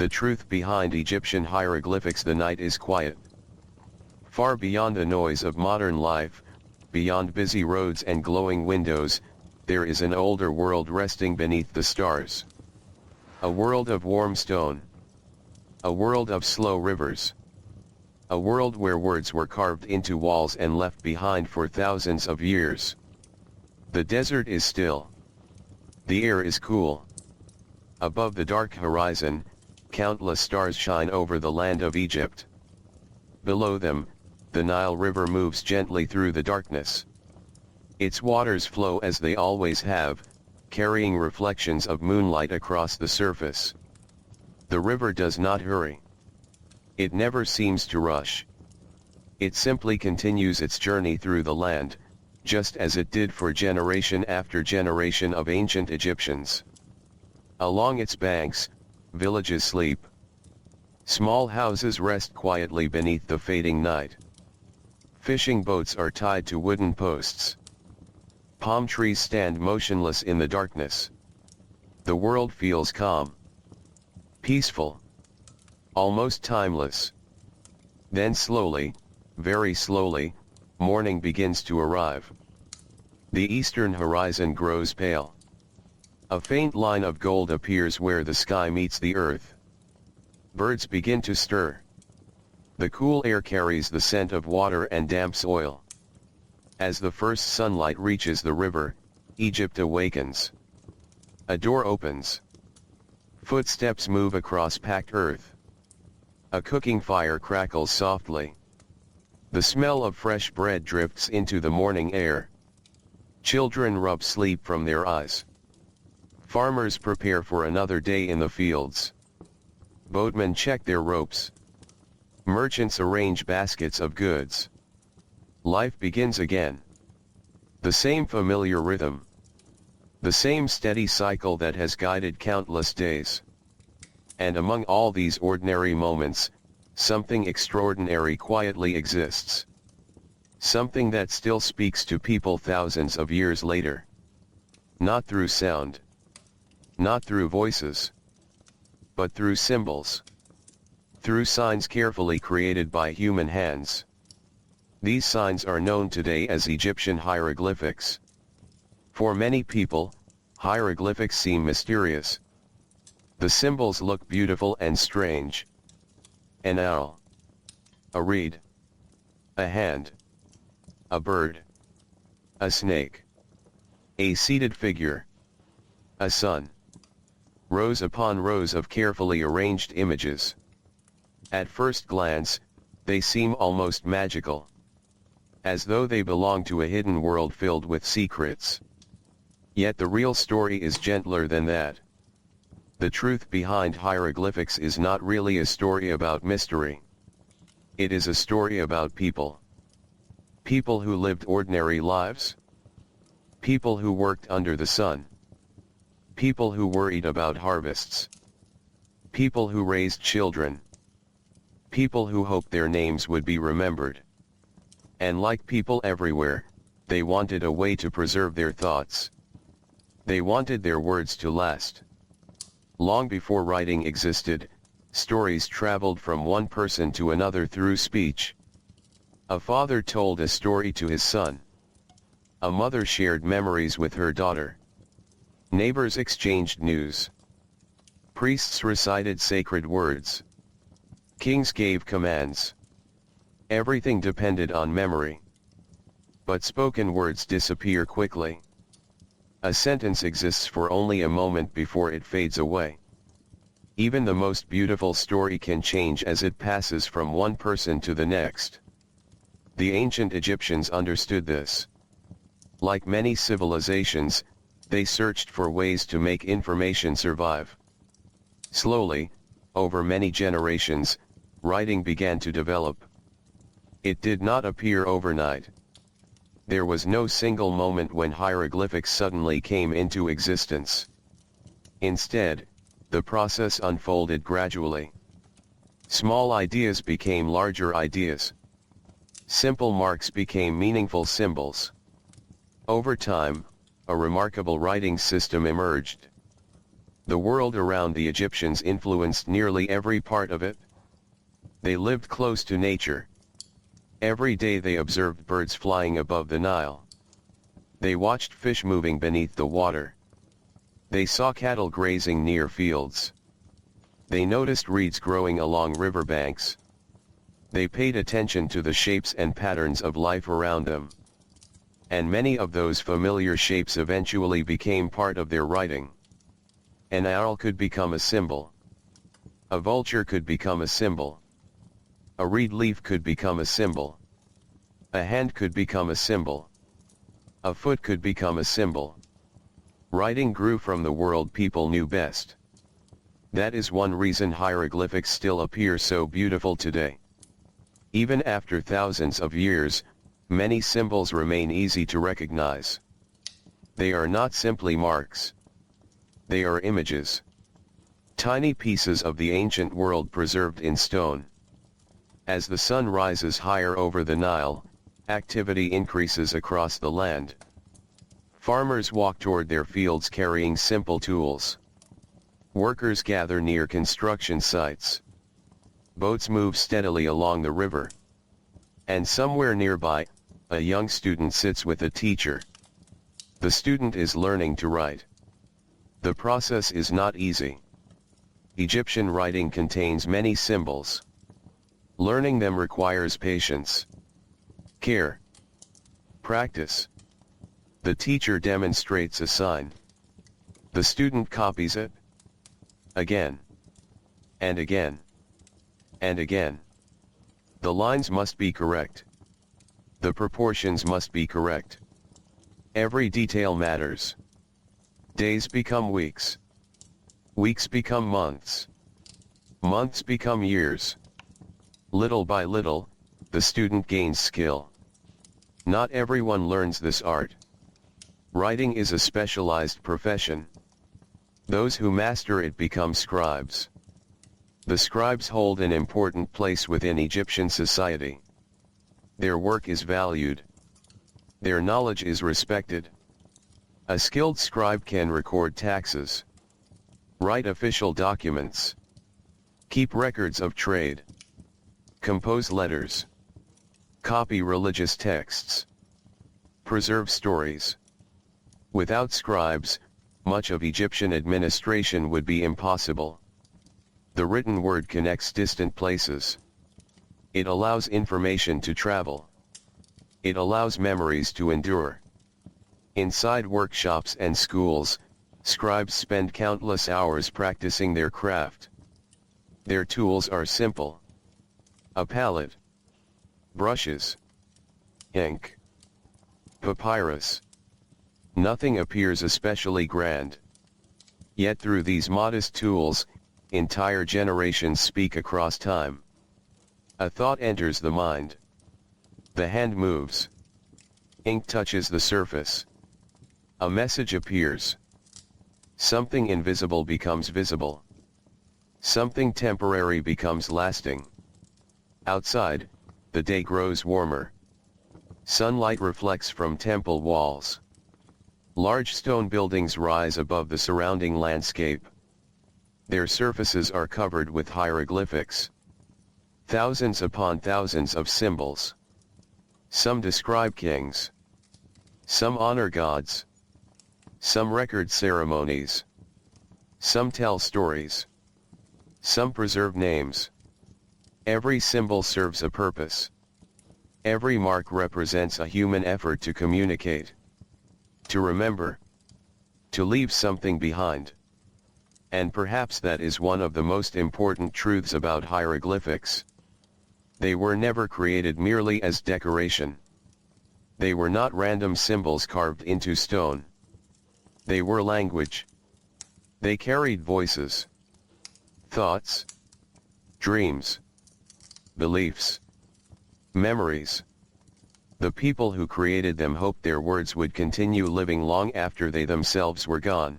The truth behind Egyptian hieroglyphics: the night is quiet. Far beyond the noise of modern life, beyond busy roads and glowing windows, there is an older world resting beneath the stars. A world of warm stone. A world of slow rivers. A world where words were carved into walls and left behind for thousands of years. The desert is still. The air is cool. Above the dark horizon, countless stars shine over the land of Egypt. Below them, the Nile River moves gently through the darkness. Its waters flow as they always have, carrying reflections of moonlight across the surface. The river does not hurry. It never seems to rush. It simply continues its journey through the land, just as it did for generation after generation of ancient Egyptians. Along its banks, villages sleep. Small houses rest quietly beneath the fading night. Fishing boats are tied to wooden posts. Palm trees stand motionless in the darkness. The world feels calm. Peaceful. Almost timeless. Then slowly, very slowly, morning begins to arrive. The eastern horizon grows pale. A faint line of gold appears where the sky meets the earth. Birds begin to stir. The cool air carries the scent of water and damp soil. As the first sunlight reaches the river, Egypt awakens. A door opens. Footsteps move across packed earth. A cooking fire crackles softly. The smell of fresh bread drifts into the morning air. Children rub sleep from their eyes. Farmers prepare for another day in the fields. Boatmen check their ropes. Merchants arrange baskets of goods. Life begins again. The same familiar rhythm. The same steady cycle that has guided countless days. And among all these ordinary moments, something extraordinary quietly exists. Something that still speaks to people thousands of years later. Not through sound. Not through voices. But through symbols. Through signs carefully created by human hands. These signs are known today as Egyptian hieroglyphics. For many people, hieroglyphics seem mysterious. The symbols look beautiful and strange. An owl. A reed. A hand. A bird. A snake. A seated figure. A sun. Rows upon rows of carefully arranged images. At first glance, they seem almost magical. As though they belong to a hidden world filled with secrets. Yet the real story is gentler than that. The truth behind hieroglyphics is not really a story about mystery. It is a story about people. People who lived ordinary lives. People who worked under the sun. People who worried about harvests. People who raised children. People who hoped their names would be remembered. And like people everywhere, they wanted a way to preserve their thoughts. They wanted their words to last. Long before writing existed, stories traveled from one person to another through speech. A father told a story to his son. A mother shared memories with her daughter. Neighbors exchanged news. Priests recited sacred words. Kings gave commands. Everything depended on memory. But spoken words disappear quickly. A sentence exists for only a moment before it fades away. Even the most beautiful story can change as it passes from one person to the next. The ancient Egyptians understood this. Like many civilizations, they searched for ways to make information survive. Slowly, over many generations, writing began to develop. It did not appear overnight. There was no single moment when hieroglyphics suddenly came into existence. Instead, the process unfolded gradually. Small ideas became larger ideas. Simple marks became meaningful symbols. Over time, a remarkable writing system emerged. The world around the Egyptians influenced nearly every part of it. They lived close to nature. Every day they observed birds flying above the Nile. They watched fish moving beneath the water. They saw cattle grazing near fields. They noticed reeds growing along riverbanks. They paid attention to the shapes and patterns of life around them. And many of those familiar shapes eventually became part of their writing. An owl could become a symbol. A vulture could become a symbol. A reed leaf could become a symbol. A hand could become a symbol. A foot could become a symbol. Writing grew from the world people knew best. That is one reason hieroglyphics still appear so beautiful today. Even after thousands of years, many symbols remain easy to recognize. They are not simply marks. They are images. Tiny pieces of the ancient world preserved in stone. As the sun rises higher over the Nile, activity increases across the land. Farmers walk toward their fields carrying simple tools. Workers gather near construction sites. Boats move steadily along the river. And somewhere nearby, a young student sits with a teacher. The student is learning to write. The process is not easy. Egyptian writing contains many symbols. Learning them requires patience, care, practice. The teacher demonstrates a sign. The student copies it. Again. And again. And again. The lines must be correct. The proportions must be correct. Every detail matters. Days become weeks. Weeks become months. Months become years. Little by little, the student gains skill. Not everyone learns this art. Writing is a specialized profession. Those who master it become scribes. The scribes hold an important place within Egyptian society. Their work is valued. Their knowledge is respected. A skilled scribe can record taxes, write official documents, keep records of trade, compose letters, copy religious texts, preserve stories. Without scribes, much of Egyptian administration would be impossible. The written word connects distant places. It allows information to travel. It allows memories to endure. Inside workshops and schools, scribes spend countless hours practicing their craft. Their tools are simple. A palette, brushes, ink, papyrus. Nothing appears especially grand. Yet through these modest tools, entire generations speak across time. A thought enters the mind. The hand moves. Ink touches the surface. A message appears. Something invisible becomes visible. Something temporary becomes lasting. Outside, the day grows warmer. Sunlight reflects from temple walls. Large stone buildings rise above the surrounding landscape. Their surfaces are covered with hieroglyphics. Thousands upon thousands of symbols. Some describe kings. Some honor gods. Some record ceremonies. Some tell stories. Some preserve names. Every symbol serves a purpose. Every mark represents a human effort to communicate. To remember. To leave something behind. And perhaps that is one of the most important truths about hieroglyphics. They were never created merely as decoration. They were not random symbols carved into stone. They were language. They carried voices, thoughts, dreams, beliefs, memories. The people who created them hoped their words would continue living long after they themselves were gone.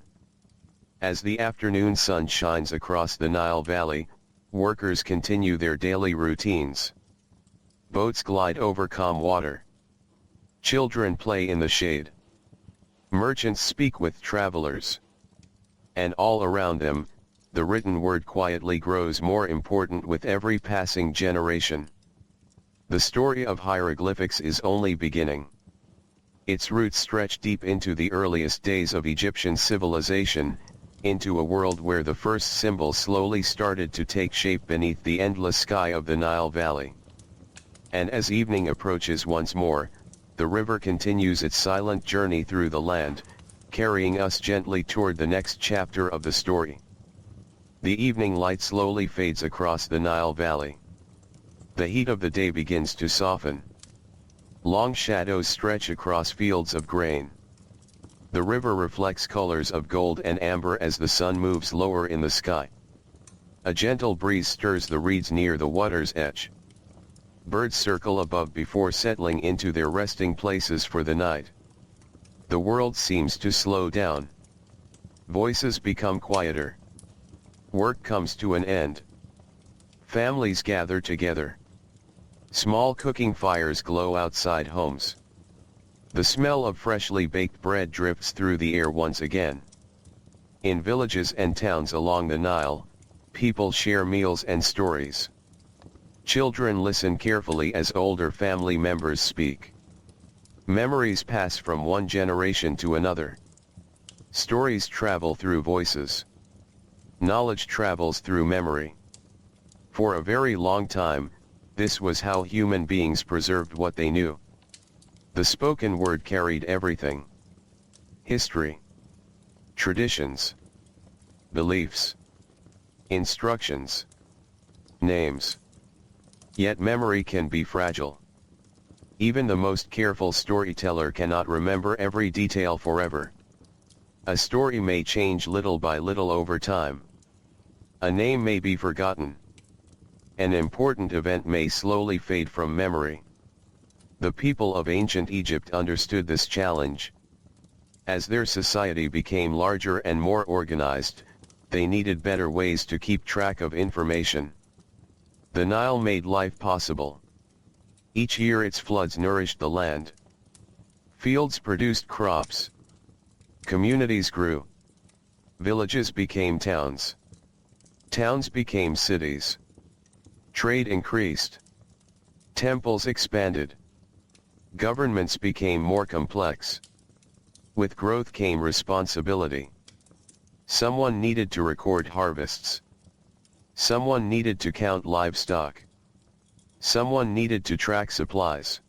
As the afternoon sun shines across the Nile Valley, workers continue their daily routines. Boats glide over calm water. Children play in the shade. Merchants speak with travelers. and all around them, the written word quietly grows more important with every passing generation. The story of hieroglyphics is only beginning. Its roots stretch deep into the earliest days of Egyptian civilization, into a world where the first symbols slowly started to take shape beneath the endless sky of the Nile Valley. And as evening approaches once more, the river continues its silent journey through the land, carrying us gently toward the next chapter of the story. The evening light slowly fades across the Nile Valley. The heat of the day begins to soften. Long shadows stretch across fields of grain. The river reflects colors of gold and amber as the sun moves lower in the sky. A gentle breeze stirs the reeds near the water's edge. Birds circle above before settling into their resting places for the night. The world seems to slow down. Voices become quieter. Work comes to an end. Families gather together. Small cooking fires glow outside homes. The smell of freshly baked bread drifts through the air once again. In villages and towns along the Nile, people share meals and stories. Children listen carefully as older family members speak. Memories pass from one generation to another. Stories travel through voices. Knowledge travels through memory. For a very long time, this was how human beings preserved what they knew. The spoken word carried everything. History, traditions, beliefs, instructions, names. Yet memory can be fragile. Even the most careful storyteller cannot remember every detail forever. A story may change little by little over time. A name may be forgotten. An important event may slowly fade from memory. The people of ancient Egypt understood this challenge. As their society became larger and more organized, they needed better ways to keep track of information. The Nile made life possible. Each year its floods nourished the land. Fields produced crops. Communities grew. Villages became towns. Towns became cities. Trade increased. Temples expanded. Governments became more complex. With growth came responsibility. Someone needed to record harvests. Someone needed to count livestock. Someone needed to track supplies.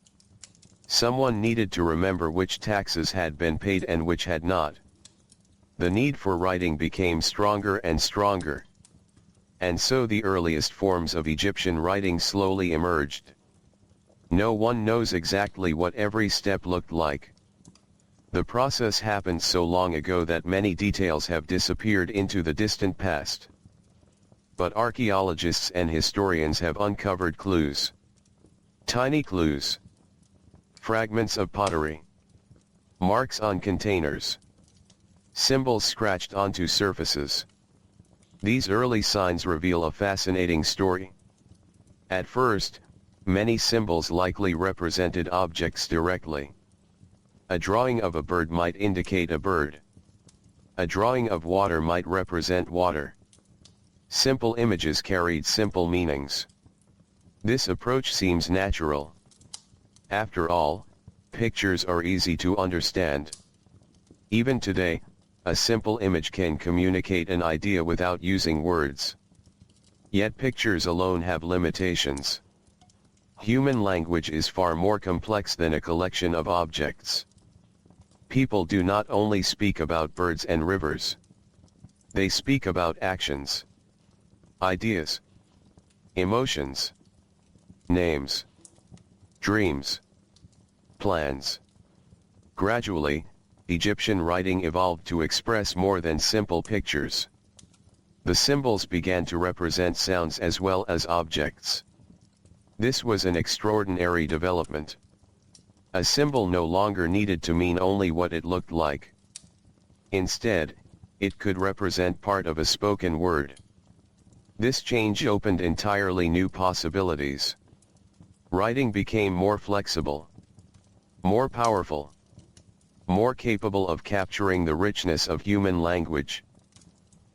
Someone needed to remember which taxes had been paid and which had not. The need for writing became stronger and stronger. And so the earliest forms of Egyptian writing slowly emerged. No one knows exactly what every step looked like. The process happened so long ago that many details have disappeared into the distant past. But archaeologists and historians have uncovered clues. Tiny clues. Fragments of pottery. Marks on containers. Symbols scratched onto surfaces. These early signs reveal a fascinating story. At first, many symbols likely represented objects directly. A drawing of a bird might indicate a bird. A drawing of water might represent water. Simple images carried simple meanings. This approach seems natural. After all, pictures are easy to understand. Even today, a simple image can communicate an idea without using words. Yet pictures alone have limitations. Human language is far more complex than a collection of objects. People do not only speak about birds and rivers. They speak about actions, ideas, emotions, names, dreams, plans. Gradually, Egyptian writing evolved to express more than simple pictures. The symbols began to represent sounds as well as objects. This was an extraordinary development. A symbol no longer needed to mean only what it looked like. Instead, it could represent part of a spoken word. This change opened entirely new possibilities. Writing became more flexible, more powerful, more capable of capturing the richness of human language.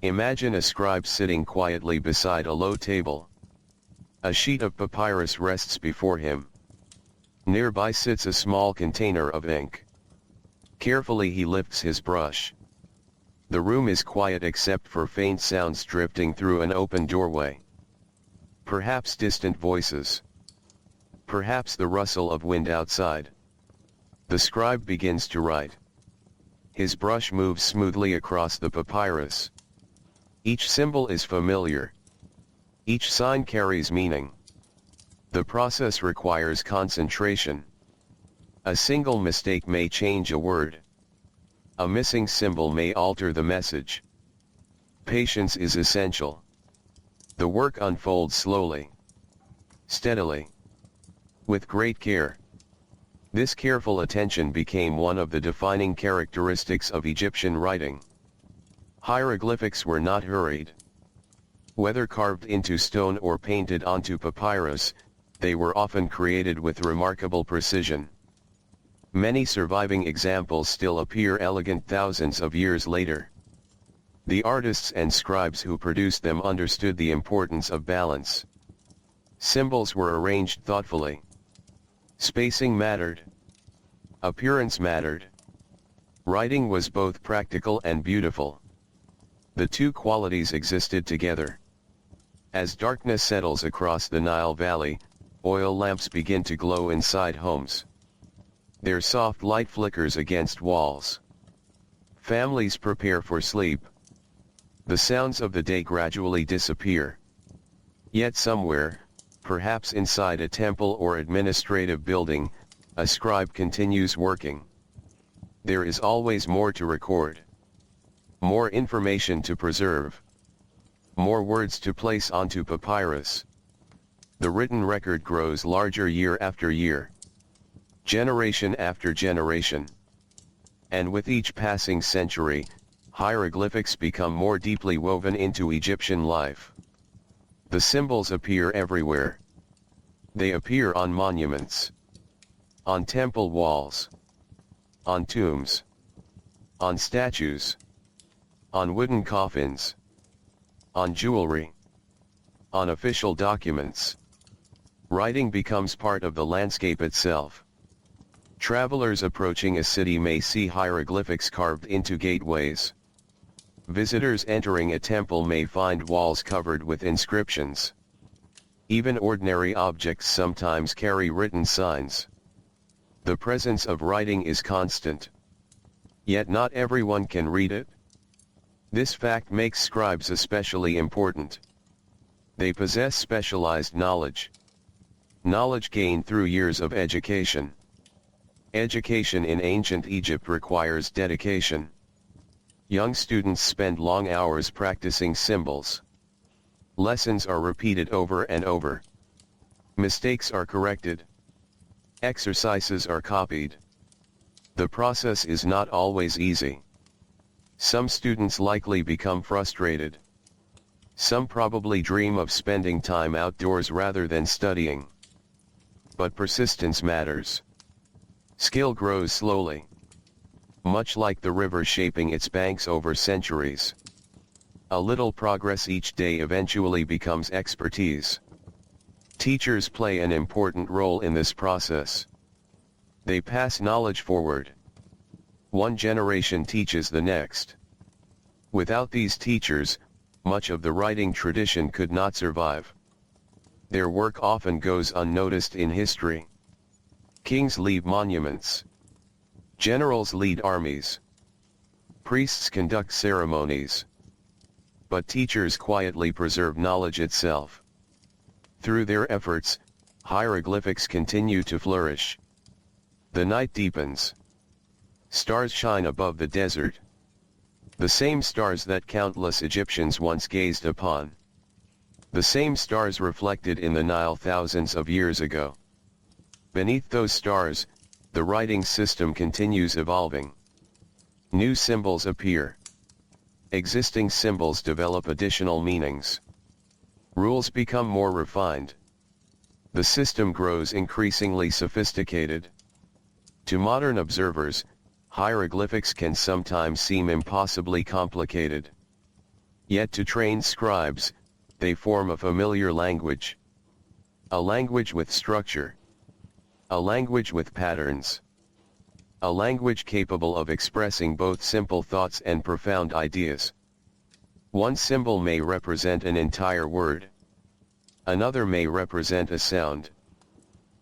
Imagine a scribe sitting quietly beside a low table. A sheet of papyrus rests before him. Nearby sits a small container of ink. Carefully he lifts his brush. The room is quiet except for faint sounds drifting through an open doorway. Perhaps distant voices. Perhaps the rustle of wind outside. The scribe begins to write. His brush moves smoothly across the papyrus. Each symbol is familiar. Each sign carries meaning. The process requires concentration. A single mistake may change a word. A missing symbol may alter the message. Patience is essential. The work unfolds slowly, steadily, with great care. This careful attention became one of the defining characteristics of Egyptian writing. Hieroglyphics were not hurried. Whether carved into stone or painted onto papyrus, they were often created with remarkable precision. Many surviving examples still appear elegant thousands of years later. The artists and scribes who produced them understood the importance of balance. Symbols were arranged thoughtfully. Spacing mattered. Appearance mattered. Writing was both practical and beautiful. The two qualities existed together. As darkness settles across the Nile Valley, oil lamps begin to glow inside homes. Their soft light flickers against walls. Families prepare for sleep. The sounds of the day gradually disappear. Yet somewhere, perhaps inside a temple or administrative building, a scribe continues working. There is always more to record. More information to preserve. More words to place onto papyrus. The written record grows larger year after year. Generation after generation. And with each passing century, hieroglyphics become more deeply woven into Egyptian life. The symbols appear everywhere. They appear on monuments. On temple walls. On tombs. On statues. On wooden coffins. On jewelry. On official documents. Writing becomes part of the landscape itself. Travelers approaching a city may see hieroglyphics carved into gateways. Visitors entering a temple may find walls covered with inscriptions. Even ordinary objects sometimes carry written signs. The presence of writing is constant. Yet not everyone can read it. This fact makes scribes especially important. They possess specialized knowledge. Knowledge gained through years of education. Education in ancient Egypt requires dedication. Young students spend long hours practicing symbols. Lessons are repeated over and over. Mistakes are corrected. Exercises are copied. The process is not always easy. Some students likely become frustrated. Some probably dream of spending time outdoors rather than studying. But persistence matters. Skill grows slowly. Much like the river shaping its banks over centuries. A little progress each day eventually becomes expertise. Teachers play an important role in this process. They pass knowledge forward. One generation teaches the next. Without these teachers, much of the writing tradition could not survive. Their work often goes unnoticed in history. Kings leave monuments. Generals lead armies. Priests conduct ceremonies. But teachers quietly preserve knowledge itself. Through their efforts, hieroglyphics continue to flourish. The night deepens. Stars shine above the desert. The same stars that countless Egyptians once gazed upon. The same stars reflected in the Nile thousands of years ago. Beneath those stars, the writing system continues evolving. New symbols appear. Existing symbols develop additional meanings. Rules become more refined. The system grows increasingly sophisticated. To modern observers, hieroglyphics can sometimes seem impossibly complicated. Yet to trained scribes, they form a familiar language. A language with structure. A language with patterns. A language capable of expressing both simple thoughts and profound ideas. One symbol may represent an entire word. Another may represent a sound.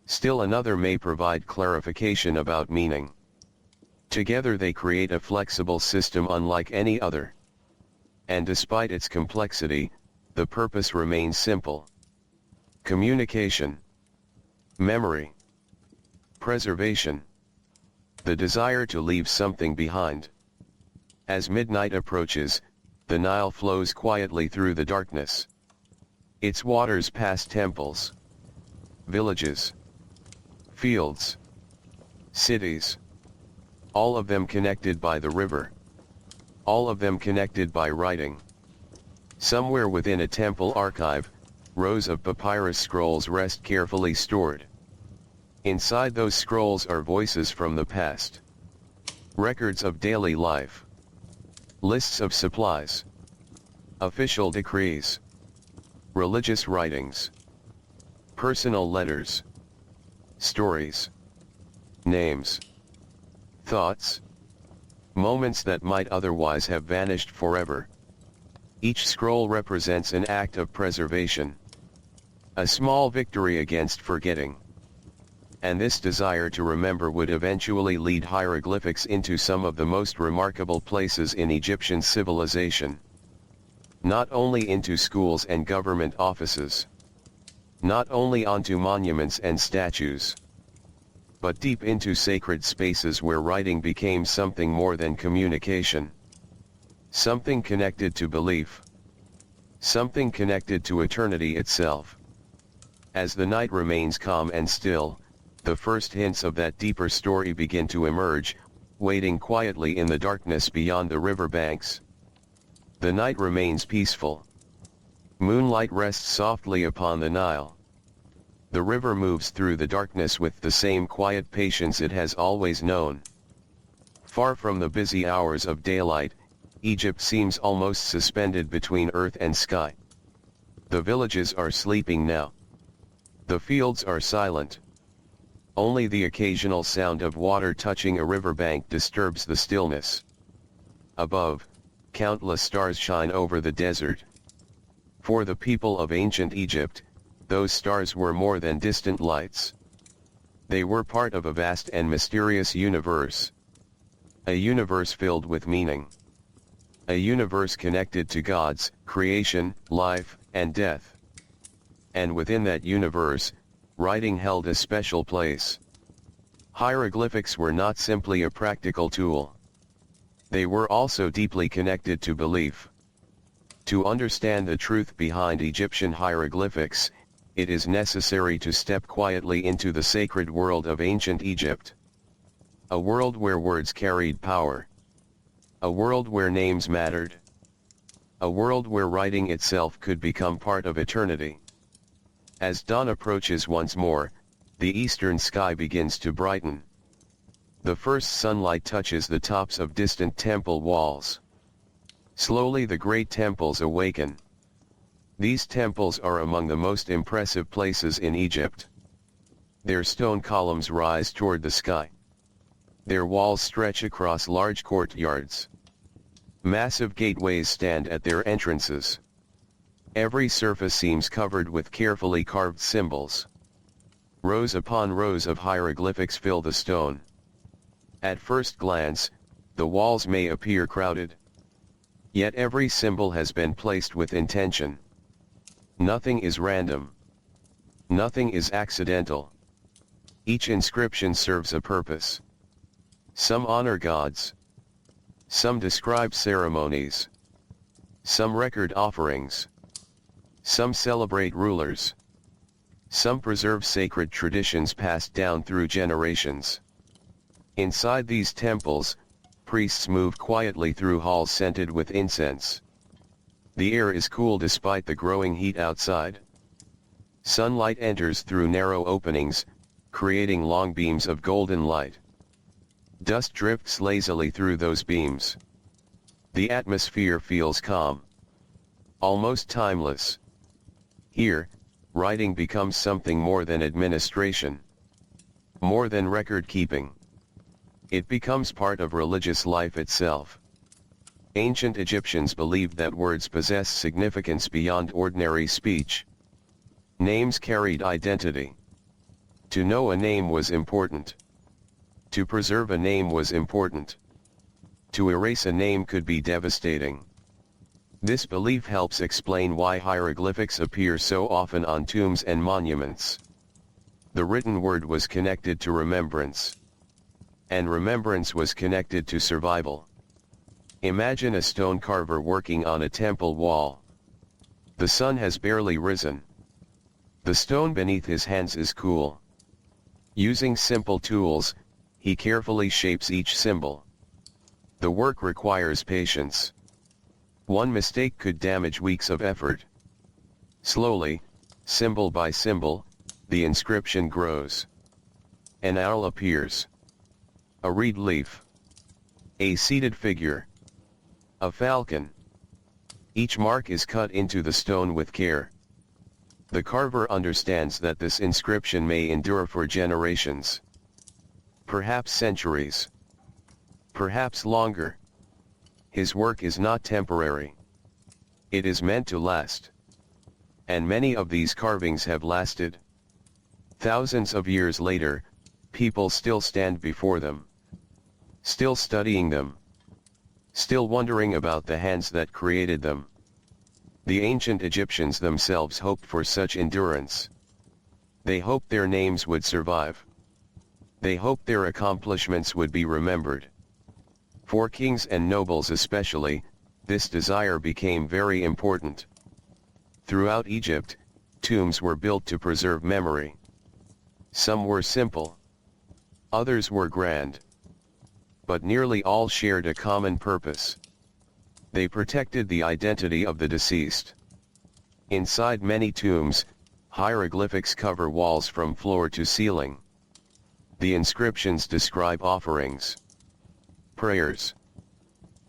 Still another may provide clarification about meaning. Together they create a flexible system unlike any other. And despite its complexity, the purpose remains simple. Communication. Memory. Preservation. The desire to leave something behind. As midnight approaches, the Nile flows quietly through the darkness. Its waters pass temples, villages, fields, cities, all of them connected by the river. All of them connected by writing. Somewhere within a temple archive, rows of papyrus scrolls rest carefully stored. Inside those scrolls are voices from the past. Records of daily life. Lists of supplies. Official decrees. Religious writings. Personal letters. Stories. Names. Thoughts. Moments that might otherwise have vanished forever. Each scroll represents an act of preservation. A small victory against forgetting. And this desire to remember would eventually lead hieroglyphics into some of the most remarkable places in Egyptian civilization. Not only into schools and government offices. Not only onto monuments and statues. But deep into sacred spaces where writing became something more than communication. Something connected to belief. Something connected to eternity itself. As the night remains calm and still, the first hints of that deeper story begin to emerge, waiting quietly in the darkness beyond the river banks. The night remains peaceful. Moonlight rests softly upon the Nile. The river moves through the darkness with the same quiet patience it has always known. Far from the busy hours of daylight, Egypt seems almost suspended between earth and sky. The villages are sleeping now. The fields are silent. Only the occasional sound of water touching a riverbank disturbs the stillness. Above, countless stars shine over the desert. For the people of ancient Egypt, those stars were more than distant lights. They were part of a vast and mysterious universe. A universe filled with meaning. A universe connected to gods, creation, life, and death. And within that universe, writing held a special place. Hieroglyphics were not simply a practical tool. They were also deeply connected to belief. To understand the truth behind Egyptian hieroglyphics, it is necessary to step quietly into the sacred world of ancient Egypt. A world where words carried power. A world where names mattered. A world where writing itself could become part of eternity. As dawn approaches once more, the eastern sky begins to brighten. The first sunlight touches the tops of distant temple walls. Slowly the great temples awaken. These temples are among the most impressive places in Egypt. Their stone columns rise toward the sky. Their walls stretch across large courtyards. Massive gateways stand at their entrances. Every surface seems covered with carefully carved symbols. Rows upon rows of hieroglyphics fill the stone. At first glance, the walls may appear crowded. Yet every symbol has been placed with intention. Nothing is random. Nothing is accidental. Each inscription serves a purpose. Some honor gods. Some describe ceremonies. Some record offerings. Some celebrate rulers. Some preserve sacred traditions passed down through generations. Inside these temples, priests move quietly through halls scented with incense. The air is cool despite the growing heat outside. Sunlight enters through narrow openings, creating long beams of golden light. Dust drifts lazily through those beams. The atmosphere feels calm. almost timeless. Here, writing becomes something more than administration, more than record keeping. It becomes part of religious life itself. Ancient Egyptians believed that words possess significance beyond ordinary speech. Names carried identity. To know a name was important. To preserve a name was important. To erase a name could be devastating. This belief helps explain why hieroglyphics appear so often on tombs and monuments. The written word was connected to remembrance. And remembrance was connected to survival. Imagine a stone carver working on a temple wall. The sun has barely risen. The stone beneath his hands is cool. Using simple tools, he carefully shapes each symbol. The work requires patience. One mistake could damage weeks of effort. Slowly, symbol by symbol, the inscription grows. An owl appears. A reed leaf. A seated figure. A falcon. Each mark is cut into the stone with care. The carver understands that this inscription may endure for generations. Perhaps centuries. Perhaps longer. His work is not temporary. It is meant to last. And many of these carvings have lasted. Thousands of years later, people still stand before them. Still studying them. Still wondering about the hands that created them. The ancient Egyptians themselves hoped for such endurance. They hoped their names would survive. They hoped their accomplishments would be remembered. For kings and nobles especially, this desire became very important. Throughout Egypt, tombs were built to preserve memory. Some were simple. Others were grand. But nearly all shared a common purpose. They protected the identity of the deceased. Inside many tombs, hieroglyphics cover walls from floor to ceiling. The inscriptions describe offerings, prayers,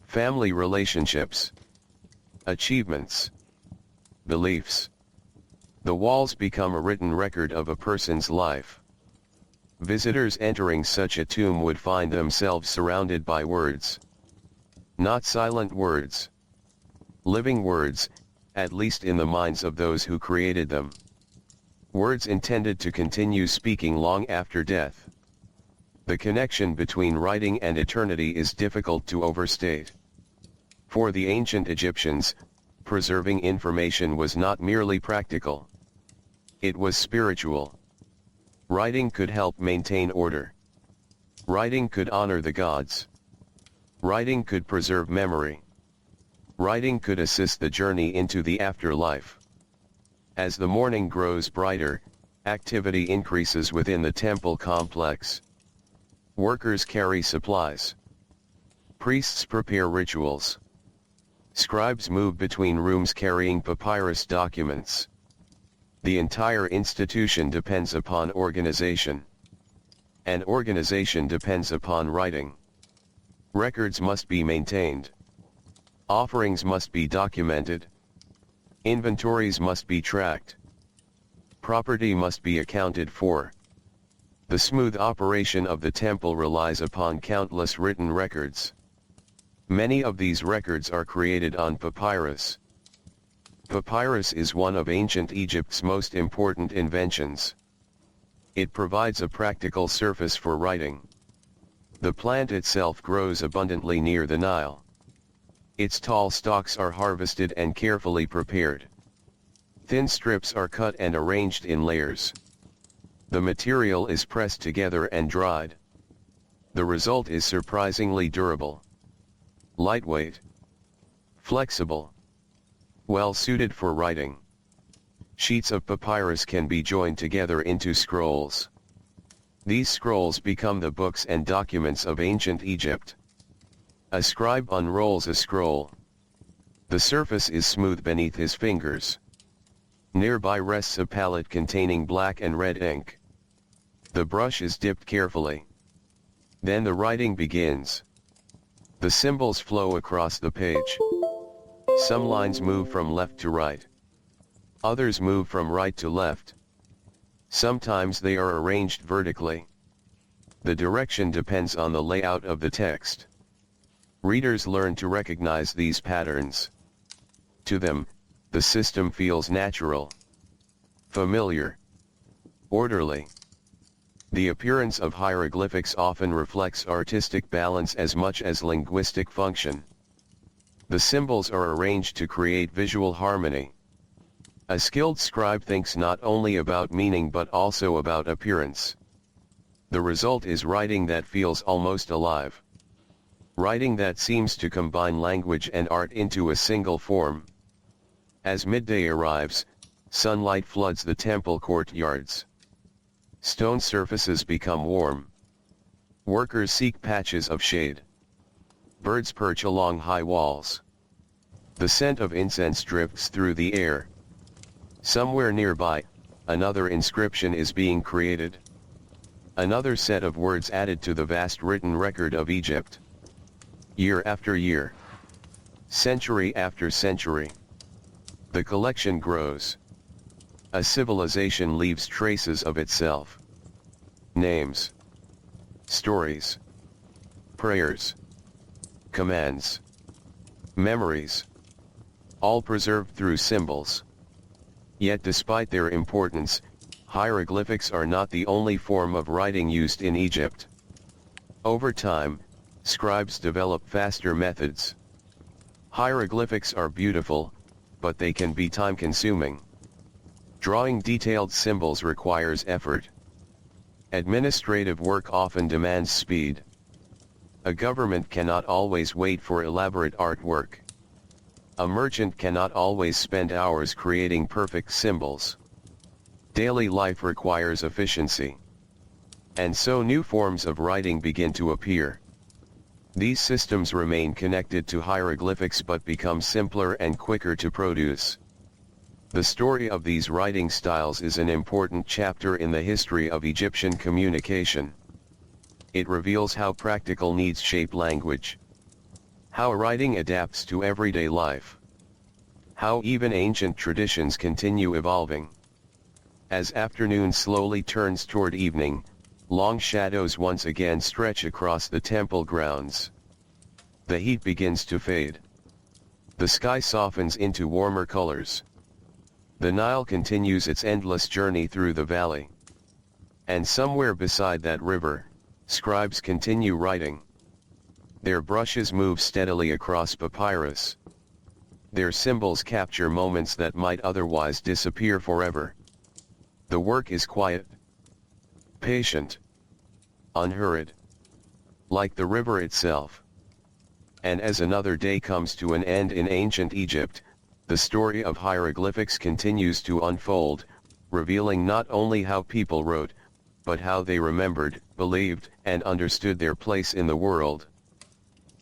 family relationships, achievements, beliefs. The walls become a written record of a person's life. Visitors entering such a tomb would find themselves surrounded by words. Not silent words. Living words, at least in the minds of those who created them. Words intended to continue speaking long after death. The connection between writing and eternity is difficult to overstate. For the ancient Egyptians, preserving information was not merely practical. It was spiritual. Writing could help maintain order. Writing could honor the gods. Writing could preserve memory. Writing could assist the journey into the afterlife. As the morning grows brighter, activity increases within the temple complex. Workers carry supplies. Priests prepare rituals. Scribes move between rooms carrying papyrus documents. The entire institution depends upon organization. And organization depends upon writing. Records must be maintained. Offerings must be documented. Inventories must be tracked. Property must be accounted for. The smooth operation of the temple relies upon countless written records. Many of these records are created on papyrus. Papyrus is one of ancient Egypt's most important inventions. It provides a practical surface for writing. The plant itself grows abundantly near the Nile. Its tall stalks are harvested and carefully prepared. Thin strips are cut and arranged in layers. The material is pressed together and dried. The result is surprisingly durable. Lightweight. Flexible. Well suited for writing. Sheets of papyrus can be joined together into scrolls. These scrolls become the books and documents of ancient Egypt. A scribe unrolls a scroll. The surface is smooth beneath his fingers. Nearby rests a palette containing black and red ink. The brush is dipped carefully. Then the writing begins. The symbols flow across the page. Some lines move from left to right. Others move from right to left. Sometimes they are arranged vertically. The direction depends on the layout of the text. Readers learn to recognize these patterns. To them, the system feels natural, familiar, orderly. The appearance of hieroglyphics often reflects artistic balance as much as linguistic function. The symbols are arranged to create visual harmony. A skilled scribe thinks not only about meaning but also about appearance. The result is writing that feels almost alive. Writing that seems to combine language and art into a single form. As midday arrives, sunlight floods the temple courtyards. Stone surfaces become warm. Workers seek patches of shade. Birds perch along high walls. The scent of incense drifts through the air. Somewhere nearby, another inscription is being created. Another set of words added to the vast written record of Egypt. Year after year. Century after century. The collection grows. A civilization leaves traces of itself. Names. Stories. Prayers. Commands. Memories. All preserved through symbols. Yet despite their importance, hieroglyphics are not the only form of writing used in Egypt. Over time, scribes develop faster methods. Hieroglyphics are beautiful, but they can be time-consuming. Drawing detailed symbols requires effort. Administrative work often demands speed. A government cannot always wait for elaborate artwork. A merchant cannot always spend hours creating perfect symbols. Daily life requires efficiency. And so new forms of writing begin to appear. These systems remain connected to hieroglyphics but become simpler and quicker to produce. The story of these writing styles is an important chapter in the history of Egyptian communication. It reveals how practical needs shape language. How writing adapts to everyday life. How even ancient traditions continue evolving. As afternoon slowly turns toward evening, long shadows once again stretch across the temple grounds. The heat begins to fade. The sky softens into warmer colors. The Nile continues its endless journey through the valley. And somewhere beside that river, scribes continue writing. Their brushes move steadily across papyrus. Their symbols capture moments that might otherwise disappear forever. The work is quiet, patient, unhurried, like the river itself. And as another day comes to an end in ancient Egypt, the story of hieroglyphics continues to unfold, revealing not only how people wrote, but how they remembered, believed, and understood their place in the world.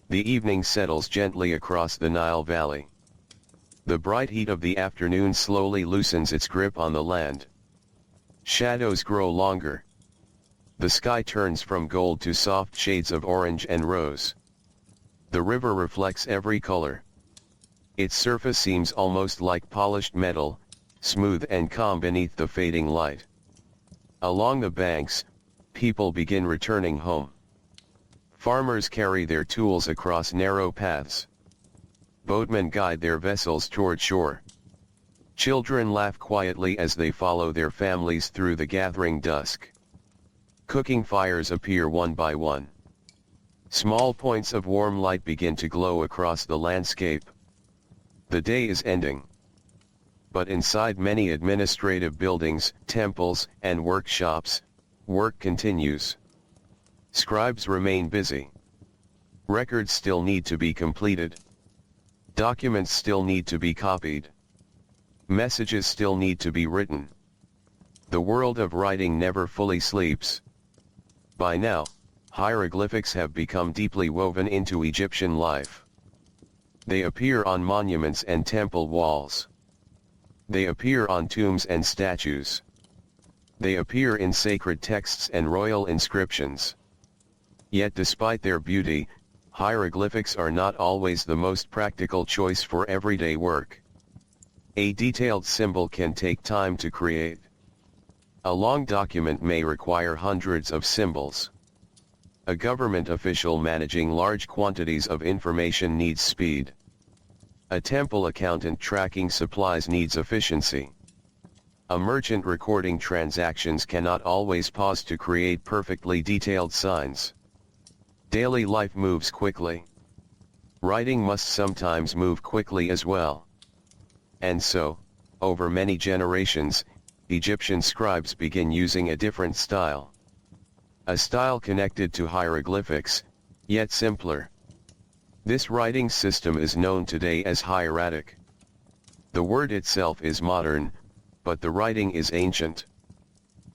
The evening settles gently across the Nile Valley. The bright heat of the afternoon slowly loosens its grip on the land. Shadows grow longer. The sky turns from gold to soft shades of orange and rose. The river reflects every color. Its surface seems almost like polished metal, smooth and calm beneath the fading light. Along the banks, people begin returning home. Farmers carry their tools across narrow paths. Boatmen guide their vessels toward shore. Children laugh quietly as they follow their families through the gathering dusk. Cooking fires appear one by one. Small points of warm light begin to glow across the landscape. The day is ending. But inside many administrative buildings, temples, and workshops, work continues. Scribes remain busy. Records still need to be completed. Documents still need to be copied. Messages still need to be written. The world of writing never fully sleeps. By now, hieroglyphics have become deeply woven into Egyptian life. They appear on monuments and temple walls. They appear on tombs and statues. They appear in sacred texts and royal inscriptions. Yet despite their beauty, Hieroglyphics are not always the most practical choice for everyday work. A detailed symbol can take time to create. A long document may require hundreds of symbols. A government official managing large quantities of information needs speed. A temple accountant tracking supplies needs efficiency. A merchant recording transactions cannot always pause to create perfectly detailed signs. Daily life moves quickly. Writing must sometimes move quickly as well. And so, over many generations, Egyptian scribes begin using a different style. A style connected to hieroglyphics, yet simpler. This writing system is known today as hieratic. The word itself is modern, but the writing is ancient.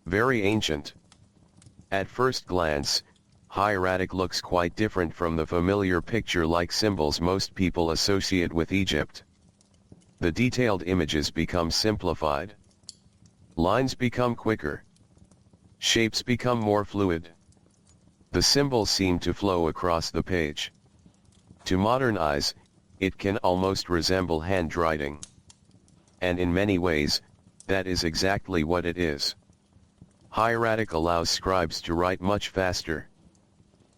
Very ancient. At first glance, hieratic looks quite different from the familiar picture-like symbols most people associate with Egypt. The detailed images become simplified. Lines become quicker. Shapes become more fluid. The symbols seem to flow across the page. To modern eyes, it can almost resemble handwriting. And in many ways, that is exactly what it is. Hieratic allows scribes to write much faster.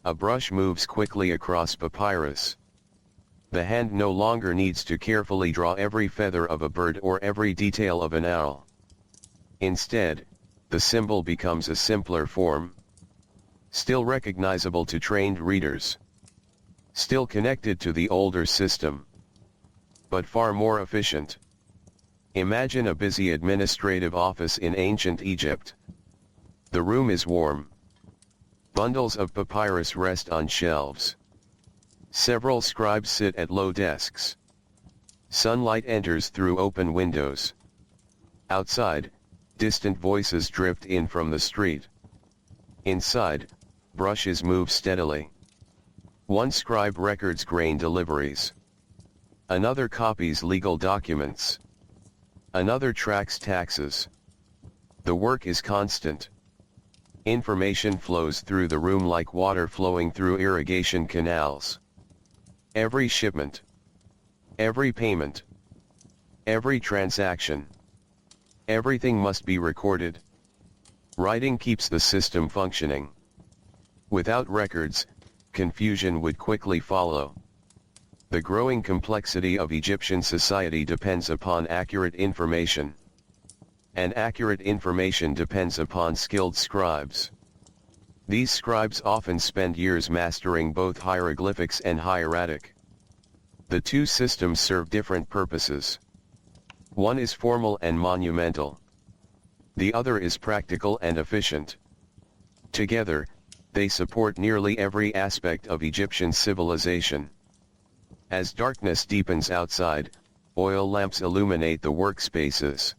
A brush moves quickly across papyrus. The hand no longer needs to carefully draw every feather of a bird or every detail of an owl. Instead, the symbol becomes a simpler form. Still recognizable to trained readers. Still connected to the older system. But far more efficient. Imagine a busy administrative office in ancient Egypt. The room is warm. Bundles of papyrus rest on shelves. Several scribes sit at low desks. Sunlight enters through open windows. Outside, distant voices drift in from the street. Inside, brushes move steadily. One scribe records grain deliveries. Another copies legal documents. Another tracks taxes. The work is constant. Information flows through the room like water flowing through irrigation canals. Every shipment. Every payment. Every transaction. Everything must be recorded. Writing keeps the system functioning. Without records, confusion would quickly follow. The growing complexity of Egyptian society depends upon accurate information. And accurate information depends upon skilled scribes. These scribes often spend years mastering both hieroglyphics and hieratic. The two systems serve different purposes. One is formal and monumental. The other is practical and efficient. Together, they support nearly every aspect of Egyptian civilization. As darkness deepens outside, oil lamps illuminate the workspaces.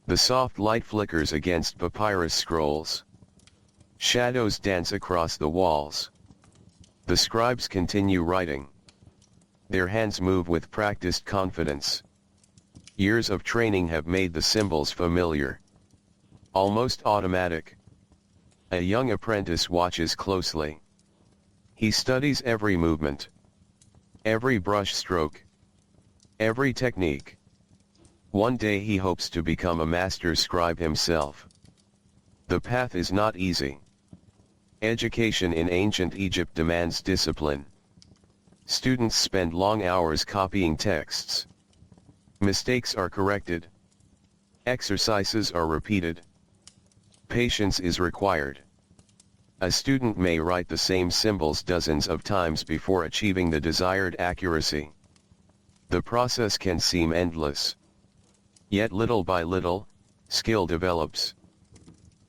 The soft light flickers against papyrus scrolls. Shadows dance across the walls. The scribes continue writing. Their hands move with practiced confidence. Years of training have made the symbols familiar. Almost automatic. A young apprentice watches closely. He studies every movement. Every brush stroke. Every technique. One day he hopes to become a master scribe himself. The path is not easy. Education in ancient Egypt demands discipline. Students spend long hours copying texts. Mistakes are corrected. Exercises are repeated. Patience is required. A student may write the same symbols dozens of times before achieving the desired accuracy. The process can seem endless. Yet little by little, skill develops.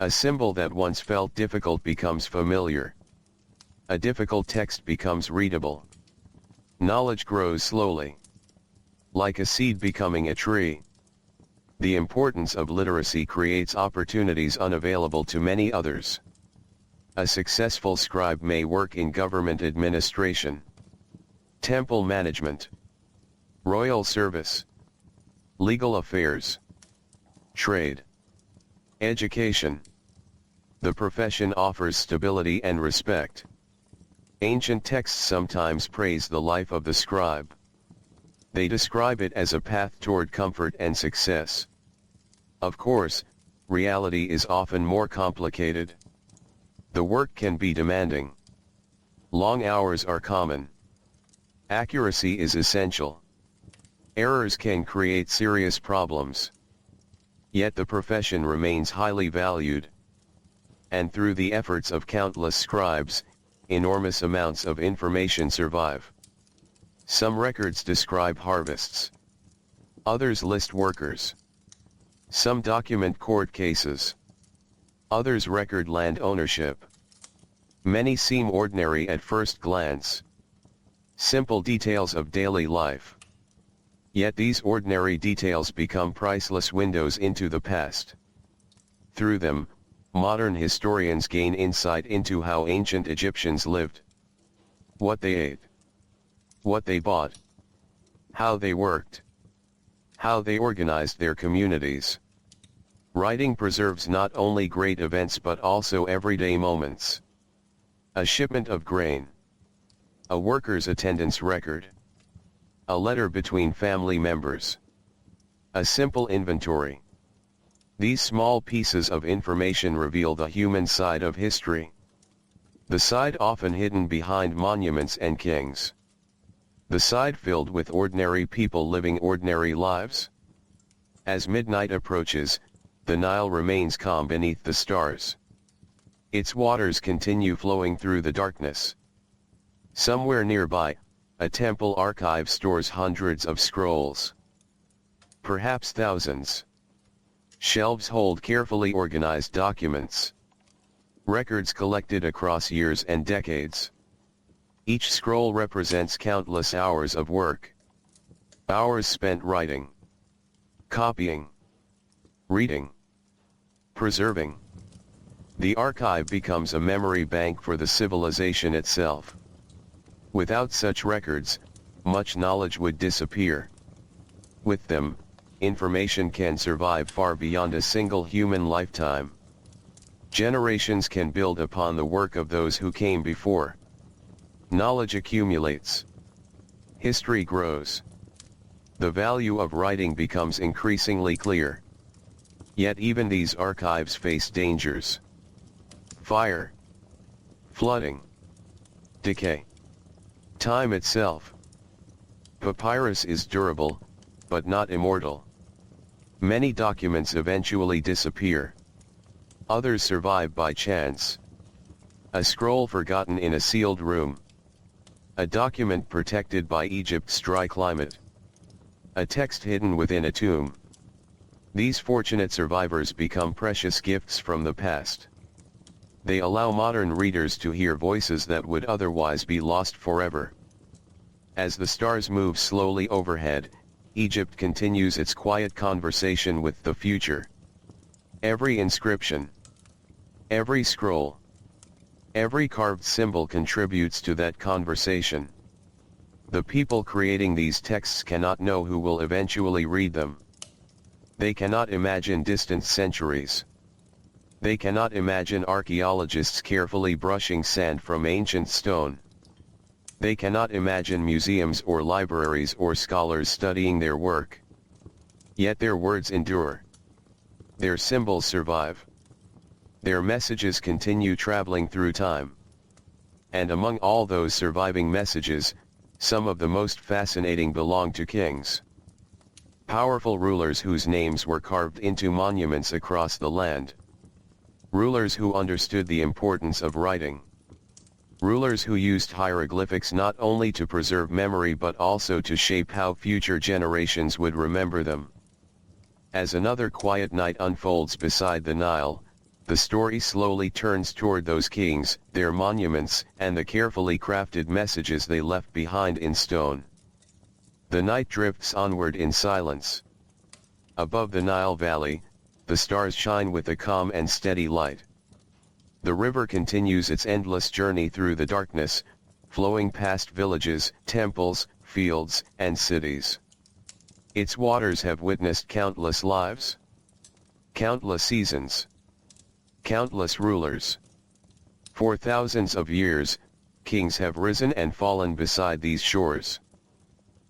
A symbol that once felt difficult becomes familiar. A difficult text becomes readable. Knowledge grows slowly. Like a seed becoming a tree. The importance of literacy creates opportunities unavailable to many others. A successful scribe may work in government administration, temple management, royal service, legal affairs, trade, education. The profession offers stability and respect. Ancient texts sometimes praise the life of the scribe. They describe it as a path toward comfort and success. Of course, reality is often more complicated. The work can be demanding. Long hours are common. Accuracy is essential. Errors can create serious problems. Yet the profession remains highly valued. And through the efforts of countless scribes, enormous amounts of information survive. Some records describe harvests. Others list workers. Some document court cases. Others record land ownership. Many seem ordinary at first glance. Simple details of daily life. Yet these ordinary details become priceless windows into the past. Through them, modern historians gain insight into how ancient Egyptians lived. What they ate. What they bought. How they worked. How they organized their communities. Writing preserves not only great events but also everyday moments. A shipment of grain. A worker's attendance record. A letter between family members. A simple inventory. These small pieces of information reveal the human side of history. The side often hidden behind monuments and kings. The side filled with ordinary people living ordinary lives. As midnight approaches, the Nile remains calm beneath the stars. Its waters continue flowing through the darkness. Somewhere nearby, a temple archive stores hundreds of scrolls. Perhaps thousands. Shelves hold carefully organized documents. Records collected across years and decades. Each scroll represents countless hours of work. Hours spent writing, copying, reading, preserving. The archive becomes a memory bank for the civilization itself. Without such records, much knowledge would disappear. With them, information can survive far beyond a single human lifetime. Generations can build upon the work of those who came before. Knowledge accumulates. History grows. The value of writing becomes increasingly clear. Yet even these archives face dangers. Fire. Flooding. Decay. Time itself. Papyrus is durable, but not immortal. Many documents eventually disappear. Others survive by chance. A scroll forgotten in a sealed room. A document protected by Egypt's dry climate. A text hidden within a tomb. These fortunate survivors become precious gifts from the past. They allow modern readers to hear voices that would otherwise be lost forever. As the stars move slowly overhead, Egypt continues its quiet conversation with the future. Every inscription, every scroll, every carved symbol contributes to that conversation. The people creating these texts cannot know who will eventually read them. They cannot imagine distant centuries. They cannot imagine archaeologists carefully brushing sand from ancient stone. They cannot imagine museums or libraries or scholars studying their work. Yet their words endure. Their symbols survive. Their messages continue traveling through time. And among all those surviving messages, some of the most fascinating belong to kings. Powerful rulers whose names were carved into monuments across the land. Rulers who understood the importance of writing. Rulers who used hieroglyphics not only to preserve memory but also to shape how future generations would remember them. As another quiet night unfolds beside the Nile, the story slowly turns toward those kings, their monuments, and the carefully crafted messages they left behind in stone. The night drifts onward in silence. Above the Nile Valley, the stars shine with a calm and steady light. The river continues its endless journey through the darkness, flowing past villages, temples, fields, and cities. Its waters have witnessed countless lives, countless seasons, countless rulers. For thousands of years, kings have risen and fallen beside these shores.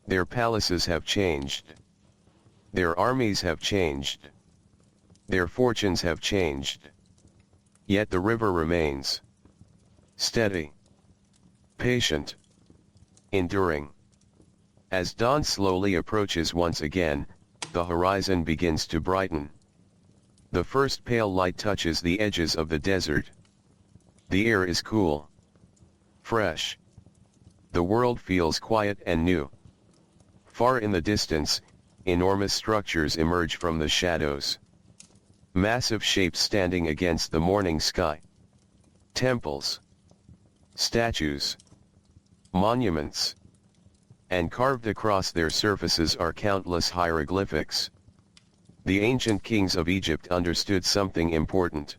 Their palaces have changed. Their armies have changed. Their fortunes have changed. Yet the river remains. Steady. Patient. Enduring. As dawn slowly approaches once again, the horizon begins to brighten. The first pale light touches the edges of the desert. The air is cool. Fresh. The world feels quiet and new. Far in the distance, enormous structures emerge from the shadows. Massive shapes standing against the morning sky. Temples. Statues. Monuments. And carved across their surfaces are countless hieroglyphics. The ancient kings of Egypt understood something important.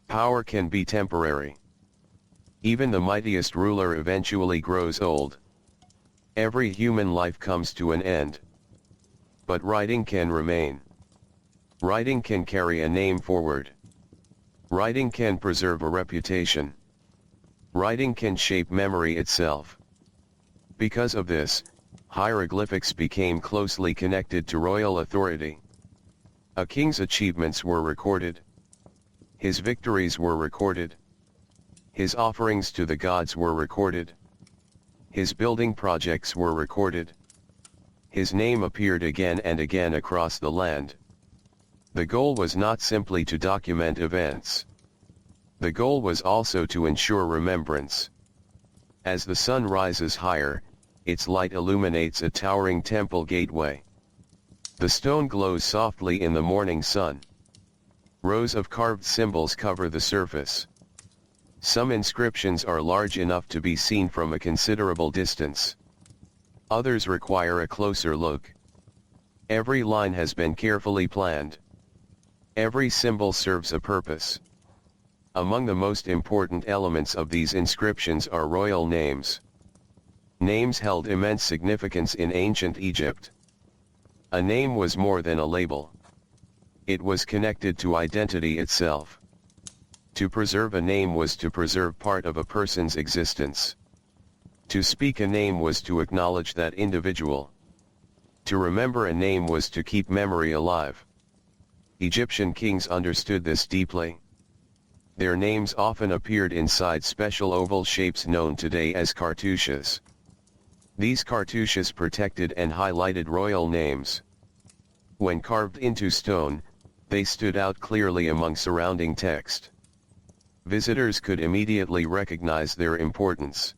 Power can be temporary. Even the mightiest ruler eventually grows old. Every human life comes to an end. But writing can remain. Writing can carry a name forward. Writing can preserve a reputation. Writing can shape memory itself. Because of this, hieroglyphics became closely connected to royal authority. A king's achievements were recorded. His victories were recorded. His offerings to the gods were recorded. His building projects were recorded. His name appeared again and again across the land. The goal was not simply to document events. The goal was also to ensure remembrance. As the sun rises higher, its light illuminates a towering temple gateway. The stone glows softly in the morning sun. Rows of carved symbols cover the surface. Some inscriptions are large enough to be seen from a considerable distance. Others require a closer look. Every line has been carefully planned. Every symbol serves a purpose. Among the most important elements of these inscriptions are royal names. Names held immense significance in ancient Egypt. A name was more than a label. It was connected to identity itself. To preserve a name was to preserve part of a person's existence. To speak a name was to acknowledge that individual. To remember a name was to keep memory alive. Egyptian kings understood this deeply. Their names often appeared inside special oval shapes known today as cartouches. These cartouches protected and highlighted royal names. When carved into stone, they stood out clearly among surrounding text. Visitors could immediately recognize their importance.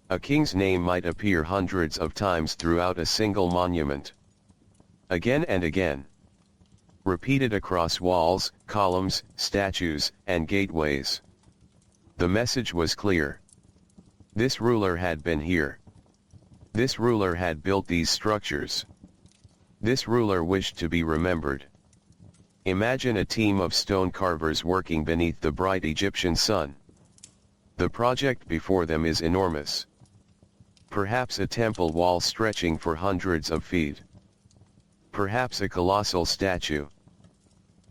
A king's name might appear hundreds of times throughout a single monument. Again and again. Repeated across walls, columns, statues, and gateways. The message was clear. This ruler had been here. This ruler had built these structures. This ruler wished to be remembered. Imagine a team of stone carvers working beneath the bright Egyptian sun. The project before them is enormous. Perhaps a temple wall stretching for hundreds of feet. Perhaps a colossal statue.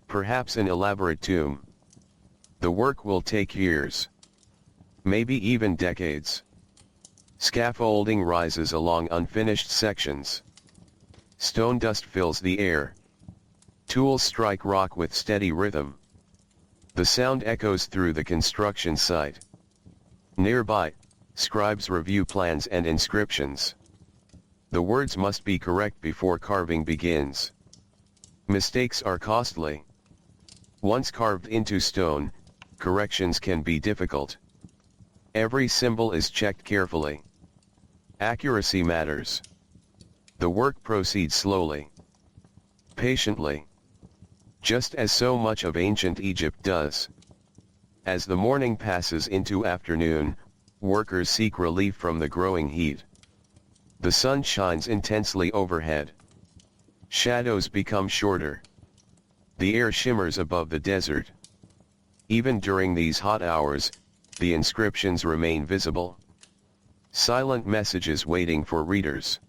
Perhaps an elaborate tomb. The work will take years. Maybe even decades. Scaffolding rises along unfinished sections. Stone dust fills the air. Tools strike rock with steady rhythm. The sound echoes through the construction site. Nearby, scribes review plans and inscriptions. The words must be correct before carving begins. Mistakes are costly. Once carved into stone, corrections can be difficult. Every symbol is checked carefully. Accuracy matters. The work proceeds slowly. Patiently. Just as so much of ancient Egypt does. As the morning passes into afternoon, workers seek relief from the growing heat. The sun shines intensely overhead. Shadows become shorter. The air shimmers above the desert. Even during these hot hours, the inscriptions remain visible. Silent messages waiting for readers.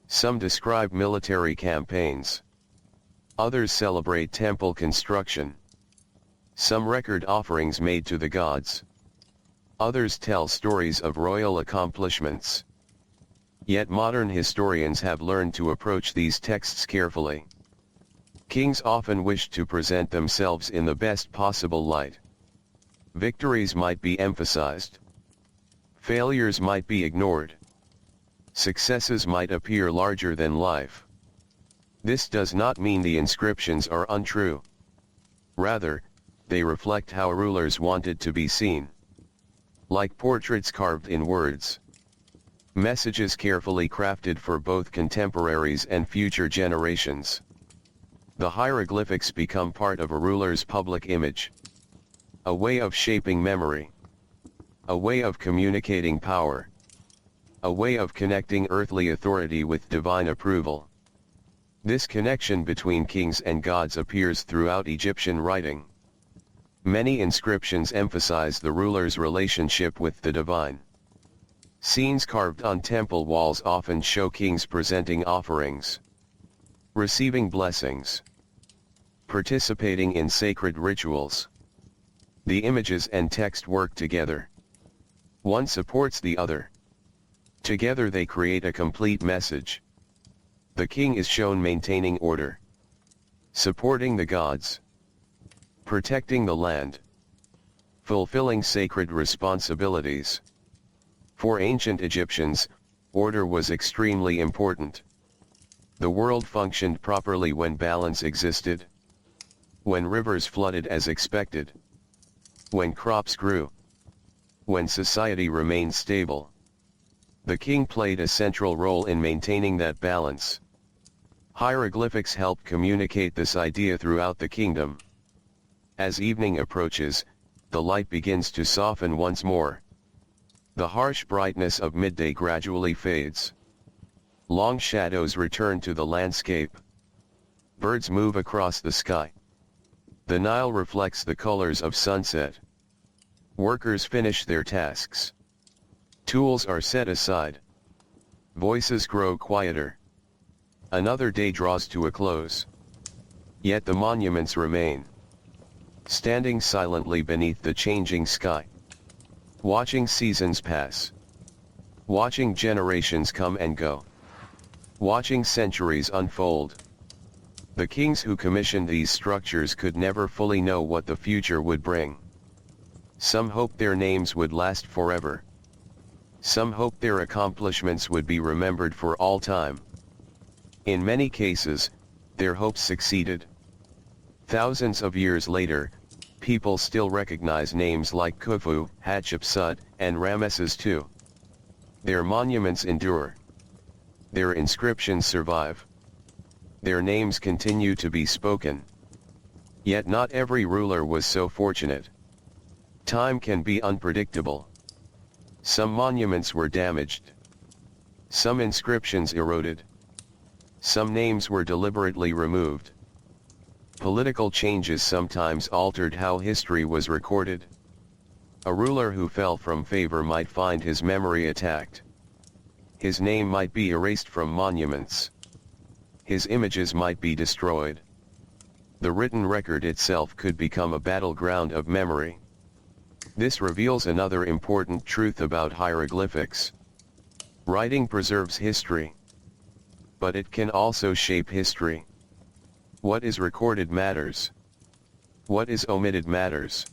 Some describe military campaigns. Others celebrate temple construction. Some record offerings made to the gods. Others tell stories of royal accomplishments. Yet modern historians have learned to approach these texts carefully. Kings often wished to present themselves in the best possible light. Victories might be emphasized. Failures might be ignored. Successes might appear larger than life. This does not mean the inscriptions are untrue. Rather, they reflect how rulers wanted to be seen. Like portraits carved in words. Messages carefully crafted for both contemporaries and future generations. The hieroglyphics become part of a ruler's public image. A way of shaping memory. A way of communicating power. A way of connecting earthly authority with divine approval. This connection between kings and gods appears throughout Egyptian writing. Many inscriptions emphasize the ruler's relationship with the divine. Scenes carved on temple walls often show kings presenting offerings, receiving blessings, participating in sacred rituals. The images and text work together. One supports the other. Together they create a complete message. The king is shown maintaining order, supporting the gods, protecting the land, fulfilling sacred responsibilities. For ancient Egyptians, order was extremely important. The world functioned properly when balance existed, when rivers flooded as expected, when crops grew, when society remained stable. The king played a central role in maintaining that balance. Hieroglyphics help communicate this idea throughout the kingdom. As evening approaches, the light begins to soften once more. The harsh brightness of midday gradually fades. Long shadows return to the landscape. Birds move across the sky. The Nile reflects the colors of sunset. Workers finish their tasks. Tools are set aside. Voices grow quieter. Another day draws to a close. Yet the monuments remain, standing silently beneath the changing sky. Watching seasons pass. Watching generations come and go. Watching centuries unfold. The kings who commissioned these structures could never fully know what the future would bring. Some hoped their names would last forever. Some hoped their accomplishments would be remembered for all time. In many cases, their hopes succeeded. Thousands of years later, people still recognize names like Khufu, Hatshepsut, and Ramesses II. Their monuments endure. Their inscriptions survive. Their names continue to be spoken. Yet not every ruler was so fortunate. Time can be unpredictable. Some monuments were damaged. Some inscriptions eroded. Some names were deliberately removed. Political changes sometimes altered how history was recorded. A ruler who fell from favor might find his memory attacked. His name might be erased from monuments. His images might be destroyed. The written record itself could become a battleground of memory. This reveals another important truth about hieroglyphics. Writing preserves history. But it can also shape history. What is recorded matters. What is omitted matters.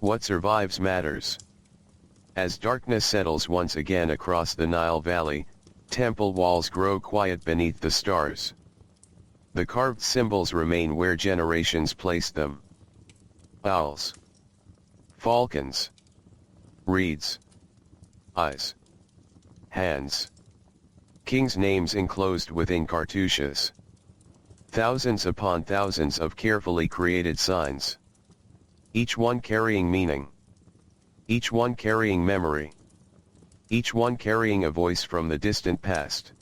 What survives matters. As darkness settles once again across the Nile Valley, temple walls grow quiet beneath the stars. The carved symbols remain where generations placed them. Owls, falcons, reeds, eyes, hands. Kings' names enclosed within cartouches. Thousands upon thousands of carefully created signs. Each one carrying meaning. Each one carrying memory. Each one carrying a voice from the distant past.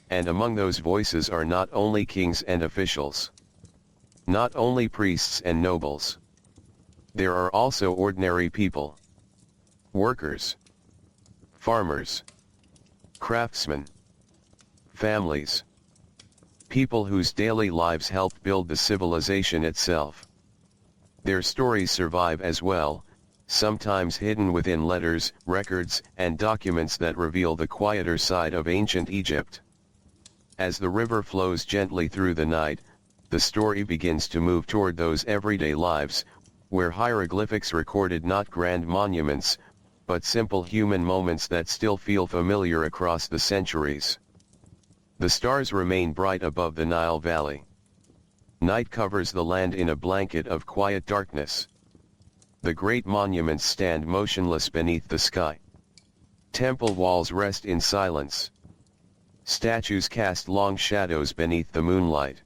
And among those voices are not only kings and officials. Not only priests and nobles. There are also ordinary people. Workers. Farmers. Craftsmen. Families. People whose daily lives helped build the civilization itself. Their stories survive as well, sometimes hidden within letters, records, and documents that reveal the quieter side of ancient Egypt. As the river flows gently through the night, the story begins to move toward those everyday lives, where hieroglyphics recorded not grand monuments, but simple human moments that still feel familiar across the centuries. The stars remain bright above the Nile Valley. Night covers the land in a blanket of quiet darkness. The great monuments stand motionless beneath the sky. Temple walls rest in silence. Statues cast long shadows beneath the moonlight.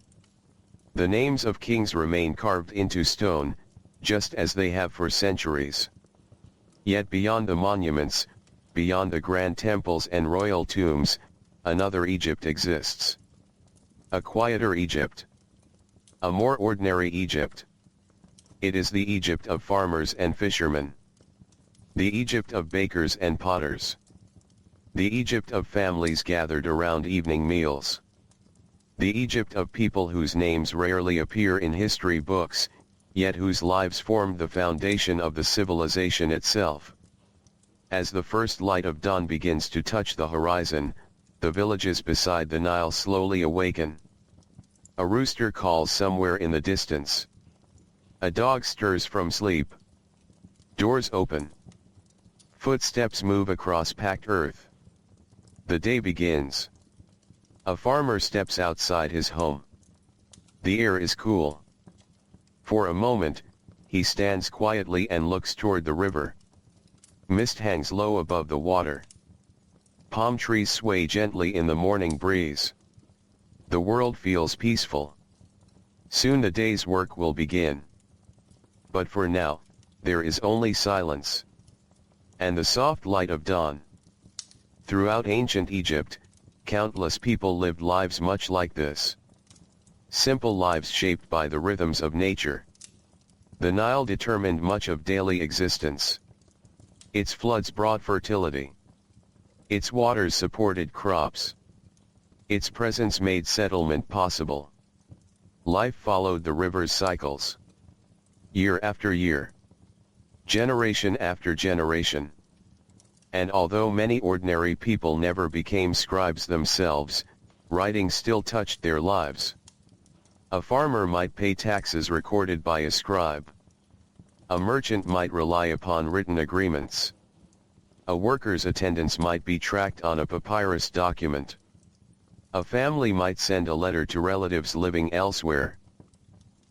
The names of kings remain carved into stone, just as they have for centuries. Yet beyond the monuments, beyond the grand temples and royal tombs, another Egypt exists. A quieter Egypt. A more ordinary Egypt. It is the Egypt of farmers and fishermen. The Egypt of bakers and potters. The Egypt of families gathered around evening meals. The Egypt of people whose names rarely appear in history books, yet whose lives formed the foundation of the civilization itself. As the first light of dawn begins to touch the horizon, the villages beside the Nile slowly awaken. A rooster calls somewhere in the distance. A dog stirs from sleep. Doors open. Footsteps move across packed earth. The day begins. A farmer steps outside his home. The air is cool. For a moment, he stands quietly and looks toward the river. Mist hangs low above the water. Palm trees sway gently in the morning breeze. The world feels peaceful. Soon the day's work will begin. But for now, there is only silence. And the soft light of dawn. Throughout ancient Egypt, countless people lived lives much like this. Simple lives shaped by the rhythms of nature. The Nile determined much of daily existence. Its floods brought fertility. Its waters supported crops. Its presence made settlement possible. Life followed the river's cycles. Year after year. Generation after generation. And although many ordinary people never became scribes themselves, writing still touched their lives. A farmer might pay taxes recorded by a scribe. A merchant might rely upon written agreements. A worker's attendance might be tracked on a papyrus document. A family might send a letter to relatives living elsewhere.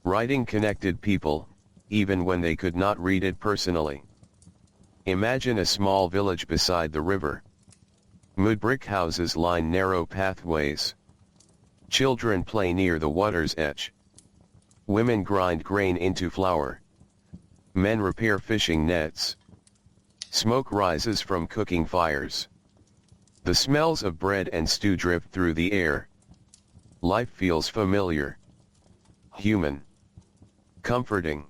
Writing connected people, even when they could not read it personally. Imagine a small village beside the river. Mud brick houses line narrow pathways. Children play near the water's edge. Women grind grain into flour. Men repair fishing nets. Smoke rises from cooking fires. The smells of bread and stew drift through the air. Life feels familiar. Human. Comforting.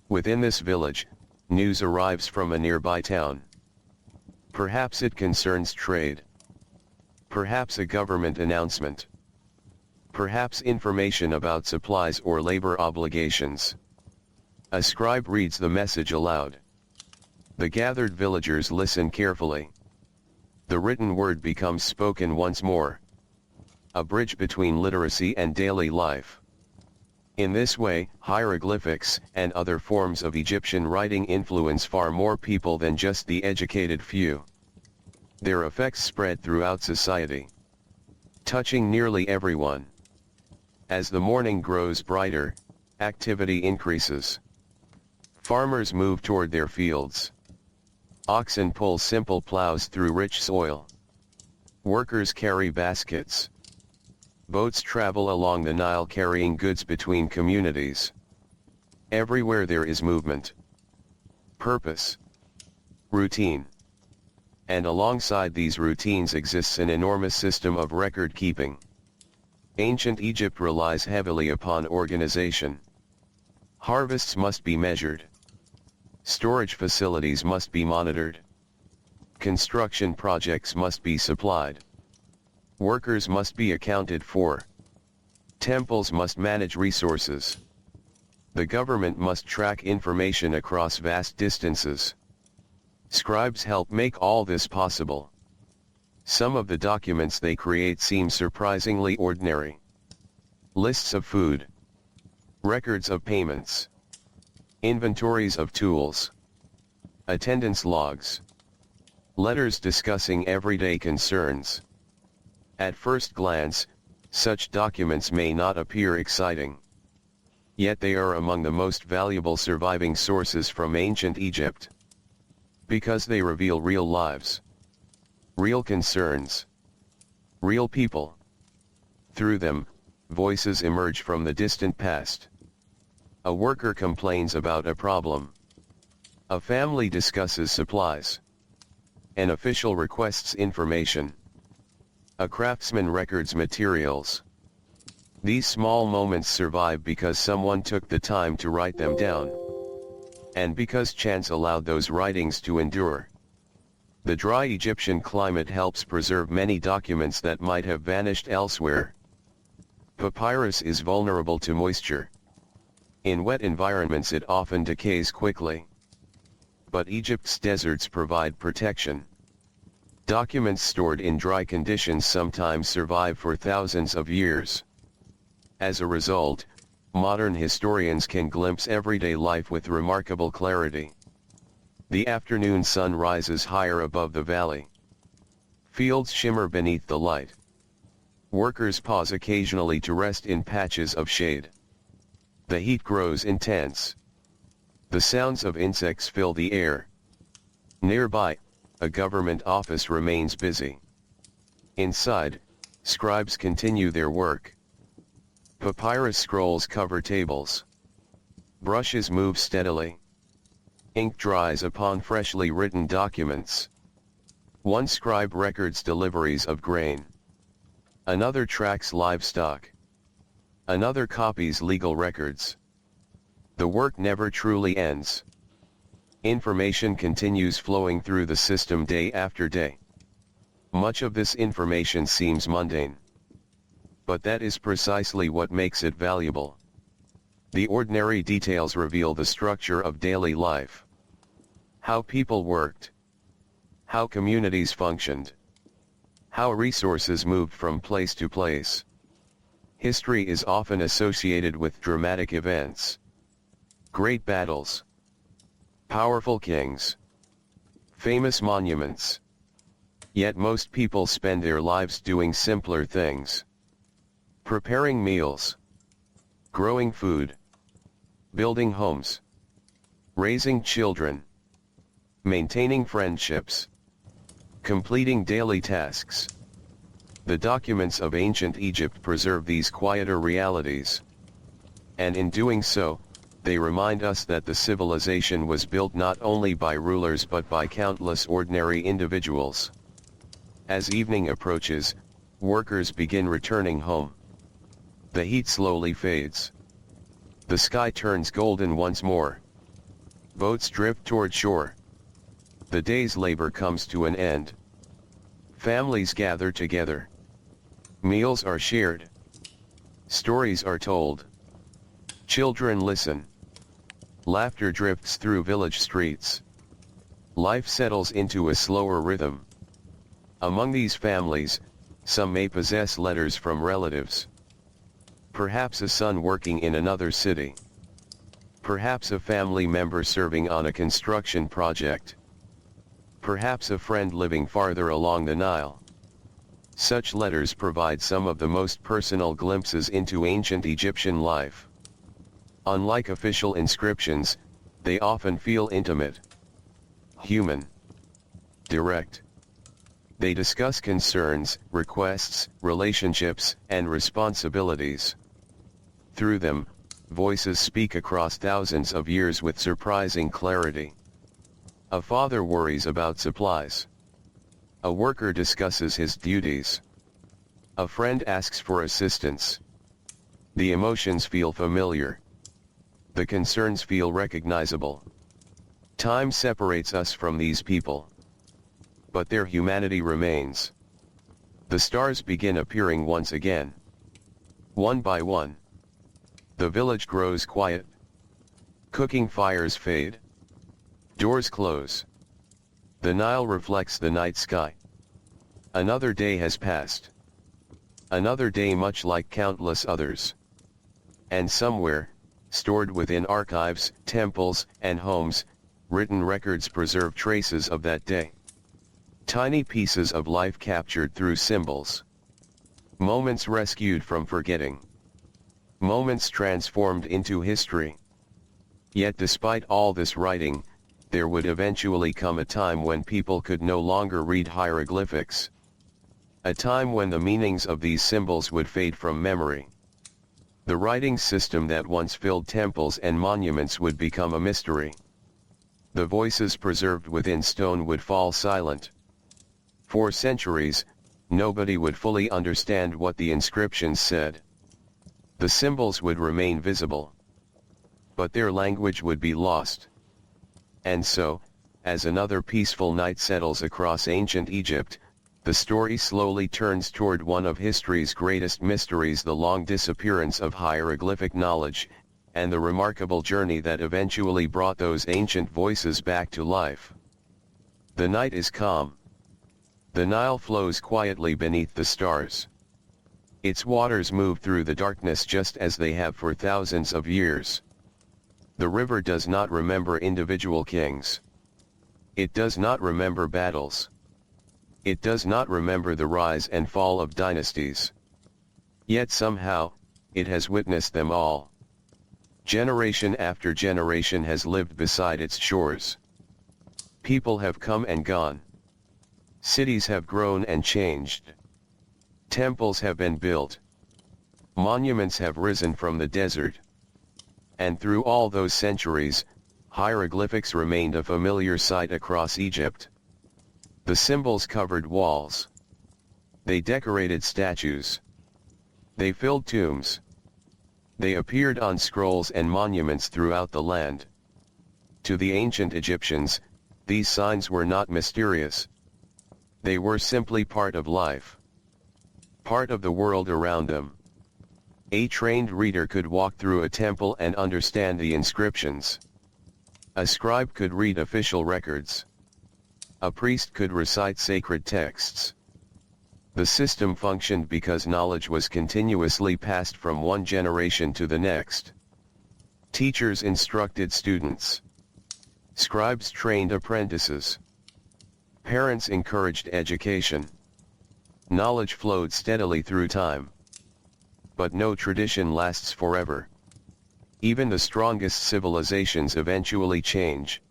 Within this village, news arrives from a nearby town. Perhaps it concerns trade. Perhaps a government announcement. Perhaps information about supplies or labor obligations. A scribe reads the message aloud. The gathered villagers listen carefully. The written word becomes spoken once more. A bridge between literacy and daily life. In this way, hieroglyphics and other forms of Egyptian writing influence far more people than just the educated few. Their effects spread throughout society, touching nearly everyone. As the morning grows brighter, activity increases. Farmers move toward their fields. Oxen pull simple plows through rich soil. Workers carry baskets. Boats travel along the Nile carrying goods between communities. Everywhere there is movement, purpose, routine. And alongside these routines exists an enormous system of record keeping. Ancient Egypt relies heavily upon organization. Harvests must be measured. Storage facilities must be monitored. Construction projects must be supplied. Workers must be accounted for. Temples must manage resources. The government must track information across vast distances. Scribes help make all this possible. Some of the documents they create seem surprisingly ordinary. Lists of food. Records of payments. Inventories of tools. Attendance logs. Letters discussing everyday concerns. At first glance, such documents may not appear exciting. Yet they are among the most valuable surviving sources from ancient Egypt. Because they reveal real lives. Real concerns. Real people. Through them, voices emerge from the distant past. A worker complains about a problem. A family discusses supplies. An official requests information. A craftsman records materials. These small moments survive because someone took the time to write them down. And because chance allowed those writings to endure. The dry Egyptian climate helps preserve many documents that might have vanished elsewhere. Papyrus is vulnerable to moisture. In wet environments it often decays quickly. But Egypt's deserts provide protection. Documents stored in dry conditions sometimes survive for thousands of years. As a result, modern historians can glimpse everyday life with remarkable clarity. The afternoon sun rises higher above the valley. Fields shimmer beneath the light. Workers pause occasionally to rest in patches of shade. The heat grows intense. The sounds of insects fill the air. Nearby, a government office remains busy. Inside, scribes continue their work. Papyrus scrolls cover tables. Brushes move steadily. Ink dries upon freshly written documents. One scribe records deliveries of grain. Another tracks livestock. Another copies legal records. The work never truly ends. Information continues flowing through the system day after day. Much of this information seems mundane. But that is precisely what makes it valuable. The ordinary details reveal the structure of daily life. How people worked. How communities functioned. How resources moved from place to place. History is often associated with dramatic events. Great battles. Powerful kings. Famous monuments. Yet most people spend their lives doing simpler things. Preparing meals. Growing food. Building homes. Raising children. Maintaining friendships. Completing daily tasks. The documents of ancient Egypt preserve these quieter realities. And in doing so, they remind us that the civilization was built not only by rulers but by countless ordinary individuals. As evening approaches, workers begin returning home. The heat slowly fades. The sky turns golden once more. Boats drift toward shore. The day's labor comes to an end. Families gather together. Meals are shared. Stories are told. Children listen. Laughter drifts through village streets. Life settles into a slower rhythm. Among these families, some may possess letters from relatives. Perhaps a son working in another city. Perhaps a family member serving on a construction project. Perhaps a friend living farther along the Nile. Such letters provide some of the most personal glimpses into ancient Egyptian life. Unlike official inscriptions, they often feel intimate, human, direct. They discuss concerns, requests, relationships, and responsibilities. Through them, voices speak across thousands of years with surprising clarity. A father worries about supplies. A worker discusses his duties. A friend asks for assistance. The emotions feel familiar. The concerns feel recognizable. Time separates us from these people. But their humanity remains. The stars begin appearing once again. One by one. The village grows quiet. Cooking fires fade. Doors close. The Nile reflects the night sky. Another day has passed. Another day much like countless others. And somewhere, stored within archives, temples, and homes, written records preserve traces of that day. Tiny pieces of life captured through symbols. Moments rescued from forgetting. Moments transformed into history. Yet despite all this writing, there would eventually come a time when people could no longer read hieroglyphics. A time when the meanings of these symbols would fade from memory. The writing system that once filled temples and monuments would become a mystery. The voices preserved within stone would fall silent. For centuries, nobody would fully understand what the inscriptions said. The symbols would remain visible, but their language would be lost. And so, as another peaceful night settles across ancient Egypt, the story slowly turns toward one of history's greatest mysteries: the long disappearance of hieroglyphic knowledge, and the remarkable journey that eventually brought those ancient voices back to life. The night is calm. The Nile flows quietly beneath the stars. Its waters move through the darkness just as they have for thousands of years. The river does not remember individual kings. It does not remember battles. It does not remember the rise and fall of dynasties. Yet somehow, it has witnessed them all. Generation after generation has lived beside its shores. People have come and gone. Cities have grown and changed. Temples have been built. Monuments have risen from the desert. And through all those centuries, hieroglyphics remained a familiar sight across Egypt. The symbols covered walls. They decorated statues. They filled tombs. They appeared on scrolls and monuments throughout the land. To the ancient Egyptians, these signs were not mysterious. They were simply part of life. Part of the world around them. A trained reader could walk through a temple and understand the inscriptions. A scribe could read official records. A priest could recite sacred texts. The system functioned because knowledge was continuously passed from one generation to the next. Teachers instructed students. Scribes trained apprentices. Parents encouraged education. Knowledge flowed steadily through time. But no tradition lasts forever. Even the strongest civilizations eventually change.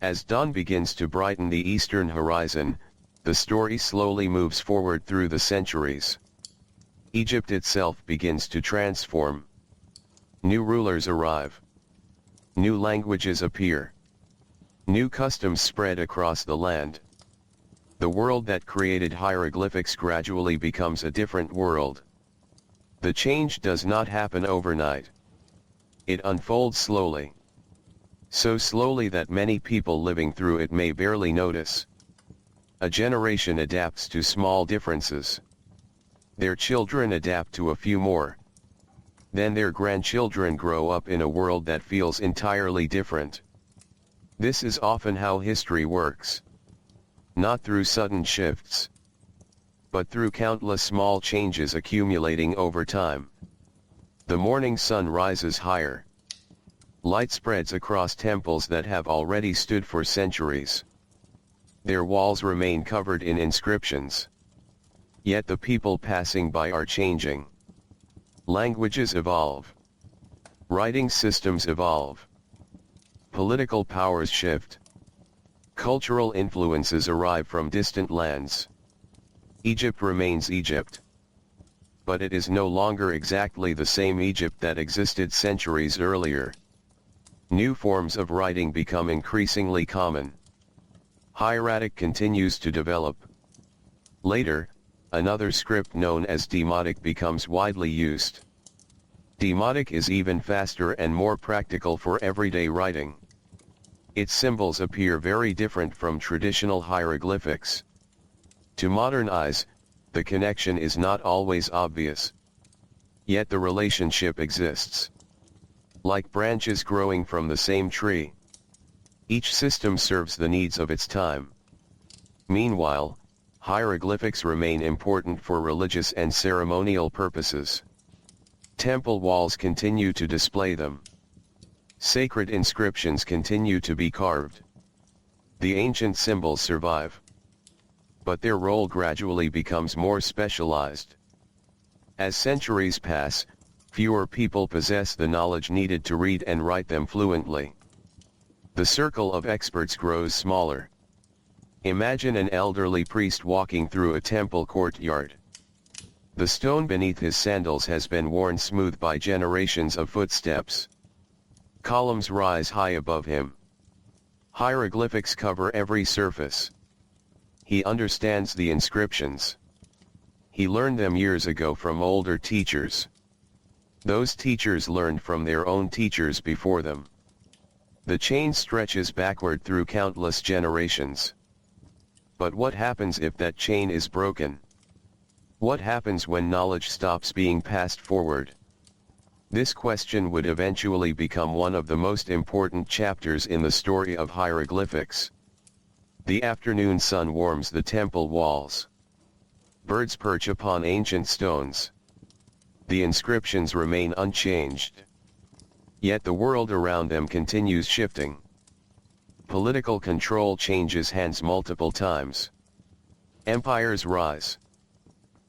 As dawn begins to brighten the eastern horizon, the story slowly moves forward through the centuries. Egypt itself begins to transform. New rulers arrive. New languages appear. New customs spread across the land. The world that created hieroglyphics gradually becomes a different world. The change does not happen overnight. It unfolds slowly. So slowly that many people living through it may barely notice. A generation adapts to small differences. Their children adapt to a few more. Then their grandchildren grow up in a world that feels entirely different. This is often how history works. Not through sudden shifts, but through countless small changes accumulating over time. The morning sun rises higher. Light spreads across temples that have already stood for centuries. Their walls remain covered in inscriptions. Yet the people passing by are changing. Languages evolve. Writing systems evolve. Political powers shift. Cultural influences arrive from distant lands. Egypt remains Egypt. But it is no longer exactly the same Egypt that existed centuries earlier. New forms of writing become increasingly common. Hieratic continues to develop. Later, another script known as demotic becomes widely used. Demotic is even faster and more practical for everyday writing. Its symbols appear very different from traditional hieroglyphics. To modern eyes, the connection is not always obvious. Yet the relationship exists. like branches growing from the same tree. Each system serves the needs of its time. Meanwhile, hieroglyphics remain important for religious and ceremonial purposes. Temple walls continue to display them. Sacred inscriptions continue to be carved. The ancient symbols survive. But their role gradually becomes more specialized. As centuries pass, fewer people possess the knowledge needed to read and write them fluently. The circle of experts grows smaller. Imagine an elderly priest walking through a temple courtyard. The stone beneath his sandals has been worn smooth by generations of footsteps. Columns rise high above him. Hieroglyphics cover every surface. He understands the inscriptions. He learned them years ago from older teachers. Those teachers learned from their own teachers before them. The chain stretches backward through countless generations. But what happens if that chain is broken? What happens when knowledge stops being passed forward? This question would eventually become one of the most important chapters in the story of hieroglyphics. The afternoon sun warms the temple walls. Birds perch upon ancient stones. The inscriptions remain unchanged. Yet the world around them continues shifting. Political control changes hands multiple times. Empires rise.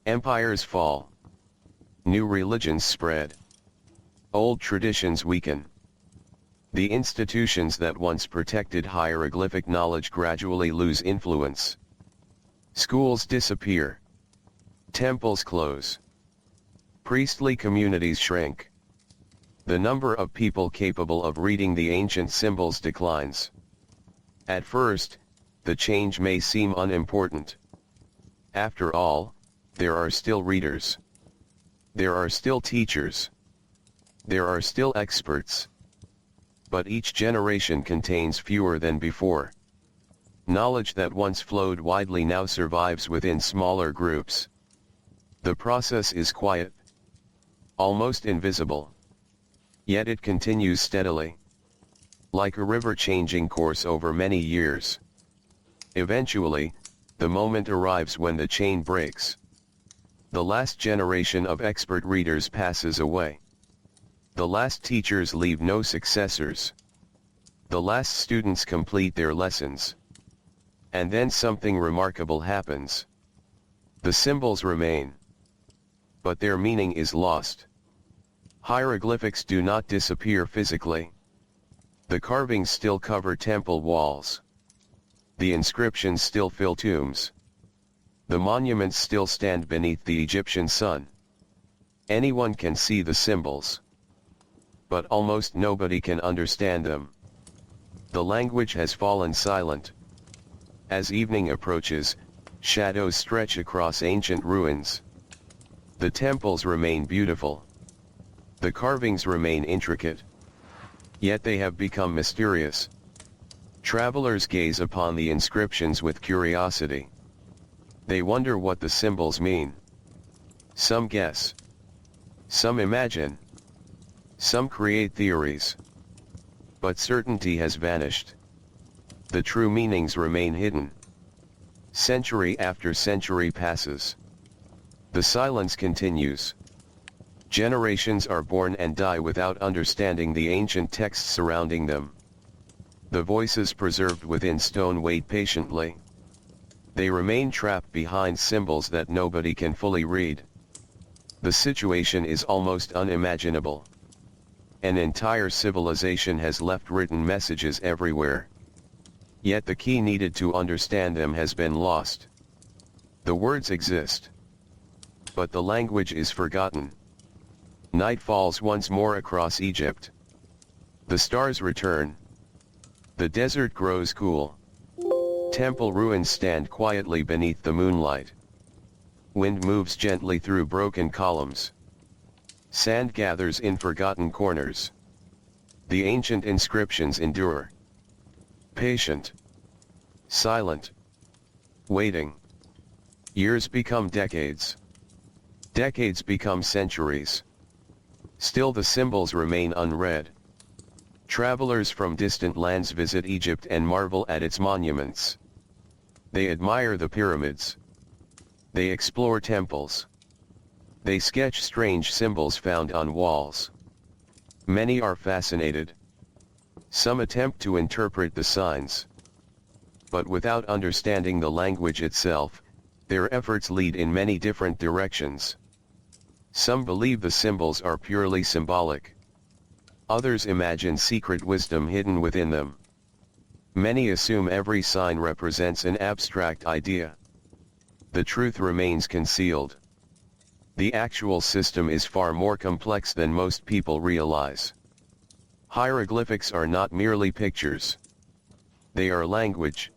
Empires fall. New religions spread. Old traditions weaken. The institutions that once protected hieroglyphic knowledge gradually lose influence. Schools disappear. Temples close. Priestly communities shrink. The number of people capable of reading the ancient symbols declines. At first, the change may seem unimportant. After all, there are still readers. There are still teachers. There are still experts. But each generation contains fewer than before. Knowledge that once flowed widely now survives within smaller groups. The process is quiet, almost invisible. Yet it continues steadily. Like a river changing course over many years. Eventually, the moment arrives when the chain breaks. The last generation of expert readers passes away. The last teachers leave no successors. The last students complete their lessons. And then something remarkable happens. The symbols remain. But their meaning is lost. Hieroglyphics do not disappear physically. The carvings still cover temple walls. The inscriptions still fill tombs. The monuments still stand beneath the Egyptian sun. Anyone can see the symbols. But almost nobody can understand them. The language has fallen silent. As evening approaches, shadows stretch across ancient ruins. The temples remain beautiful. The carvings remain intricate. Yet they have become mysterious. Travelers gaze upon the inscriptions with curiosity. They wonder what the symbols mean. Some guess. Some imagine. Some create theories. But certainty has vanished. The true meanings remain hidden. Century after century passes. The silence continues. Generations are born and die without understanding the ancient texts surrounding them. The voices preserved within stone wait patiently. They remain trapped behind symbols that nobody can fully read. The situation is almost unimaginable. An entire civilization has left written messages everywhere. Yet the key needed to understand them has been lost. The words exist. But the language is forgotten. Night falls once more across Egypt. The stars return. The desert grows cool. Temple ruins stand quietly beneath the moonlight. Wind moves gently through broken columns. Sand gathers in forgotten corners. The ancient inscriptions endure. Patient. Silent. Waiting. Years become decades. Decades become centuries. Still the symbols remain unread. Travelers from distant lands visit Egypt and marvel at its monuments. They admire the pyramids. They explore temples. They sketch strange symbols found on walls. Many are fascinated. Some attempt to interpret the signs. But without understanding the language itself, their efforts lead in many different directions. Some believe the symbols are purely symbolic. Others imagine secret wisdom hidden within them. Many assume every sign represents an abstract idea. The truth remains concealed. The actual system is far more complex than most people realize. Hieroglyphics are not merely pictures. They are language.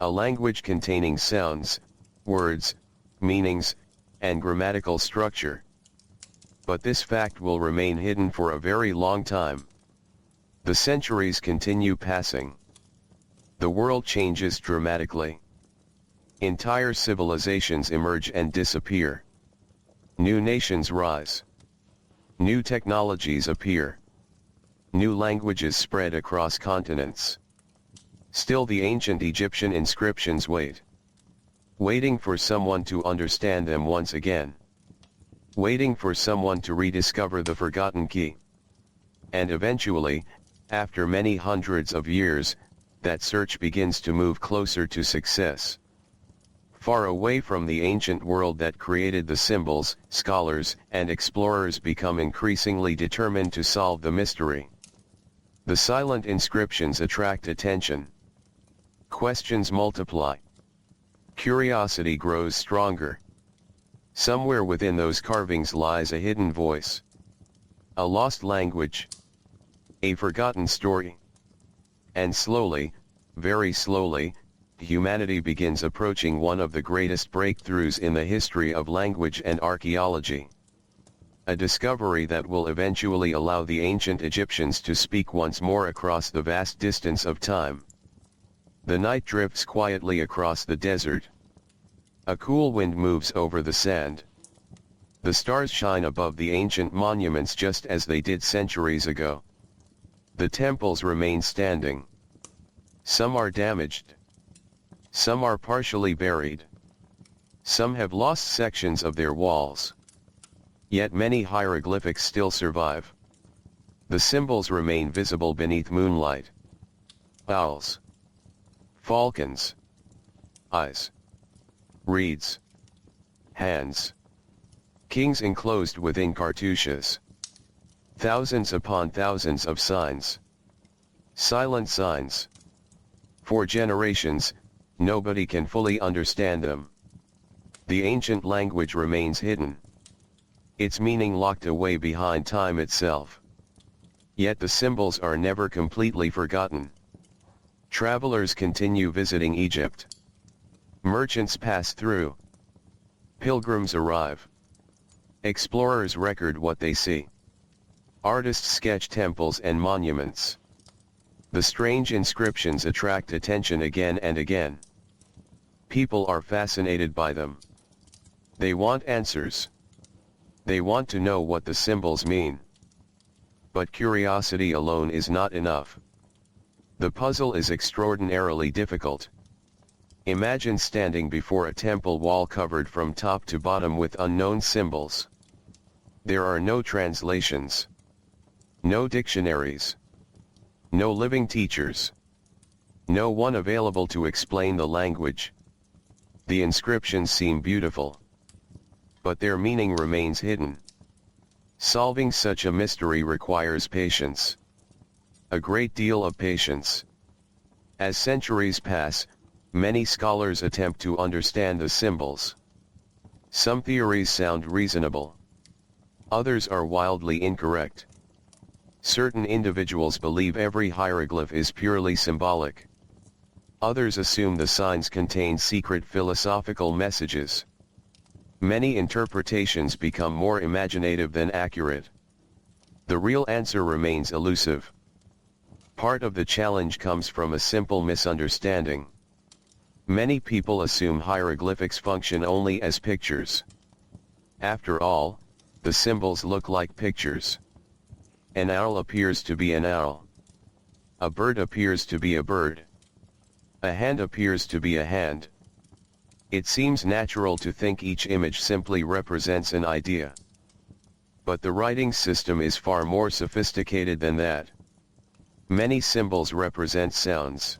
A language containing sounds, words, meanings, and grammatical structure. But this fact will remain hidden for a very long time. The centuries continue passing. The world changes dramatically. Entire civilizations emerge and disappear. New nations rise. New technologies appear. New languages spread across continents. Still the ancient Egyptian inscriptions wait. Waiting for someone to understand them once again. Waiting for someone to rediscover the forgotten key. And eventually, after many hundreds of years, that search begins to move closer to success. Far away from the ancient world that created the symbols, scholars and explorers become increasingly determined to solve the mystery. The silent inscriptions attract attention. Questions multiply. Curiosity grows stronger. Somewhere within those carvings lies a hidden voice. A lost language. A forgotten story. And slowly, very slowly, humanity begins approaching one of the greatest breakthroughs in the history of language and archaeology. A discovery that will eventually allow the ancient Egyptians to speak once more across the vast distance of time. The night drifts quietly across the desert. A cool wind moves over the sand. The stars shine above the ancient monuments just as they did centuries ago. The temples remain standing. Some are damaged. Some are partially buried. Some have lost sections of their walls. Yet many hieroglyphics still survive. The symbols remain visible beneath moonlight. Owls. Falcons. Eyes. Reeds. Hands. Kings enclosed within cartouches. Thousands upon thousands of signs. Silent signs. For generations, nobody can fully understand them. The ancient language remains hidden. Its meaning locked away behind time itself. Yet the symbols are never completely forgotten. Travelers continue visiting Egypt. Merchants pass through. Pilgrims arrive. Explorers record what they see. Artists sketch temples and monuments. The strange inscriptions attract attention again and again. People are fascinated by them. They want answers. They want to know what the symbols mean. But curiosity alone is not enough. The puzzle is extraordinarily difficult. Imagine standing before a temple wall covered from top to bottom with unknown symbols. There are no translations. No dictionaries. No living teachers. No one available to explain the language. The inscriptions seem beautiful. But their meaning remains hidden. Solving such a mystery requires patience. A great deal of patience. As centuries pass, many scholars attempt to understand the symbols. Some theories sound reasonable. Others are wildly incorrect. Certain individuals believe every hieroglyph is purely symbolic. Others assume the signs contain secret philosophical messages. Many interpretations become more imaginative than accurate. The real answer remains elusive. Part of the challenge comes from a simple misunderstanding. Many people assume hieroglyphics function only as pictures. After all, the symbols look like pictures. An owl appears to be an owl. A bird appears to be a bird. A hand appears to be a hand. It seems natural to think each image simply represents an idea. But the writing system is far more sophisticated than that. Many symbols represent sounds.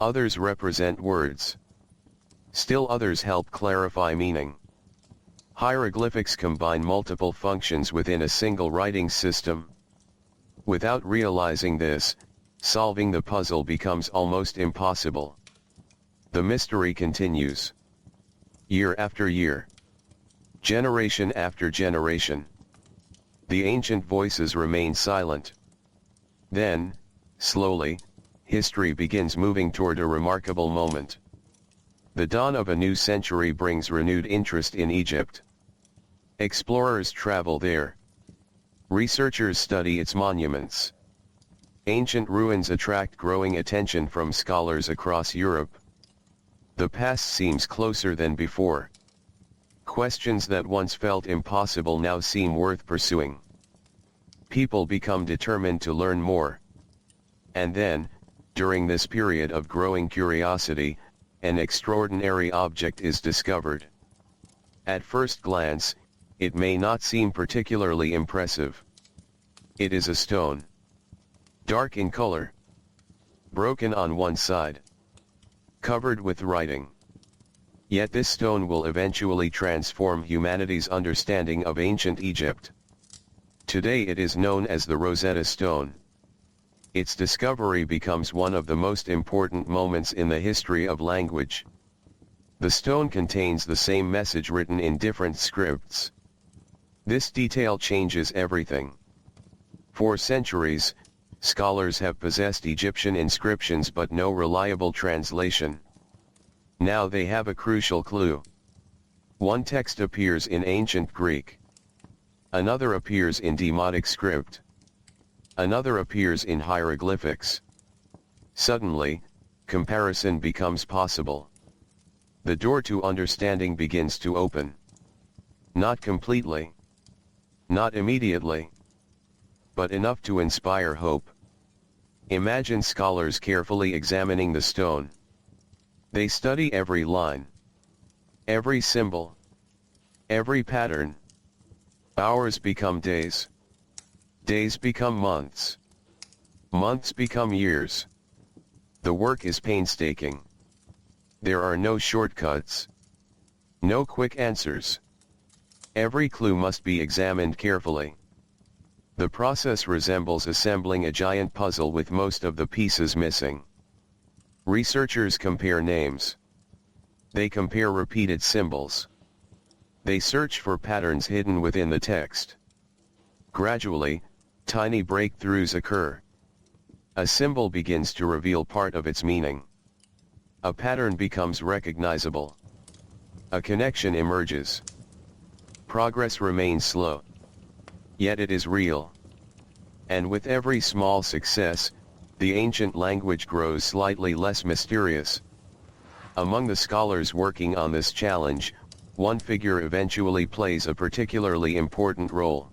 Others represent words. Still others help clarify meaning. Hieroglyphics combine multiple functions within a single writing system. Without realizing this, solving the puzzle becomes almost impossible. The mystery continues. Year after year. Generation after generation. The ancient voices remain silent. Then, slowly, history begins moving toward a remarkable moment. The dawn of a new century brings renewed interest in Egypt. Explorers travel there. Researchers study its monuments. Ancient ruins attract growing attention from scholars across Europe. The past seems closer than before. Questions that once felt impossible now seem worth pursuing. People become determined to learn more. And then, during this period of growing curiosity, an extraordinary object is discovered. At first glance, it may not seem particularly impressive. It is a stone. Dark in color. Broken on one side. Covered with writing. Yet this stone will eventually transform humanity's understanding of ancient Egypt. Today it is known as the Rosetta Stone. Its discovery becomes one of the most important moments in the history of language. The stone contains the same message written in different scripts. This detail changes everything. For centuries, scholars have possessed Egyptian inscriptions but no reliable translation. Now they have a crucial clue. One text appears in ancient Greek. Another appears in demotic script. Another appears in hieroglyphics. Suddenly, comparison becomes possible. The door to understanding begins to open. Not completely. Not immediately. But enough to inspire hope. Imagine scholars carefully examining the stone. They study every line. Every symbol. Every pattern. Hours become days. Days become months. Months become years. The work is painstaking. There are no shortcuts. No quick answers. Every clue must be examined carefully. The process resembles assembling a giant puzzle with most of the pieces missing. Researchers compare names. They compare repeated symbols. They search for patterns hidden within the text. Gradually, tiny breakthroughs occur. A symbol begins to reveal part of its meaning. A pattern becomes recognizable. A connection emerges. Progress remains slow. Yet it is real. And with every small success, the ancient language grows slightly less mysterious. Among the scholars working on this challenge, one figure eventually plays a particularly important role.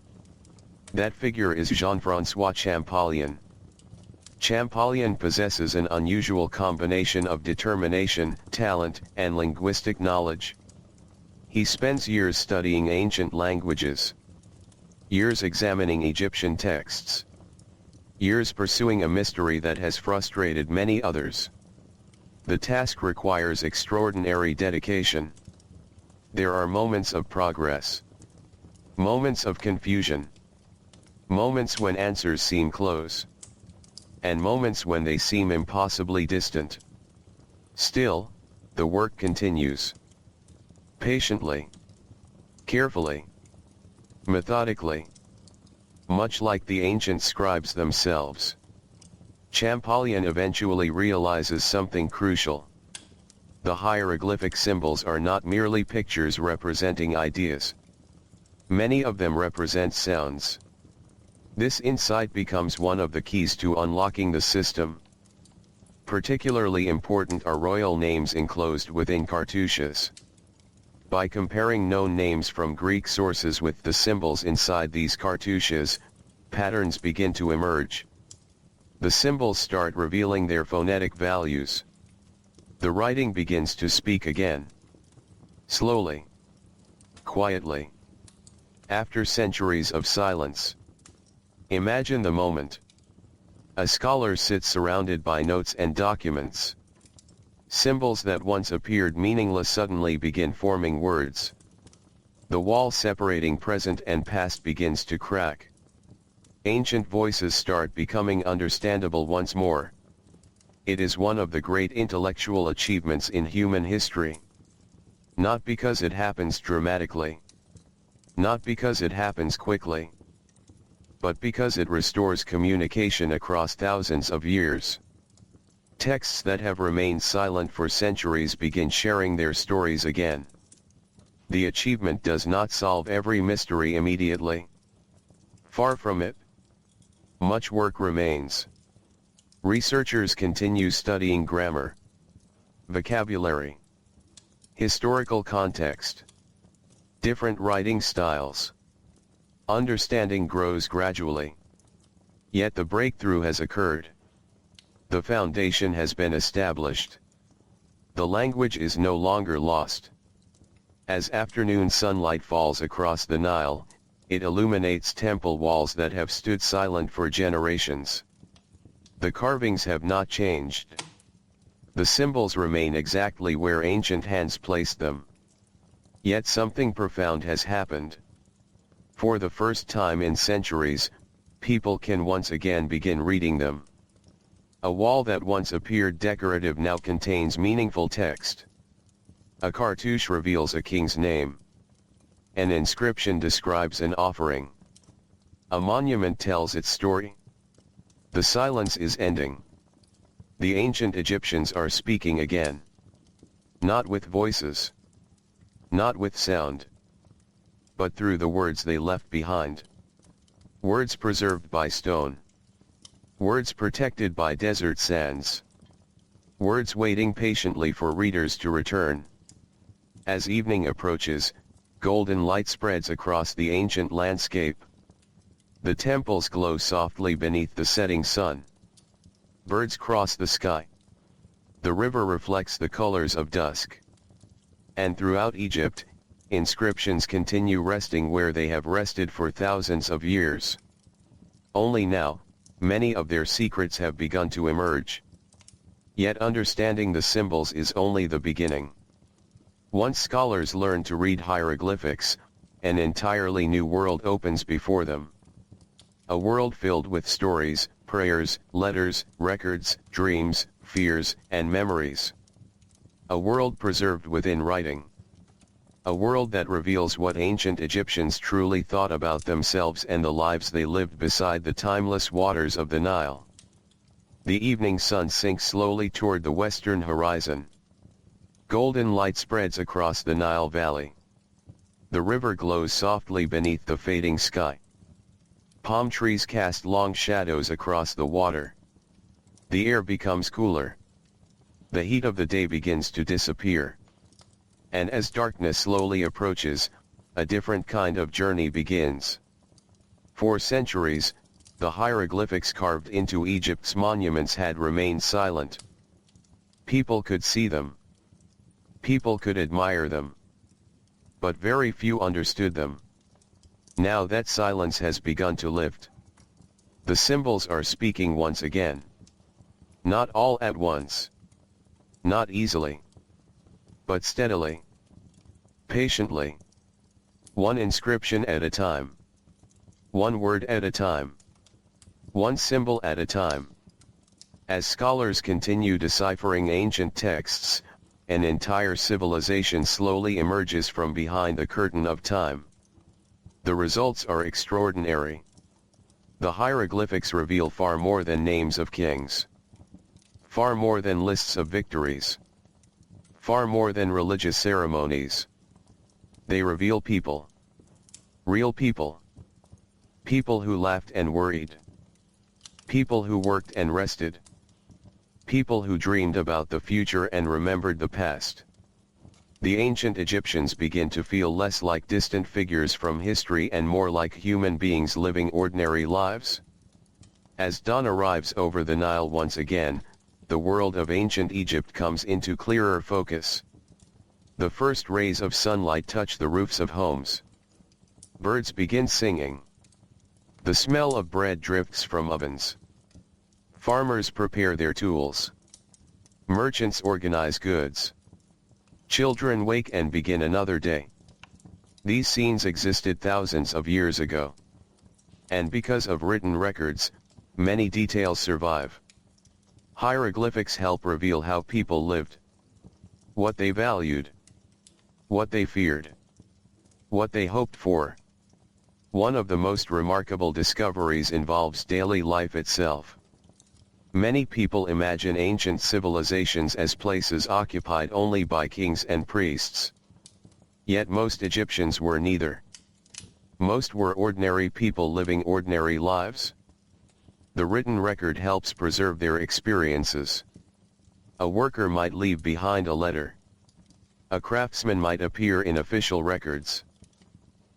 That figure is Jean-François Champollion. Champollion possesses an unusual combination of determination, talent, and linguistic knowledge. He spends years studying ancient languages. Years examining Egyptian texts. Years pursuing a mystery that has frustrated many others. The task requires extraordinary dedication. There are moments of progress. Moments of confusion. Moments when answers seem close. And moments when they seem impossibly distant. Still, the work continues. Patiently. Carefully. Methodically. Much like the ancient scribes themselves. Champollion eventually realizes something crucial. The hieroglyphic symbols are not merely pictures representing ideas. Many of them represent sounds. This insight becomes one of the keys to unlocking the system. Particularly important are royal names enclosed within cartouches. By comparing known names from Greek sources with the symbols inside these cartouches, patterns begin to emerge. The symbols start revealing their phonetic values. The writing begins to speak again. Slowly. Quietly. After centuries of silence. Imagine the moment. A scholar sits surrounded by notes and documents. Symbols that once appeared meaningless suddenly begin forming words. The wall separating present and past begins to crack. Ancient voices start becoming understandable once more. It is one of the great intellectual achievements in human history. Not because it happens dramatically. Not because it happens quickly. But because it restores communication across thousands of years. Texts that have remained silent for centuries begin sharing their stories again. The achievement does not solve every mystery immediately. Far from it. Much work remains. Researchers continue studying grammar, vocabulary, historical context, different writing styles. Understanding grows gradually. Yet the breakthrough has occurred. The foundation has been established. The language is no longer lost. As afternoon sunlight falls across the Nile, it illuminates temple walls that have stood silent for generations. The carvings have not changed. The symbols remain exactly where ancient hands placed them. Yet something profound has happened. For the first time in centuries, people can once again begin reading them. A wall that once appeared decorative now contains meaningful text. A cartouche reveals a king's name. An inscription describes an offering. A monument tells its story. The silence is ending. The ancient Egyptians are speaking again. Not with voices. Not with sound. But through the words they left behind. Words preserved by stone. Words protected by desert sands. Words waiting patiently for readers to return. As evening approaches, golden light spreads across the ancient landscape. The temples glow softly beneath the setting sun. Birds cross the sky. The river reflects the colors of dusk. And throughout Egypt, inscriptions continue resting where they have rested for thousands of years. Only now, many of their secrets have begun to emerge. Yet understanding the symbols is only the beginning. Once scholars learn to read hieroglyphics, an entirely new world opens before them. A world filled with stories, prayers, letters, records, dreams, fears, and memories. A world preserved within writing. A world that reveals what ancient Egyptians truly thought about themselves and the lives they lived beside the timeless waters of the Nile. The evening sun sinks slowly toward the western horizon. Golden light spreads across the Nile Valley. The river glows softly beneath the fading sky. Palm trees cast long shadows across the water. The air becomes cooler. The heat of the day begins to disappear. And as darkness slowly approaches, a different kind of journey begins. For centuries, the hieroglyphics carved into Egypt's monuments had remained silent. People could see them. People could admire them. But very few understood them. Now that silence has begun to lift. The symbols are speaking once again. Not all at once. Not easily. But steadily. Patiently. One inscription at a time. One word at a time. One symbol at a time. As scholars continue deciphering ancient texts, an entire civilization slowly emerges from behind the curtain of time. The results are extraordinary. The hieroglyphics reveal far more than names of kings. Far more than lists of victories. Far more than religious ceremonies. They reveal people. Real people. People who laughed and worried. People who worked and rested. People who dreamed about the future and remembered the past. The ancient Egyptians begin to feel less like distant figures from history and more like human beings living ordinary lives. As dawn arrives over the Nile once again, the world of ancient Egypt comes into clearer focus. The first rays of sunlight touch the roofs of homes. Birds begin singing. The smell of bread drifts from ovens. Farmers prepare their tools. Merchants organize goods. Children wake and begin another day. These scenes existed thousands of years ago. And because of written records, many details survive. Hieroglyphics help reveal how people lived, what they valued, what they feared, what they hoped for. One of the most remarkable discoveries involves daily life itself. Many people imagine ancient civilizations as places occupied only by kings and priests. Yet most Egyptians were neither. Most were ordinary people living ordinary lives. The written record helps preserve their experiences. A worker might leave behind a letter. A craftsman might appear in official records.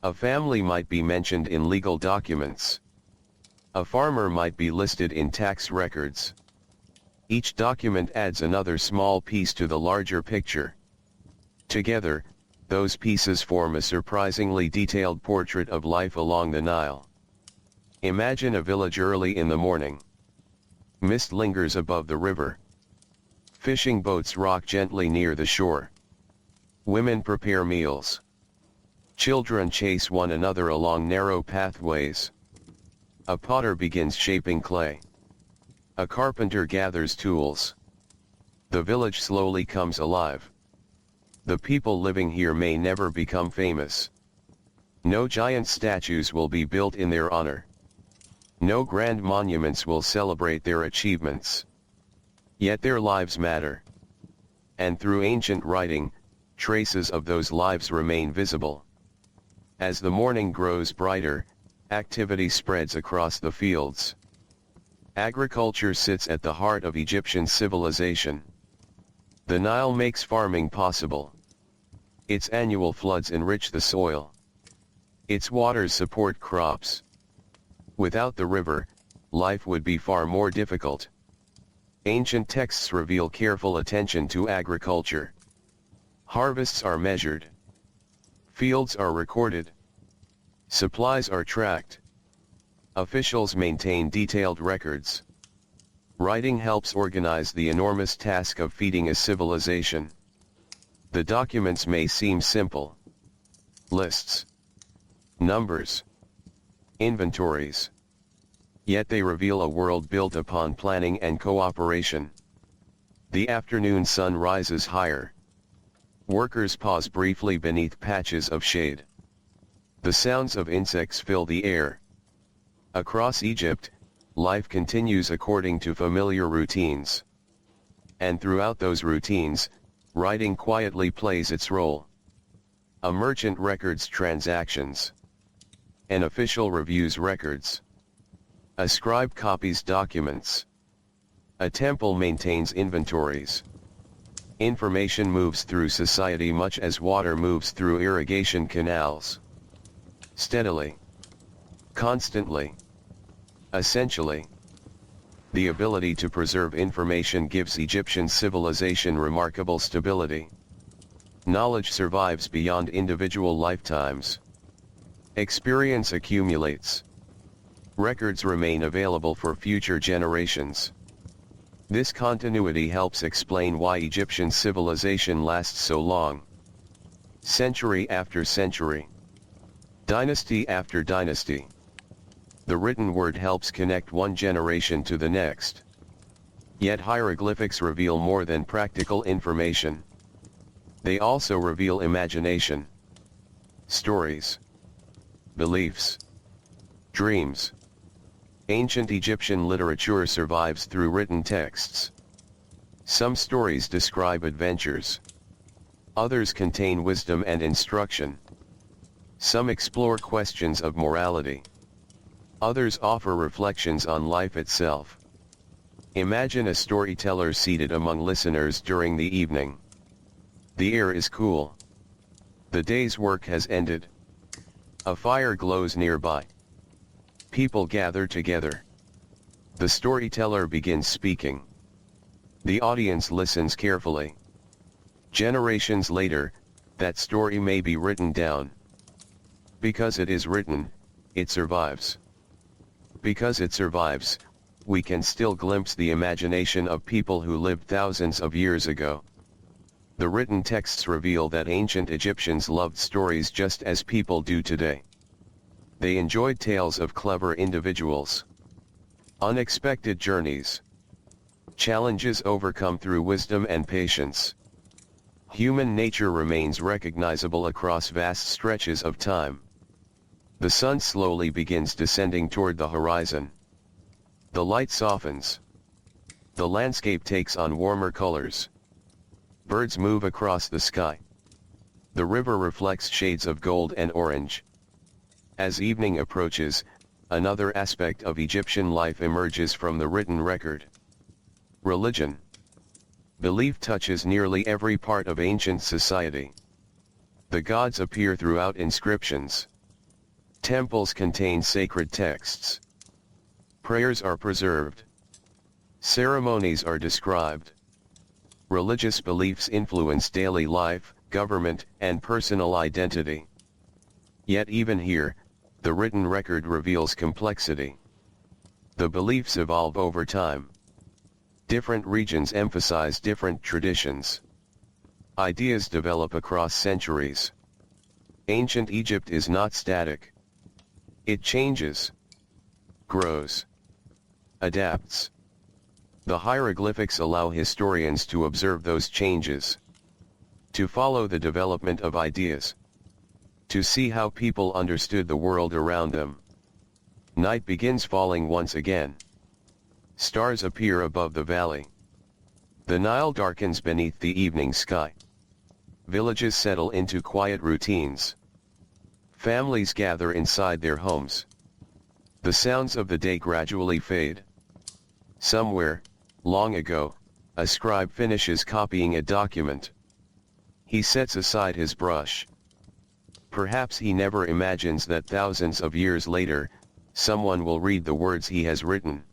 A family might be mentioned in legal documents. A farmer might be listed in tax records. Each document adds another small piece to the larger picture. Together, those pieces form a surprisingly detailed portrait of life along the Nile. Imagine a village early in the morning. Mist lingers above the river. Fishing boats rock gently near the shore. Women prepare meals. Children chase one another along narrow pathways. A potter begins shaping clay. A carpenter gathers tools. The village slowly comes alive. The people living here may never become famous. No giant statues will be built in their honor. No grand monuments will celebrate their achievements. Yet their lives matter. And through ancient writing, traces of those lives remain visible. As the morning grows brighter, activity spreads across the fields. Agriculture sits at the heart of Egyptian civilization. The Nile makes farming possible. Its annual floods enrich the soil. Its waters support crops. Without the river, life would be far more difficult. Ancient texts reveal careful attention to agriculture. Harvests are measured. Fields are recorded. Supplies are tracked. Officials maintain detailed records. Writing helps organize the enormous task of feeding a civilization. The documents may seem simple. Lists. Numbers. Inventories. Yet they reveal a world built upon planning and cooperation. The afternoon sun rises higher. Workers pause briefly beneath patches of shade. The sounds of insects fill the air. Across Egypt, life continues according to familiar routines. And throughout those routines, writing quietly plays its role. A merchant records transactions. An official reviews records. A scribe copies documents. A temple maintains inventories. Information moves through society much as water moves through irrigation canals. Steadily. Constantly. Essentially. The ability to preserve information gives Egyptian civilization remarkable stability. Knowledge survives beyond individual lifetimes. Experience accumulates. Records remain available for future generations. This continuity helps explain why Egyptian civilization lasts so long. Century after century. Dynasty after dynasty. The written word helps connect one generation to the next. Yet hieroglyphics reveal more than practical information. They also reveal imagination. Stories. Beliefs. Dreams. Ancient Egyptian literature survives through written texts. Some stories describe adventures. Others contain wisdom and instruction. Some explore questions of morality. Others offer reflections on life itself. Imagine a storyteller seated among listeners during the evening. The air is cool. The day's work has ended. A fire glows nearby. People gather together. The storyteller begins speaking. The audience listens carefully. Generations later, that story may be written down. Because it is written, it survives. Because it survives, we can still glimpse the imagination of people who lived thousands of years ago. The written texts reveal that ancient Egyptians loved stories just as people do today. They enjoyed tales of clever individuals, unexpected journeys, challenges overcome through wisdom and patience. Human nature remains recognizable across vast stretches of time. The sun slowly begins descending toward the horizon. The light softens. The landscape takes on warmer colors. Birds move across the sky. The river reflects shades of gold and orange. As evening approaches, another aspect of Egyptian life emerges from the written record. Religion. Belief touches nearly every part of ancient society. The gods appear throughout inscriptions. Temples contain sacred texts. Prayers are preserved. Ceremonies are described. Religious beliefs influence daily life, government, and personal identity. Yet even here, the written record reveals complexity. The beliefs evolve over time. Different regions emphasize different traditions. Ideas develop across centuries. Ancient Egypt is not static. It changes, grows, adapts. The hieroglyphics allow historians to observe those changes, to follow the development of ideas, to see how people understood the world around them. Night begins falling once again. Stars appear above the valley. The Nile darkens beneath the evening sky. Villages settle into quiet routines. Families gather inside their homes. The sounds of the day gradually fade. Somewhere, long ago, a scribe finishes copying a document. He sets aside his brush. Perhaps he never imagines that thousands of years later, someone will read the words he has written.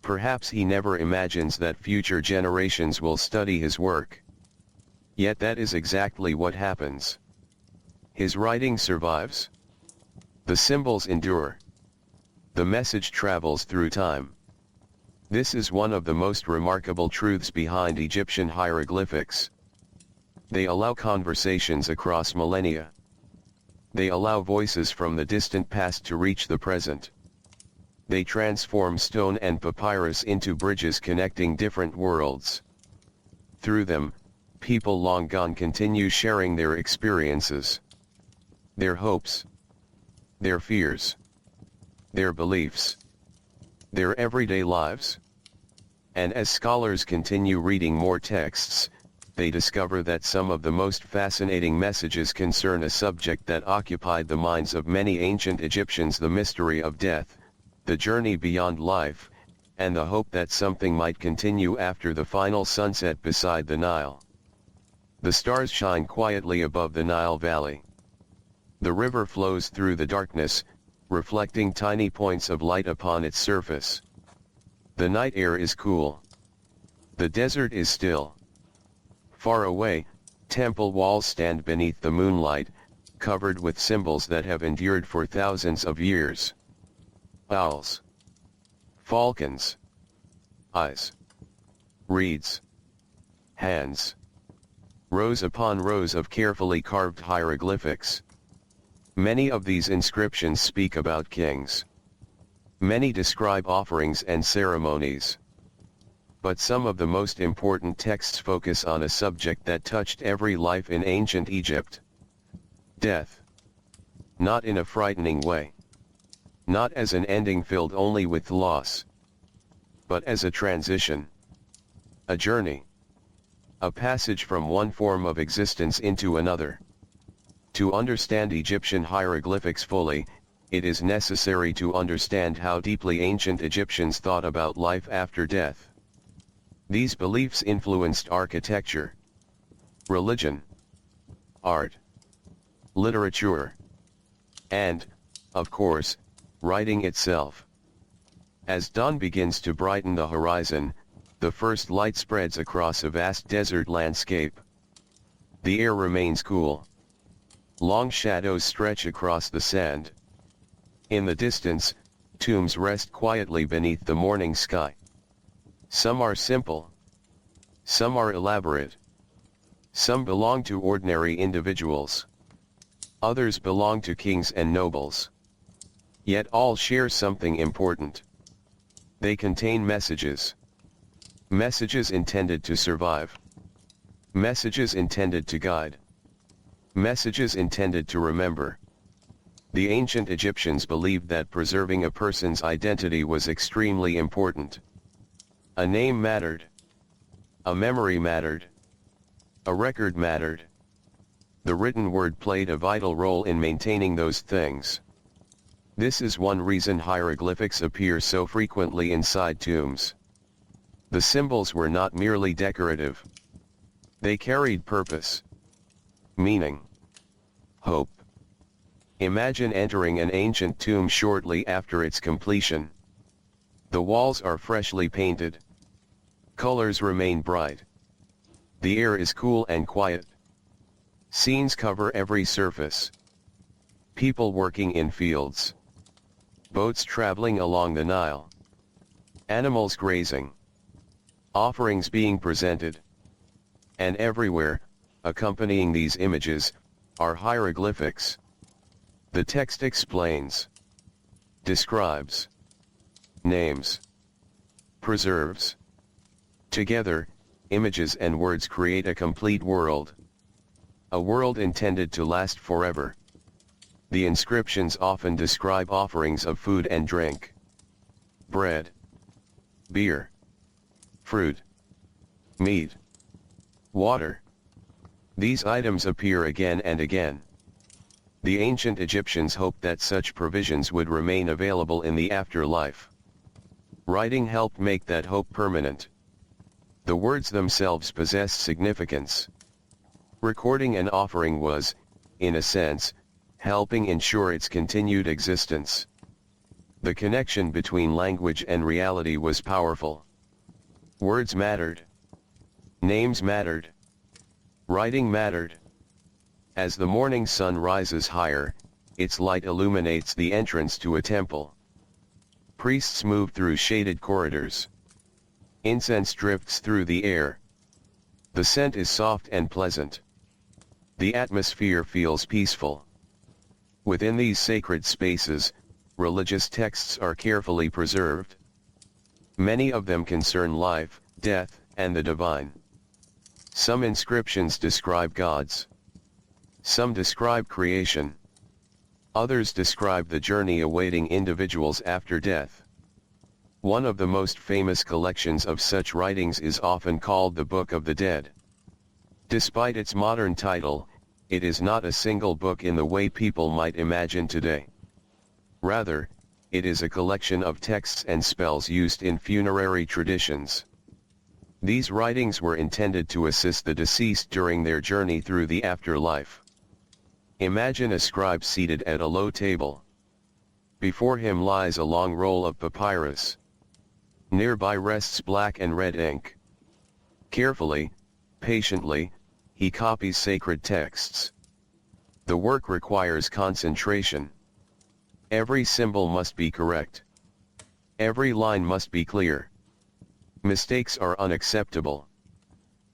Perhaps he never imagines that future generations will study his work. Yet that is exactly what happens. His writing survives. The symbols endure. The message travels through time. This is one of the most remarkable truths behind Egyptian hieroglyphics. They allow conversations across millennia. They allow voices from the distant past to reach the present. They transform stone and papyrus into bridges connecting different worlds. Through them, people long gone continue sharing their experiences, their hopes, their fears, their beliefs, their everyday lives. And as scholars continue reading more texts, they discover that some of the most fascinating messages concern a subject that occupied the minds of many ancient Egyptians: the mystery of death, the journey beyond life, and the hope that something might continue after the final sunset beside the Nile. The stars shine quietly above the Nile Valley. The river flows through the darkness, reflecting tiny points of light upon its surface. The night air is cool. The desert is still. Far away, temple walls stand beneath the moonlight, covered with symbols that have endured for thousands of years. Owls, falcons, eyes, reeds, hands. Rows upon rows of carefully carved hieroglyphics. Many of these inscriptions speak about kings. Many describe offerings and ceremonies. But some of the most important texts focus on a subject that touched every life in ancient Egypt: death. Not in a frightening way. Not as an ending filled only with loss. But as a transition. A journey. A passage from one form of existence into another. To understand Egyptian hieroglyphics fully, it is necessary to understand how deeply ancient Egyptians thought about life after death. These beliefs influenced architecture, religion, art, literature, and, of course, writing itself. As dawn begins to brighten the horizon, the first light spreads across a vast desert landscape. The air remains cool. Long shadows stretch across the sand. In the distance, tombs rest quietly beneath the morning sky. Some are simple. Some are elaborate. Some belong to ordinary individuals. Others belong to kings and nobles. Yet all share something important. They contain messages. Messages intended to survive. Messages intended to guide. Messages intended to remember. The ancient Egyptians believed that preserving a person's identity was extremely important. A name mattered. A memory mattered. A record mattered. The written word played a vital role in maintaining those things. This is one reason hieroglyphics appear so frequently inside tombs. The symbols were not merely decorative. They carried purpose, meaning, hope. Imagine entering an ancient tomb shortly after its completion. The walls are freshly painted. Colors remain bright. The air is cool and quiet. Scenes cover every surface. People working in fields. Boats traveling along the Nile. Animals grazing. Offerings being presented. And everywhere, accompanying these images, are hieroglyphics. The text explains, describes, names, preserves. Together, images and words create a complete world. A world intended to last forever. The inscriptions often describe offerings of food and drink. Bread, beer, fruit, meat, water. These items appear again and again. The ancient Egyptians hoped that such provisions would remain available in the afterlife. Writing helped make that hope permanent. The words themselves possessed significance. Recording an offering was, in a sense, helping ensure its continued existence. The connection between language and reality was powerful. Words mattered. Names mattered. Writing mattered. As the morning sun rises higher, its light illuminates the entrance to a temple. Priests move through shaded corridors. Incense drifts through the air. The scent is soft and pleasant. The atmosphere feels peaceful. Within these sacred spaces, religious texts are carefully preserved. Many of them concern life, death, and the divine. Some inscriptions describe gods. Some describe creation. Others describe the journey awaiting individuals after death. One of the most famous collections of such writings is often called the Book of the Dead. Despite its modern title, it is not a single book in the way people might imagine today. Rather, it is a collection of texts and spells used in funerary traditions. These writings were intended to assist the deceased during their journey through the afterlife. Imagine a scribe seated at a low table. Before him lies a long roll of papyrus. Nearby rests black and red ink. Carefully, patiently, he copies sacred texts. The work requires concentration. Every symbol must be correct. Every line must be clear. Mistakes are unacceptable.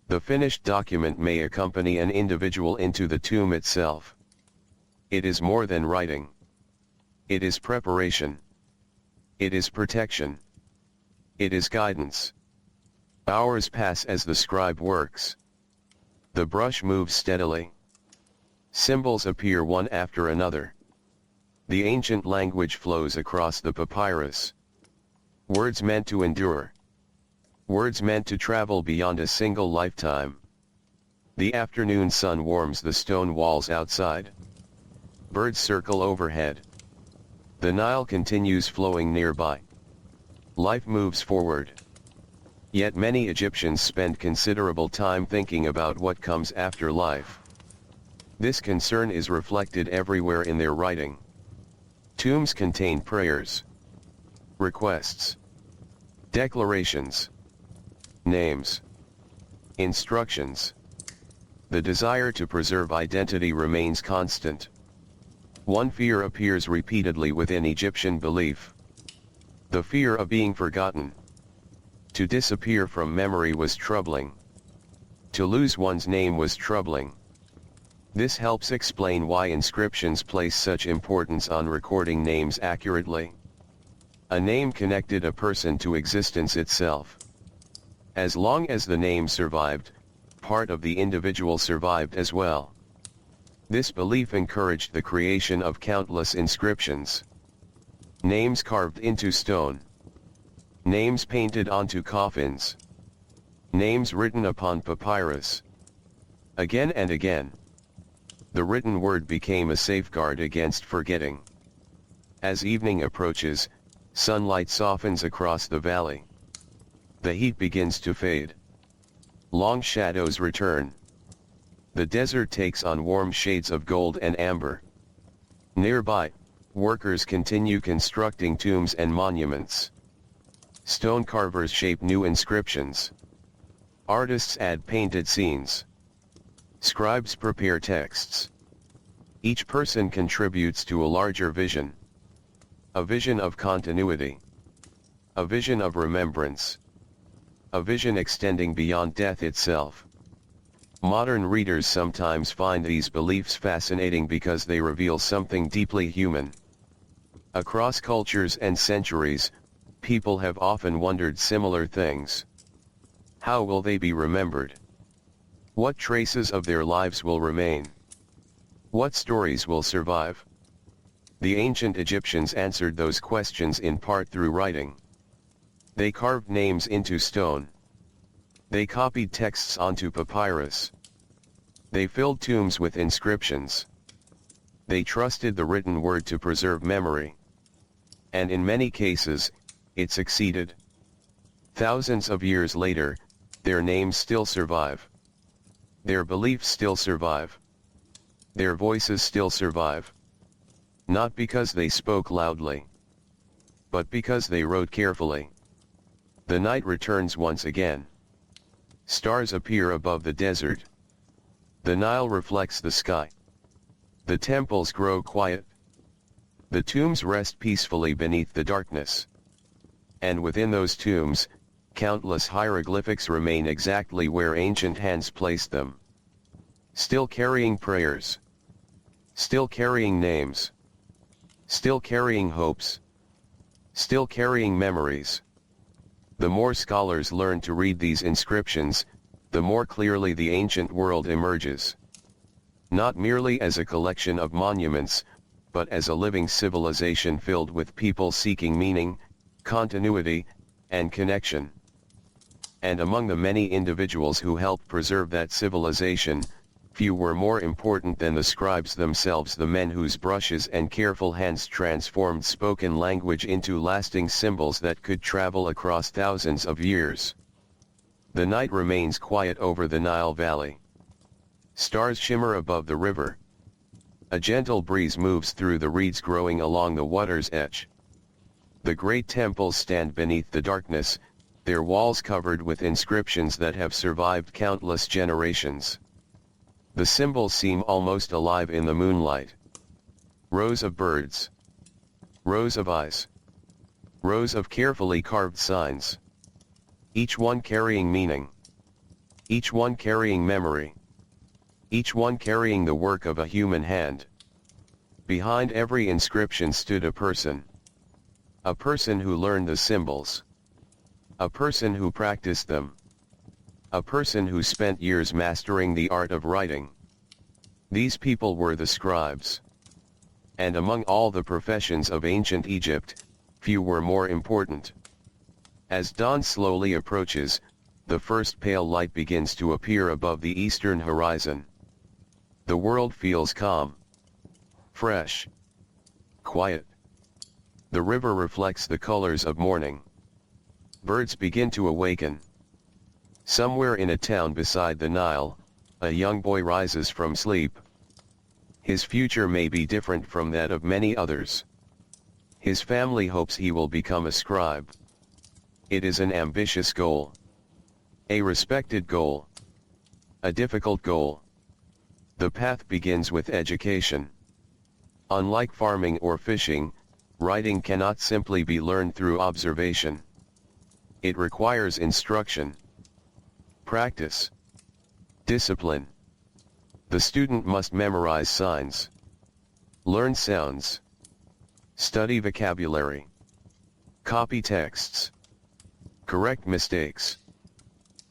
The finished document may accompany an individual into the tomb itself. It is more than writing. It is preparation. It is protection. It is guidance. Hours pass as the scribe works. The brush moves steadily. Symbols appear one after another. The ancient language flows across the papyrus. Words meant to endure. Words meant to travel beyond a single lifetime. The afternoon sun warms the stone walls outside. Birds circle overhead. The Nile continues flowing nearby. Life moves forward. Yet many Egyptians spend considerable time thinking about what comes after life. This concern is reflected everywhere in their writing. Tombs contain prayers, requests, Declarations. Names. Instructions. The desire to preserve identity remains constant. One fear appears repeatedly within Egyptian belief. The fear of being forgotten. To disappear from memory was troubling. To lose one's name was troubling. This helps explain why inscriptions place such importance on recording names accurately. A name connected a person to existence itself. As long as the name survived, part of the individual survived as well. This belief encouraged the creation of countless inscriptions. Names carved into stone. Names painted onto coffins. Names written upon papyrus. Again and again. The written word became a safeguard against forgetting. As evening approaches, sunlight softens across the valley. The heat begins to fade. Long shadows return. The desert takes on warm shades of gold and amber. Nearby, workers continue constructing tombs and monuments. Stone carvers shape new inscriptions. Artists add painted scenes. Scribes prepare texts. Each person contributes to a larger vision. A vision of continuity. A vision of remembrance. A vision extending beyond death itself. Modern readers sometimes find these beliefs fascinating because they reveal something deeply human. Across cultures and centuries, people have often wondered similar things. How will they be remembered? What traces of their lives will remain? What stories will survive? The ancient Egyptians answered those questions in part through writing. They carved names into stone. They copied texts onto papyrus. They filled tombs with inscriptions. They trusted the written word to preserve memory. And in many cases, it succeeded. Thousands of years later, their names still survive. Their beliefs still survive. Their voices still survive. Not because they spoke loudly, but because they wrote carefully. The night returns once again. Stars appear above the desert. The Nile reflects the sky. The temples grow quiet. The tombs rest peacefully beneath the darkness. And within those tombs, countless hieroglyphics remain exactly where ancient hands placed them. Still carrying prayers. Still carrying names. Still carrying hopes. Still carrying memories. The more scholars learn to read these inscriptions, the more clearly the ancient world emerges. Not merely as a collection of monuments, but as a living civilization filled with people seeking meaning, continuity, and connection. And among the many individuals who helped preserve that civilization, few were more important than the scribes themselves, the men whose brushes and careful hands transformed spoken language into lasting symbols that could travel across thousands of years. The night remains quiet over the Nile Valley. Stars shimmer above the river. A gentle breeze moves through the reeds growing along the water's edge. The great temples stand beneath the darkness, their walls covered with inscriptions that have survived countless generations. The symbols seem almost alive in the moonlight. Rows of birds. Rows of eyes. Rows of carefully carved signs. Each one carrying meaning. Each one carrying memory. Each one carrying the work of a human hand. Behind every inscription stood a person. A person who learned the symbols. A person who practiced them. A person who spent years mastering the art of writing. These people were the scribes. And among all the professions of ancient Egypt, few were more important. As dawn slowly approaches, the first pale light begins to appear above the eastern horizon. The world feels calm, fresh, quiet. The river reflects the colors of morning. Birds begin to awaken. Somewhere in a town beside the Nile, a young boy rises from sleep. His future may be different from that of many others. His family hopes he will become a scribe. It is an ambitious goal. A respected goal. A difficult goal. The path begins with education. Unlike farming or fishing, writing cannot simply be learned through observation. It requires instruction, practice, discipline. The student must memorize signs, learn sounds, study vocabulary, copy texts, correct mistakes,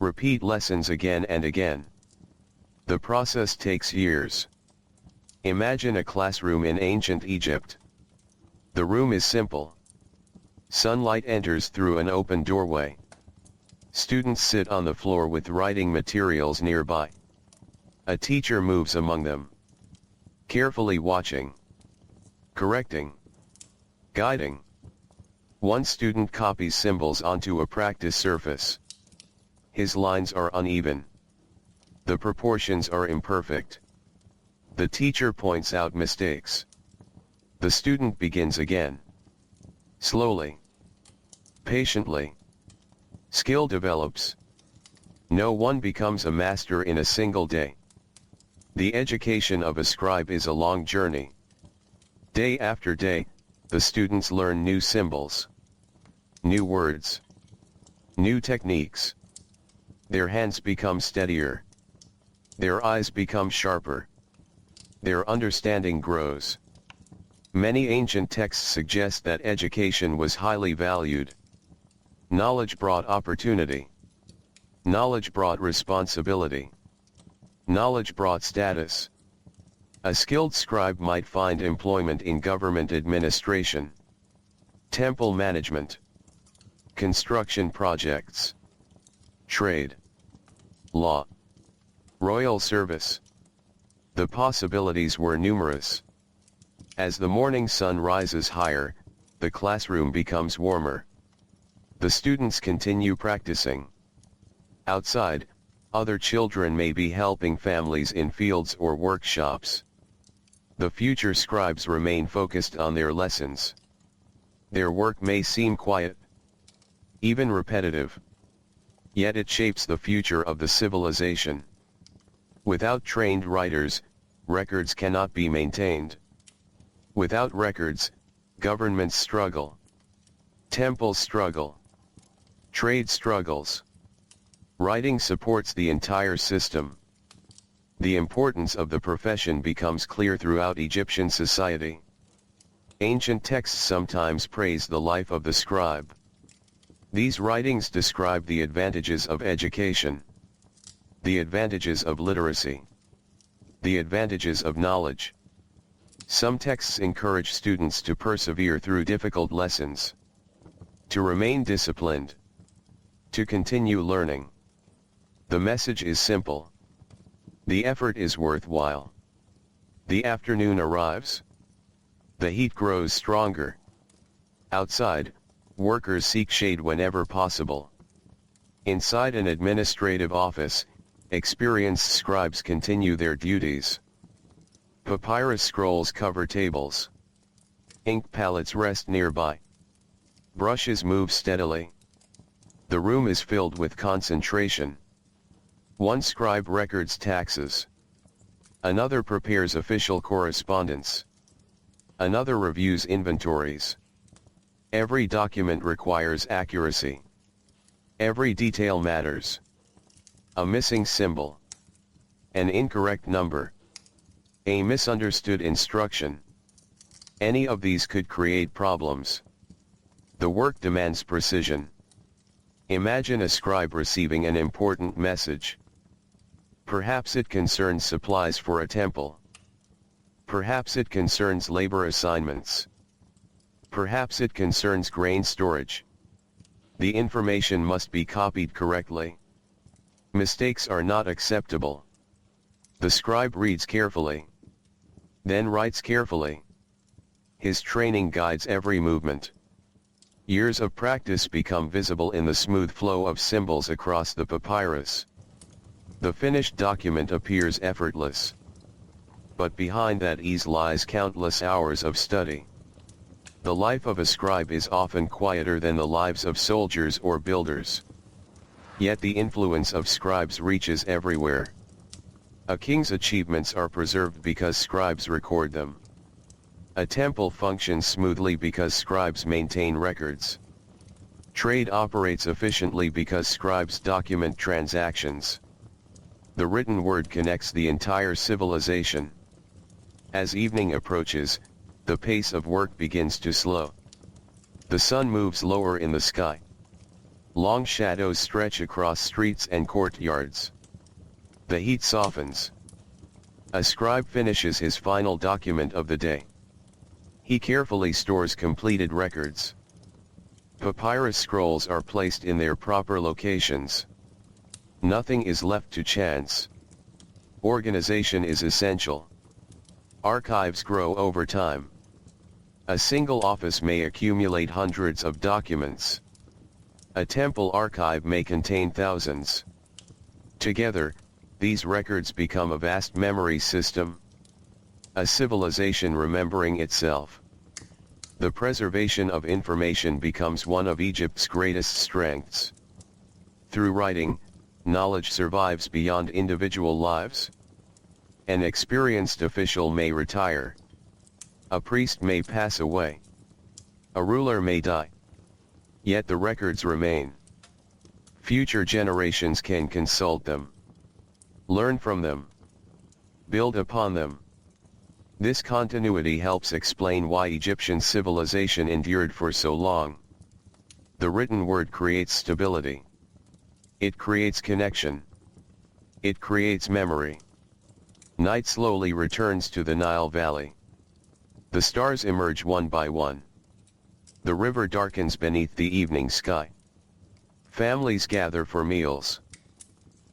repeat lessons again and again. The process takes years. Imagine a classroom in ancient Egypt. The room is simple. Sunlight enters through an open doorway. Students sit on the floor with writing materials nearby. A teacher moves among them, carefully watching, correcting, guiding. One student copies symbols onto a practice surface. His lines are uneven. The proportions are imperfect. The teacher points out mistakes. The student begins again. Slowly. Patiently. Skill develops. No one becomes a master in a single day. The education of a scribe is a long journey. Day after day, the students learn new symbols, new words, new techniques. Their hands become steadier. Their eyes become sharper. Their understanding grows. Many ancient texts suggest that education was highly valued. Knowledge brought opportunity. Knowledge brought responsibility. Knowledge brought status. A skilled scribe might find employment in government administration, temple management, construction projects, trade, law, royal service. The possibilities were numerous. As the morning sun rises higher, the classroom becomes warmer. The students continue practicing. Outside, other children may be helping families in fields or workshops. The future scribes remain focused on their lessons. Their work may seem quiet, even repetitive. Yet it shapes the future of the civilization. Without trained writers, records cannot be maintained. Without records, governments struggle. Temples struggle. Trade struggles. Writing supports the entire system. The importance of the profession becomes clear throughout Egyptian society. Ancient texts sometimes praise the life of the scribe. These writings describe the advantages of education, the advantages of literacy, the advantages of knowledge. Some texts encourage students to persevere through difficult lessons, to remain disciplined, to continue learning. The message is simple. The effort is worthwhile. The afternoon arrives. The heat grows stronger. Outside, workers seek shade whenever possible. Inside an administrative office, experienced scribes continue their duties. Papyrus scrolls cover tables. Ink palettes rest nearby. Brushes move steadily. The room is filled with concentration. One scribe records taxes. Another prepares official correspondence. Another reviews inventories. Every document requires accuracy. Every detail matters. A missing symbol. An incorrect number. A misunderstood instruction. Any of these could create problems. The work demands precision. Imagine a scribe receiving an important message. Perhaps it concerns supplies for a temple. Perhaps it concerns labor assignments. Perhaps it concerns grain storage. The information must be copied correctly. Mistakes are not acceptable. The scribe reads carefully, then writes carefully. His training guides every movement. Years of practice become visible in the smooth flow of symbols across the papyrus. The finished document appears effortless. But behind that ease lies countless hours of study. The life of a scribe is often quieter than the lives of soldiers or builders. Yet the influence of scribes reaches everywhere. A king's achievements are preserved because scribes record them. A temple functions smoothly because scribes maintain records. Trade operates efficiently because scribes document transactions. The written word connects the entire civilization. As evening approaches, the pace of work begins to slow. The sun moves lower in the sky. Long shadows stretch across streets and courtyards. The heat softens. A scribe finishes his final document of the day. He carefully stores completed records. Papyrus scrolls are placed in their proper locations. Nothing is left to chance. Organization is essential. Archives grow over time. A single office may accumulate hundreds of documents. A temple archive may contain thousands. Together, these records become a vast memory system. A civilization remembering itself. The preservation of information becomes one of Egypt's greatest strengths. Through writing, knowledge survives beyond individual lives. An experienced official may retire. A priest may pass away. A ruler may die. Yet the records remain. Future generations can consult them. Learn from them. Build upon them. This continuity helps explain why Egyptian civilization endured for so long. The written word creates stability. It creates connection. It creates memory. Night slowly returns to the Nile Valley. The stars emerge one by one. The river darkens beneath the evening sky. Families gather for meals.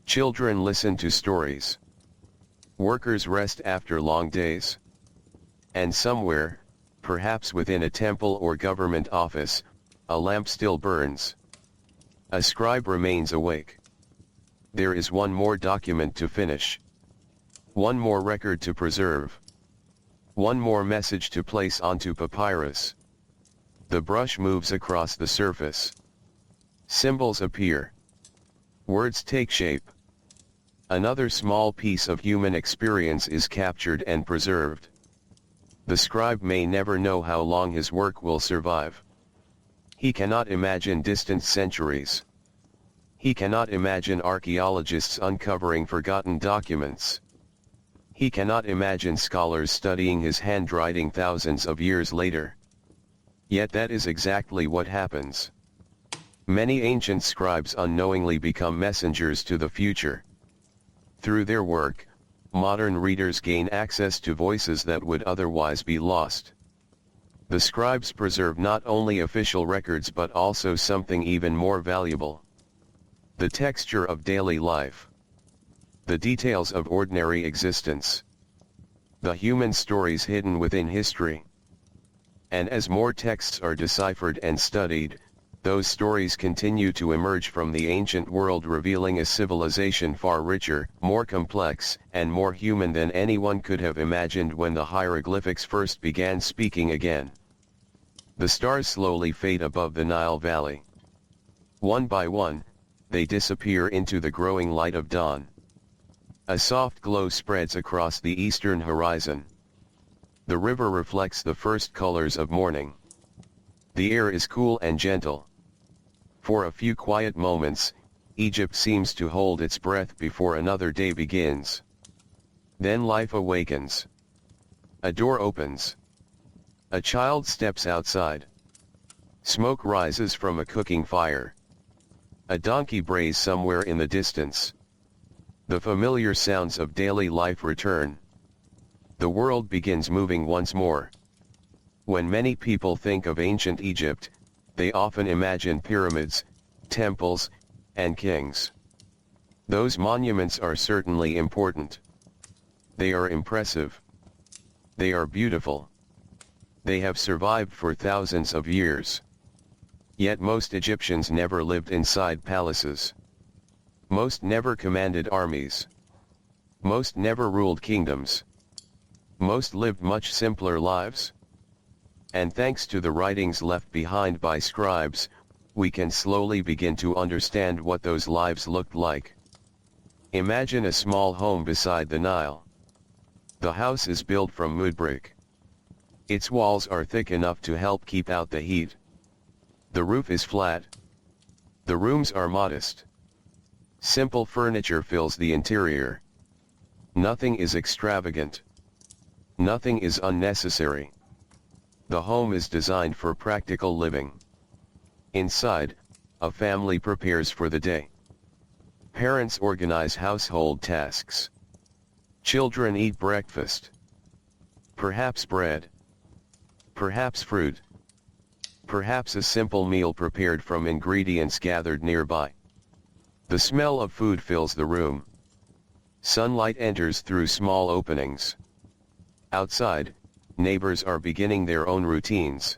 Children listen to stories. Workers rest after long days. And somewhere, perhaps within a temple or government office, a lamp still burns. A scribe remains awake. There is one more document to finish. One more record to preserve. One more message to place onto papyrus. The brush moves across the surface. Symbols appear. Words take shape. Another small piece of human experience is captured and preserved. The scribe may never know how long his work will survive. He cannot imagine distant centuries. He cannot imagine archaeologists uncovering forgotten documents. He cannot imagine scholars studying his handwriting thousands of years later. Yet that is exactly what happens. Many ancient scribes unknowingly become messengers to the future. Through their work, modern readers gain access to voices that would otherwise be lost. The scribes preserve not only official records but also something even more valuable. The texture of daily life. The details of ordinary existence. The human stories hidden within history. And as more texts are deciphered and studied, those stories continue to emerge from the ancient world, revealing a civilization far richer, more complex, and more human than anyone could have imagined when the hieroglyphics first began speaking again. The stars slowly fade above the Nile Valley. One by one, they disappear into the growing light of dawn. A soft glow spreads across the eastern horizon. The river reflects the first colors of morning. The air is cool and gentle. For a few quiet moments, Egypt seems to hold its breath before another day begins. Then life awakens. A door opens. A child steps outside. Smoke rises from a cooking fire. A donkey brays somewhere in the distance. The familiar sounds of daily life return. The world begins moving once more. When many people think of ancient Egypt, they often imagine pyramids, temples, and kings. Those monuments are certainly important. They are impressive. They are beautiful. They have survived for thousands of years. Yet most Egyptians never lived inside palaces. Most never commanded armies. Most never ruled kingdoms. Most lived much simpler lives. And thanks to the writings left behind by scribes, we can slowly begin to understand what those lives looked like. Imagine a small home beside the Nile. The house is built from mud brick. Its walls are thick enough to help keep out the heat. The roof is flat. The rooms are modest. Simple furniture fills the interior. Nothing is extravagant. Nothing is unnecessary. The home is designed for practical living. Inside, a family prepares for the day. Parents organize household tasks. Children eat breakfast. Perhaps bread. Perhaps fruit. Perhaps a simple meal prepared from ingredients gathered nearby. The smell of food fills the room. Sunlight enters through small openings. Outside, neighbors are beginning their own routines.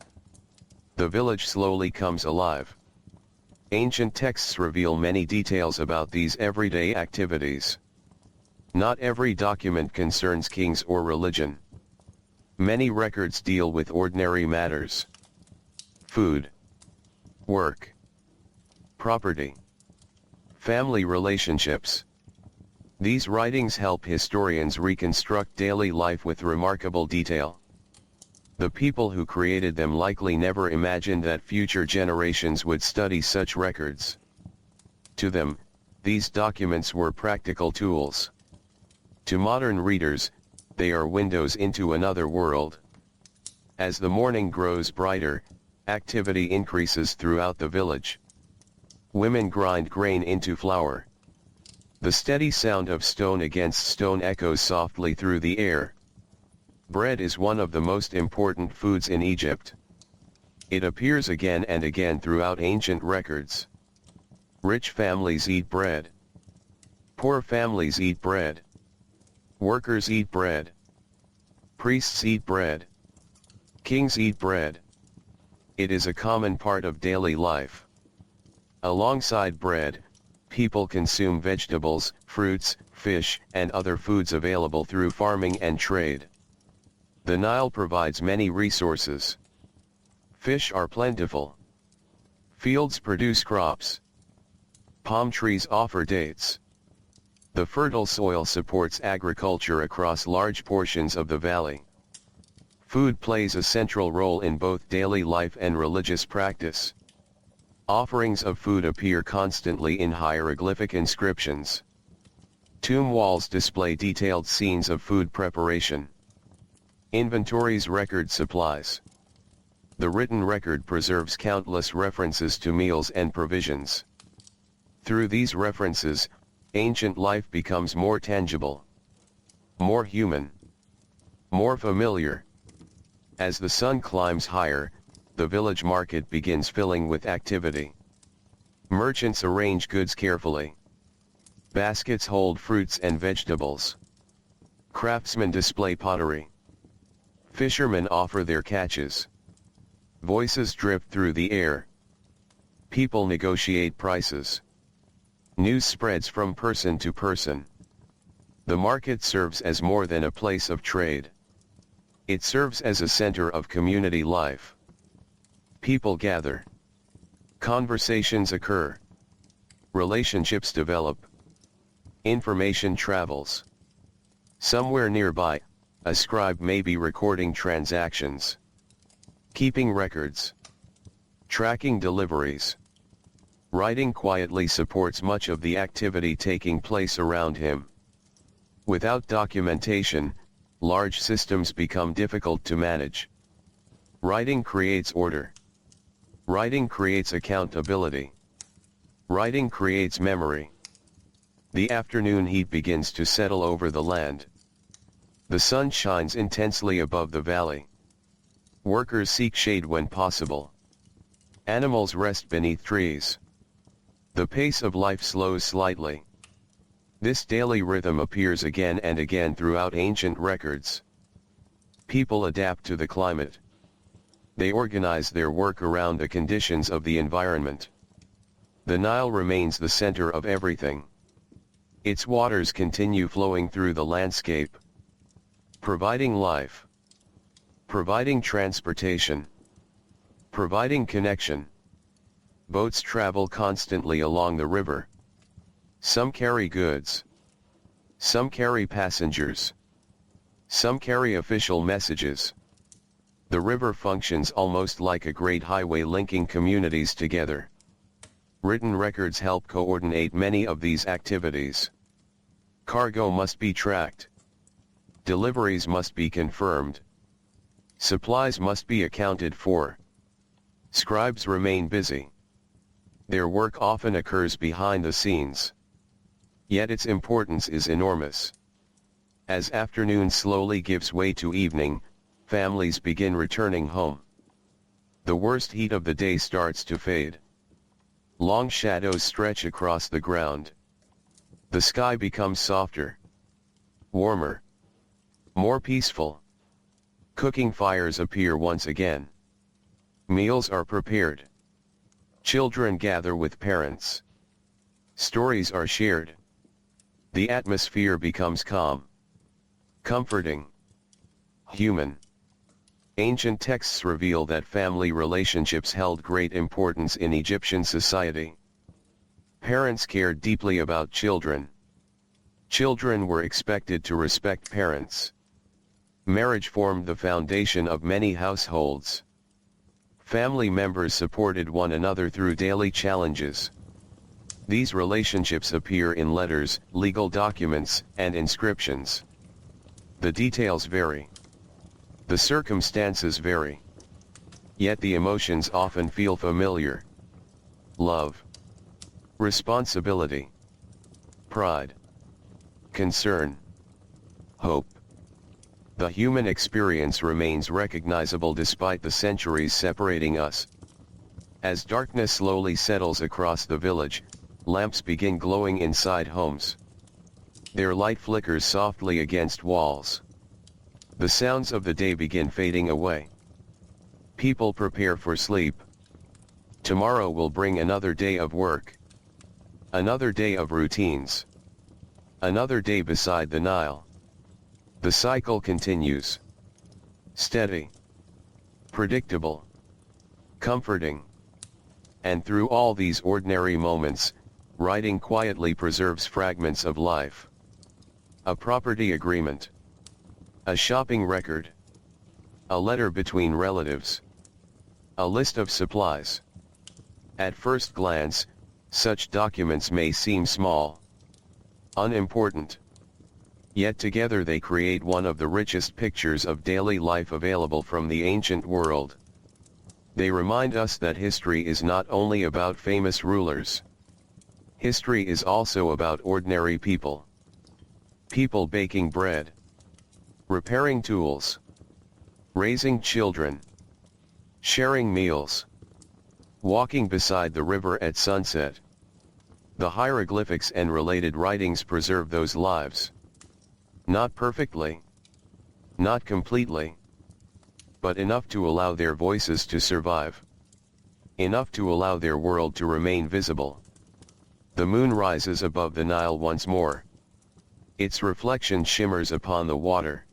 The village slowly comes alive. Ancient texts reveal many details about these everyday activities. Not every document concerns kings or religion. Many records deal with ordinary matters. Food, work, property, family relationships. These writings help historians reconstruct daily life with remarkable detail. The people who created them likely never imagined that future generations would study such records. To them, these documents were practical tools. To modern readers, they are windows into another world. As the morning grows brighter, activity increases throughout the village. Women grind grain into flour. The steady sound of stone against stone echoes softly through the air. Bread is one of the most important foods in Egypt. It appears again and again throughout ancient records. Rich families eat bread. Poor families eat bread. Workers eat bread. Priests eat bread. Kings eat bread. It is a common part of daily life. Alongside bread, people consume vegetables, fruits, fish, and other foods available through farming and trade. The Nile provides many resources. Fish are plentiful. Fields produce crops. Palm trees offer dates. The fertile soil supports agriculture across large portions of the valley. Food plays a central role in both daily life and religious practice. Offerings of food appear constantly in hieroglyphic inscriptions. Tomb walls display detailed scenes of food preparation. Inventories record supplies. The written record preserves countless references to meals and provisions. Through these references, ancient life becomes more tangible, more human, more familiar. As the sun climbs higher, the village market begins filling with activity. Merchants arrange goods carefully. Baskets hold fruits and vegetables. Craftsmen display pottery. Fishermen offer their catches. Voices drift through the air. People negotiate prices. News spreads from person to person. The market serves as more than a place of trade. It serves as a center of community life. People gather. Conversations occur. Relationships develop. Information travels. Somewhere nearby, a scribe may be recording transactions, keeping records, tracking deliveries. Writing quietly supports much of the activity taking place around him. Without documentation, large systems become difficult to manage. Writing creates order. Writing creates accountability. Writing creates memory. The afternoon heat begins to settle over the land. The sun shines intensely above the valley. Workers seek shade when possible. Animals rest beneath trees. The pace of life slows slightly. This daily rhythm appears again and again throughout ancient records. People adapt to the climate. They organize their work around the conditions of the environment. The Nile remains the center of everything. Its waters continue flowing through the landscape, providing life, Providing transportation. Providing connection. Boats travel constantly along the river. Some carry goods. Some carry passengers. Some carry official messages. The river functions almost like a great highway linking communities together. Written records help coordinate many of these activities. Cargo must be tracked. Deliveries must be confirmed. Supplies must be accounted for. Scribes remain busy. Their work often occurs behind the scenes. Yet its importance is enormous. As afternoon slowly gives way to evening, families begin returning home. The worst heat of the day starts to fade. Long shadows stretch across the ground. The sky becomes softer, warmer, more peaceful. Cooking fires appear once again. Meals are prepared. Children gather with parents. Stories are shared. The atmosphere becomes calm, comforting, human. Ancient texts reveal that family relationships held great importance in Egyptian society. Parents cared deeply about children. Children were expected to respect parents. Marriage formed the foundation of many households. Family members supported one another through daily challenges. These relationships appear in letters, legal documents, and inscriptions. The details vary. The circumstances vary. Yet the emotions often feel familiar. Love, responsibility, pride, concern, hope. The human experience remains recognizable despite the centuries separating us. As darkness slowly settles across the village, lamps begin glowing inside homes. Their light flickers softly against walls. The sounds of the day begin fading away. People prepare for sleep. Tomorrow will bring another day of work. Another day of routines. Another day beside the Nile. The cycle continues. Steady. Predictable. Comforting. And through all these ordinary moments, writing quietly preserves fragments of life. A property agreement. A shopping record. A letter between relatives. A list of supplies. At first glance, such documents may seem small, unimportant. Yet together they create one of the richest pictures of daily life available from the ancient world. They remind us that history is not only about famous rulers. History is also about ordinary people. People baking bread, repairing tools, raising children, sharing meals, walking beside the river at sunset. The hieroglyphics and related writings preserve those lives. Not perfectly, not completely, but enough to allow their voices to survive. Enough to allow their world to remain visible. The moon rises above the Nile once more. Its reflection shimmers upon the water.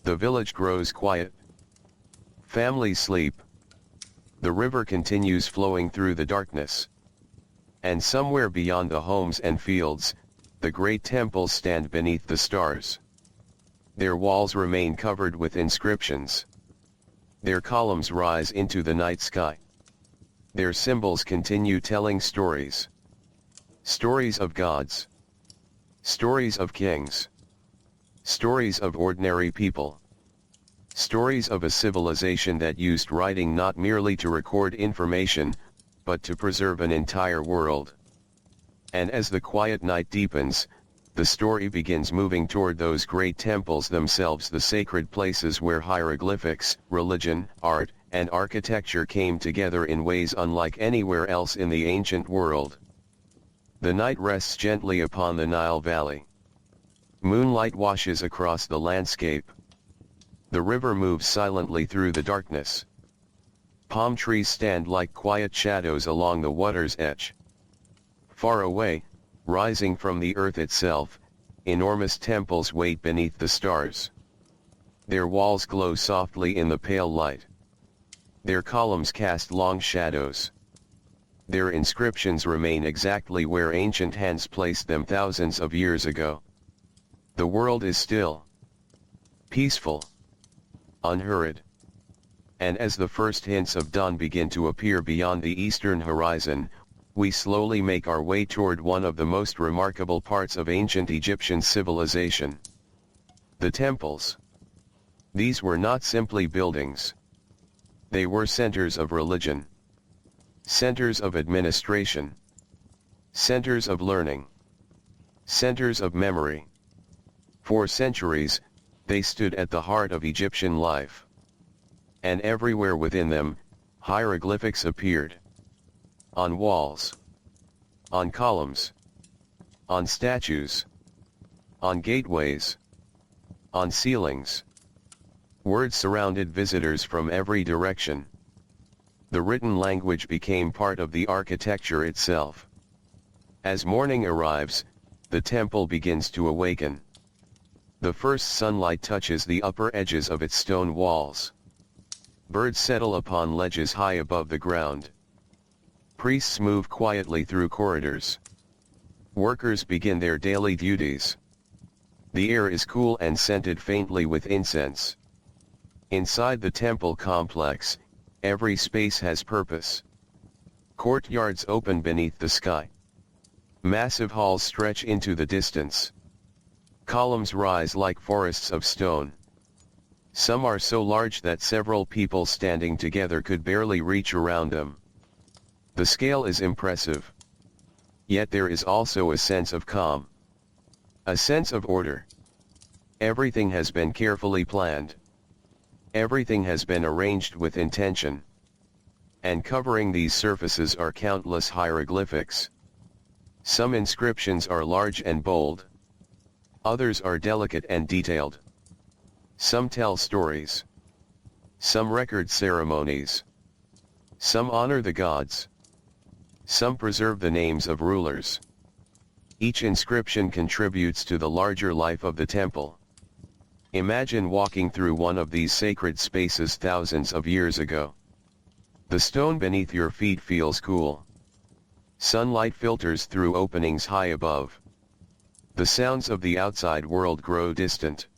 The village grows quiet. Families sleep. The river continues flowing through the darkness. And somewhere beyond the homes and fields, the great temples stand beneath the stars. Their walls remain covered with inscriptions. Their columns rise into the night sky. Their symbols continue telling stories. Stories of gods. Stories of kings. Stories of ordinary people. Stories of a civilization that used writing not merely to record information, but to preserve an entire world. And as the quiet night deepens, the story begins moving toward those great temples themselves, the sacred places where hieroglyphics, religion, art, and architecture came together in ways unlike anywhere else in the ancient world. The night rests gently upon the Nile Valley. Moonlight washes across the landscape. The river moves silently through the darkness. Palm trees stand like quiet shadows along the water's edge. Far away, rising from the earth itself, enormous temples wait beneath the stars. Their walls glow softly in the pale light. Their columns cast long shadows. Their inscriptions remain exactly where ancient hands placed them thousands of years ago. The world is still, peaceful, unhurried. And as the first hints of dawn begin to appear beyond the eastern horizon, we slowly make our way toward one of the most remarkable parts of ancient Egyptian civilization: the temples. These were not simply buildings. They were centers of religion, centers of administration, centers of learning, centers of memory. For centuries, they stood at the heart of Egyptian life. And everywhere within them, hieroglyphics appeared. On walls, on columns, on statues, on gateways, on ceilings. Words surrounded visitors from every direction. The written language became part of the architecture itself. As morning arrives, the temple begins to awaken. The first sunlight touches the upper edges of its stone walls. Birds settle upon ledges high above the ground. Priests move quietly through corridors. Workers begin their daily duties. The air is cool and scented faintly with incense. Inside the temple complex, every space has purpose. Courtyards open beneath the sky. Massive halls stretch into the distance. Columns rise like forests of stone. Some are so large that several people standing together could barely reach around them. The scale is impressive. Yet there is also a sense of calm. A sense of order. Everything has been carefully planned. Everything has been arranged with intention. And covering these surfaces are countless hieroglyphics. Some inscriptions are large and bold. Others are delicate and detailed. Some tell stories. Some record ceremonies. Some honor the gods. Some preserve the names of rulers. Each inscription contributes to the larger life of the temple. Imagine walking through one of these sacred spaces thousands of years ago. The stone beneath your feet feels cool. Sunlight filters through openings high above. The sounds of the outside world grow distant.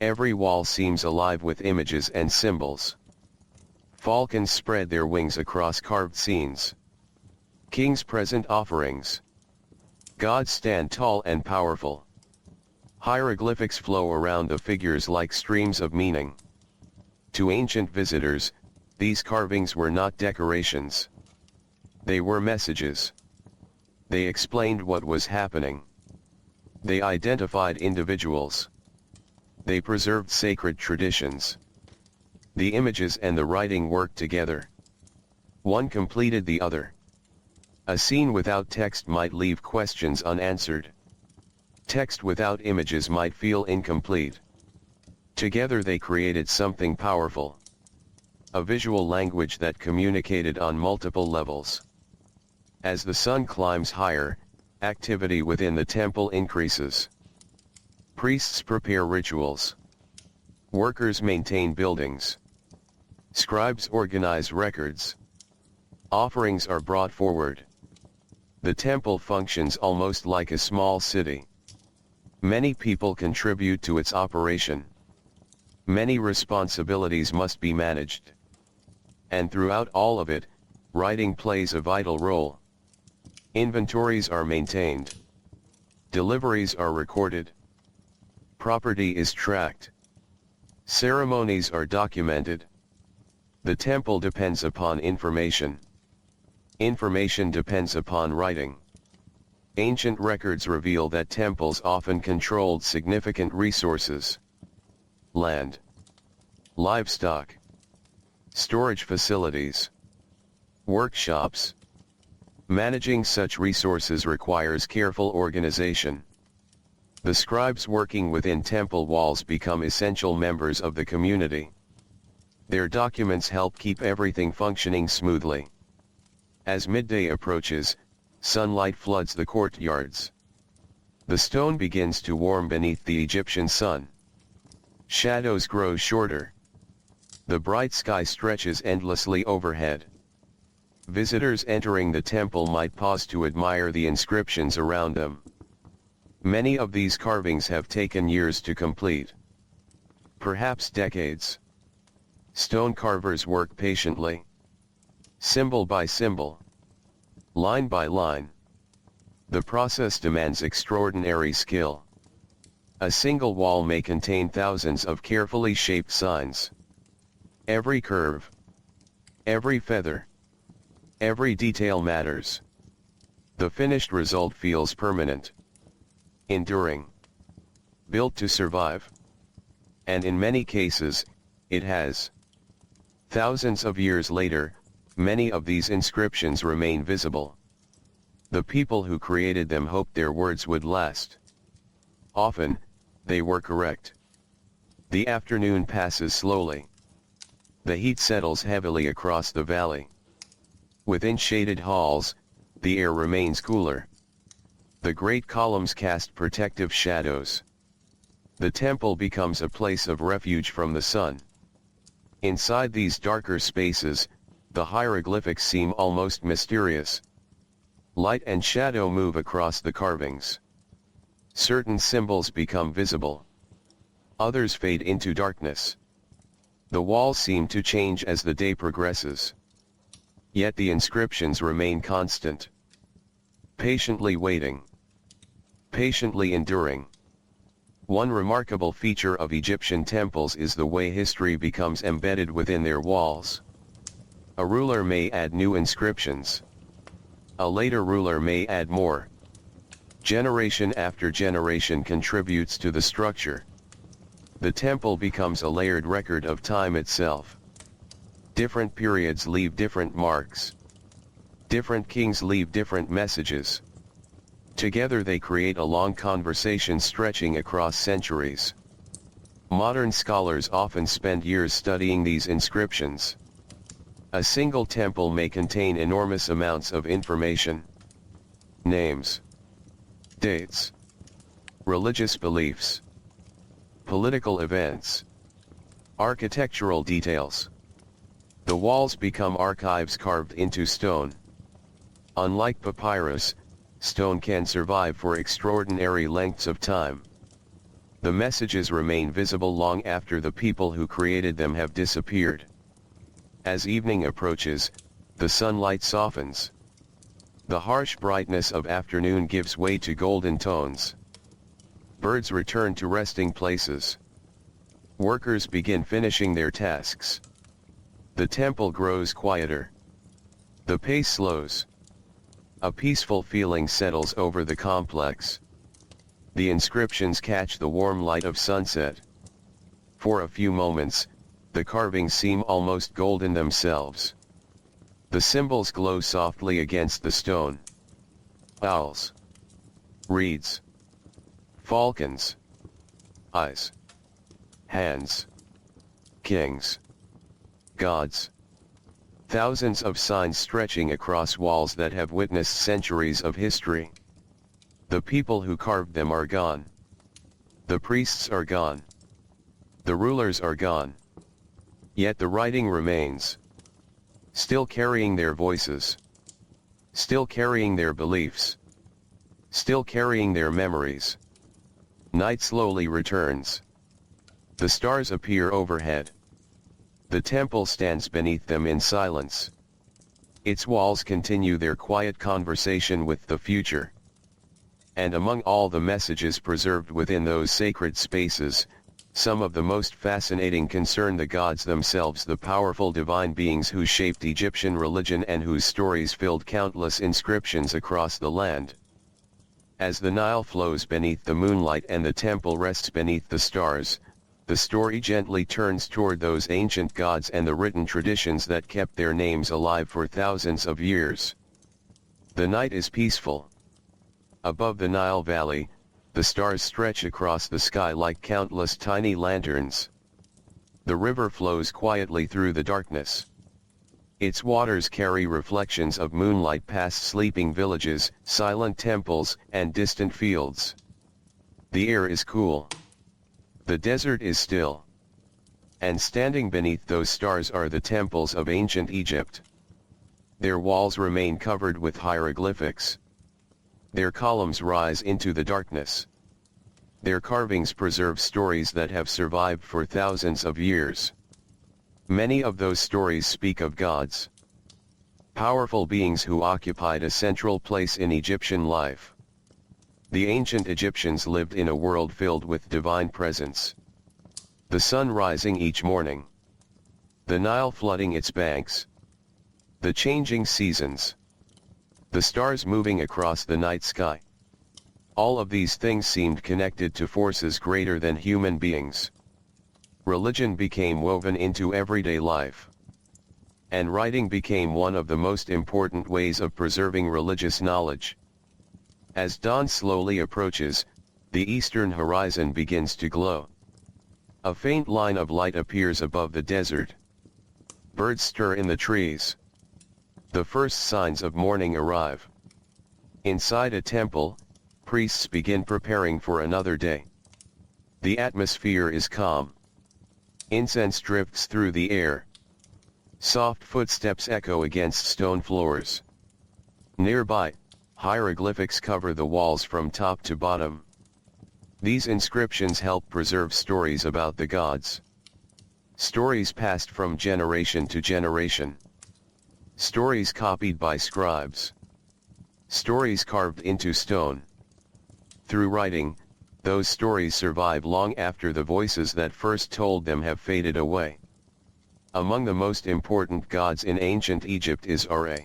Every wall seems alive with images and symbols. Falcons spread their wings across carved scenes. Kings present offerings. Gods stand tall and powerful. Hieroglyphics flow around the figures like streams of meaning. To ancient visitors, these carvings were not decorations. They were messages. They explained what was happening. They identified individuals. They preserved sacred traditions. The images and the writing worked together. One completed the other. A scene without text might leave questions unanswered. Text without images might feel incomplete. Together they created something powerful. A visual language that communicated on multiple levels. As the sun climbs higher, activity within the temple increases. Priests prepare rituals. Workers maintain buildings. Scribes organize records. Offerings are brought forward. The temple functions almost like a small city. Many people contribute to its operation. Many responsibilities must be managed. And throughout all of it, writing plays a vital role. Inventories are maintained. Deliveries are recorded. Property is tracked. Ceremonies are documented. The temple depends upon information. Information depends upon writing. Ancient records reveal that temples often controlled significant resources. Land, livestock, storage facilities, workshops. Managing such resources requires careful organization. The scribes working within temple walls become essential members of the community. Their documents help keep everything functioning smoothly. As midday approaches, sunlight floods the courtyards. The stone begins to warm beneath the Egyptian sun. Shadows grow shorter. The bright sky stretches endlessly overhead. Visitors entering the temple might pause to admire the inscriptions around them. Many of these carvings have taken years to complete. Perhaps decades. Stone carvers work patiently. Symbol by symbol. Line by line. The process demands extraordinary skill. A single wall may contain thousands of carefully shaped signs. Every curve, every feather, every detail matters. The finished result feels permanent, enduring, built to survive. And in many cases, it has. Thousands of years later, many of these inscriptions remain visible. The people who created them hoped their words would last. Often, they were correct. The afternoon passes slowly. The heat settles heavily across the valley. Within shaded halls, the air remains cooler. The great columns cast protective shadows. The temple becomes a place of refuge from the sun. Inside these darker spaces, the hieroglyphics seem almost mysterious. Light and shadow move across the carvings. Certain symbols become visible. Others fade into darkness. The walls seem to change as the day progresses. Yet the inscriptions remain constant. Patiently waiting. Patiently enduring. One remarkable feature of Egyptian temples is the way history becomes embedded within their walls. A ruler may add new inscriptions. A later ruler may add more. Generation after generation contributes to the structure. The temple becomes a layered record of time itself. Different periods leave different marks. Different kings leave different messages. Together they create a long conversation stretching across centuries. Modern scholars often spend years studying these inscriptions. A single temple may contain enormous amounts of information. Names, dates, religious beliefs, political events, architectural details. The walls become archives carved into stone. Unlike papyrus, stone can survive for extraordinary lengths of time. The messages remain visible long after the people who created them have disappeared. As evening approaches, the sunlight softens. The harsh brightness of afternoon gives way to golden tones. Birds return to resting places. Workers begin finishing their tasks. The temple grows quieter. The pace slows. A peaceful feeling settles over the complex. The inscriptions catch the warm light of sunset. For a few moments, the carvings seem almost golden themselves. The symbols glow softly against the stone. Owls, reeds, falcons, eyes, hands, kings, gods. Thousands of signs stretching across walls that have witnessed centuries of history. The people who carved them are gone. The priests are gone. The rulers are gone. Yet the writing remains. Still carrying their voices. Still carrying their beliefs. Still carrying their memories. Night slowly returns. The stars appear overhead. The temple stands beneath them in silence. Its walls continue their quiet conversation with the future. And among all the messages preserved within those sacred spaces, some of the most fascinating concern the gods themselves, the powerful divine beings who shaped Egyptian religion and whose stories filled countless inscriptions across the land. As the Nile flows beneath the moonlight and the temple rests beneath the stars, the story gently turns toward those ancient gods and the written traditions that kept their names alive for thousands of years. The night is peaceful. Above the Nile Valley, the stars stretch across the sky like countless tiny lanterns. The river flows quietly through the darkness. Its waters carry reflections of moonlight past sleeping villages, silent temples, and distant fields. The air is cool. The desert is still. And standing beneath those stars are the temples of ancient Egypt. Their walls remain covered with hieroglyphics. Their columns rise into the darkness. Their carvings preserve stories that have survived for thousands of years. Many of those stories speak of gods, powerful beings who occupied a central place in Egyptian life. The ancient Egyptians lived in a world filled with divine presence. The sun rising each morning, the Nile flooding its banks, the changing seasons, the stars moving across the night sky. All of these things seemed connected to forces greater than human beings. Religion became woven into everyday life. And writing became one of the most important ways of preserving religious knowledge. As dawn slowly approaches, the eastern horizon begins to glow. A faint line of light appears above the desert. Birds stir in the trees. The first signs of morning arrive. Inside a temple, priests begin preparing for another day. The atmosphere is calm. Incense drifts through the air. Soft footsteps echo against stone floors. Nearby, hieroglyphics cover the walls from top to bottom. These inscriptions help preserve stories about the gods. Stories passed from generation to generation. Stories copied by scribes. Stories carved into stone. Through writing, those stories survive long after the voices that first told them have faded away. Among the most important gods in ancient Egypt is Ra.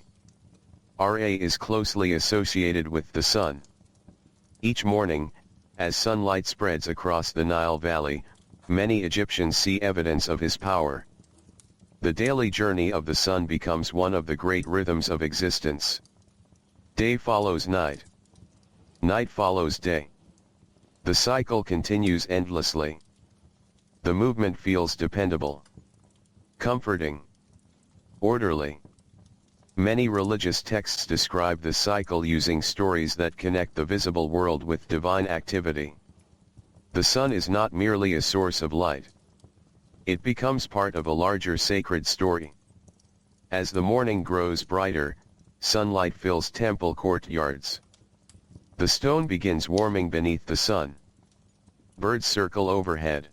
Ra is closely associated with the sun. Each morning, as sunlight spreads across the Nile Valley, many Egyptians see evidence of his power. The daily journey of the sun becomes one of the great rhythms of existence. Day follows night. Night follows day. The cycle continues endlessly. The movement feels dependable, comforting, orderly. Many religious texts describe the cycle using stories that connect the visible world with divine activity. The sun is not merely a source of light. It becomes part of a larger sacred story. As the morning grows brighter, sunlight fills temple courtyards. The stone begins warming beneath the sun. Birds circle overhead.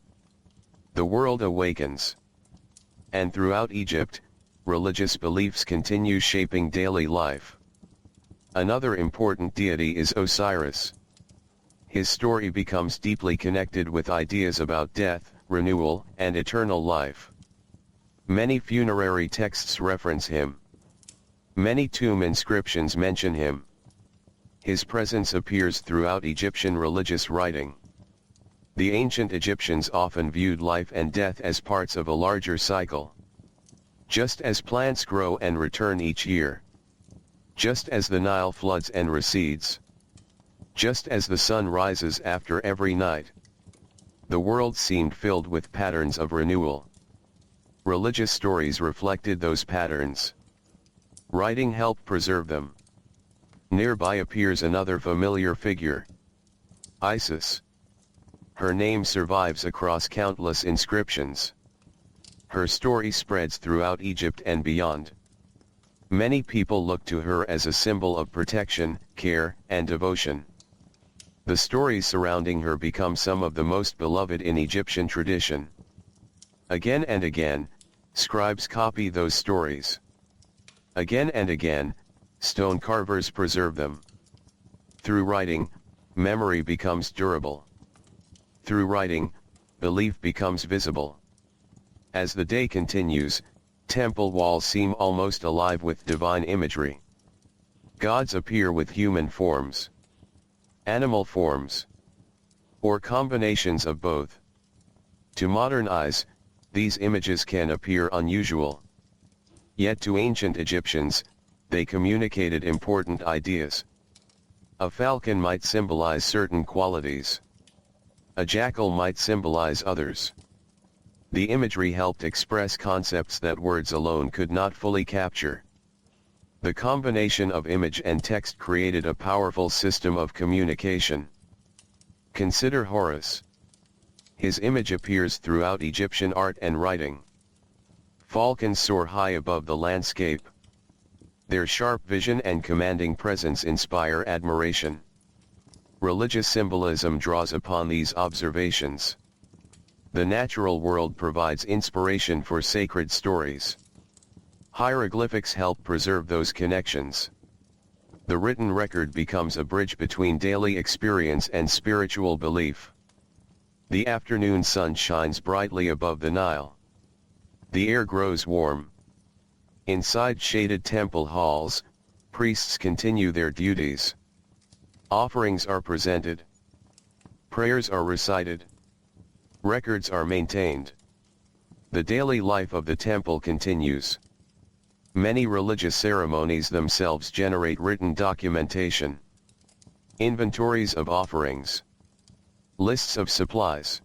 The world awakens. And throughout Egypt, religious beliefs continue shaping daily life. Another important deity is Osiris. His story becomes deeply connected with ideas about death, renewal, and eternal life. Many funerary texts reference him. Many tomb inscriptions mention him. His presence appears throughout Egyptian religious writing. The ancient Egyptians often viewed life and death as parts of a larger cycle. Just as plants grow and return each year. Just as the Nile floods and recedes. Just as the sun rises after every night. The world seemed filled with patterns of renewal. Religious stories reflected those patterns. Writing helped preserve them. Nearby appears another familiar figure. Isis. Her name survives across countless inscriptions. Her story spreads throughout Egypt and beyond. Many people look to her as a symbol of protection, care, and devotion. The stories surrounding her become some of the most beloved in Egyptian tradition. Again and again, scribes copy those stories. Again and again, stone carvers preserve them. Through writing, memory becomes durable. Through writing, belief becomes visible. As the day continues, temple walls seem almost alive with divine imagery. Gods appear with human forms, animal forms, or combinations of both. To modern eyes, these images can appear unusual. Yet to ancient Egyptians, they communicated important ideas. A falcon might symbolize certain qualities. A jackal might symbolize others. The imagery helped express concepts that words alone could not fully capture. The combination of image and text created a powerful system of communication. Consider Horus. His image appears throughout Egyptian art and writing. Falcons soar high above the landscape. Their sharp vision and commanding presence inspire admiration. Religious symbolism draws upon these observations. The natural world provides inspiration for sacred stories. Hieroglyphics help preserve those connections. The written record becomes a bridge between daily experience and spiritual belief. The afternoon sun shines brightly above the Nile. The air grows warm. Inside shaded temple halls, priests continue their duties. Offerings are presented. Prayers are recited. Records are maintained. The daily life of the temple continues. Many religious ceremonies themselves generate written documentation. Inventories of offerings. Lists of supplies.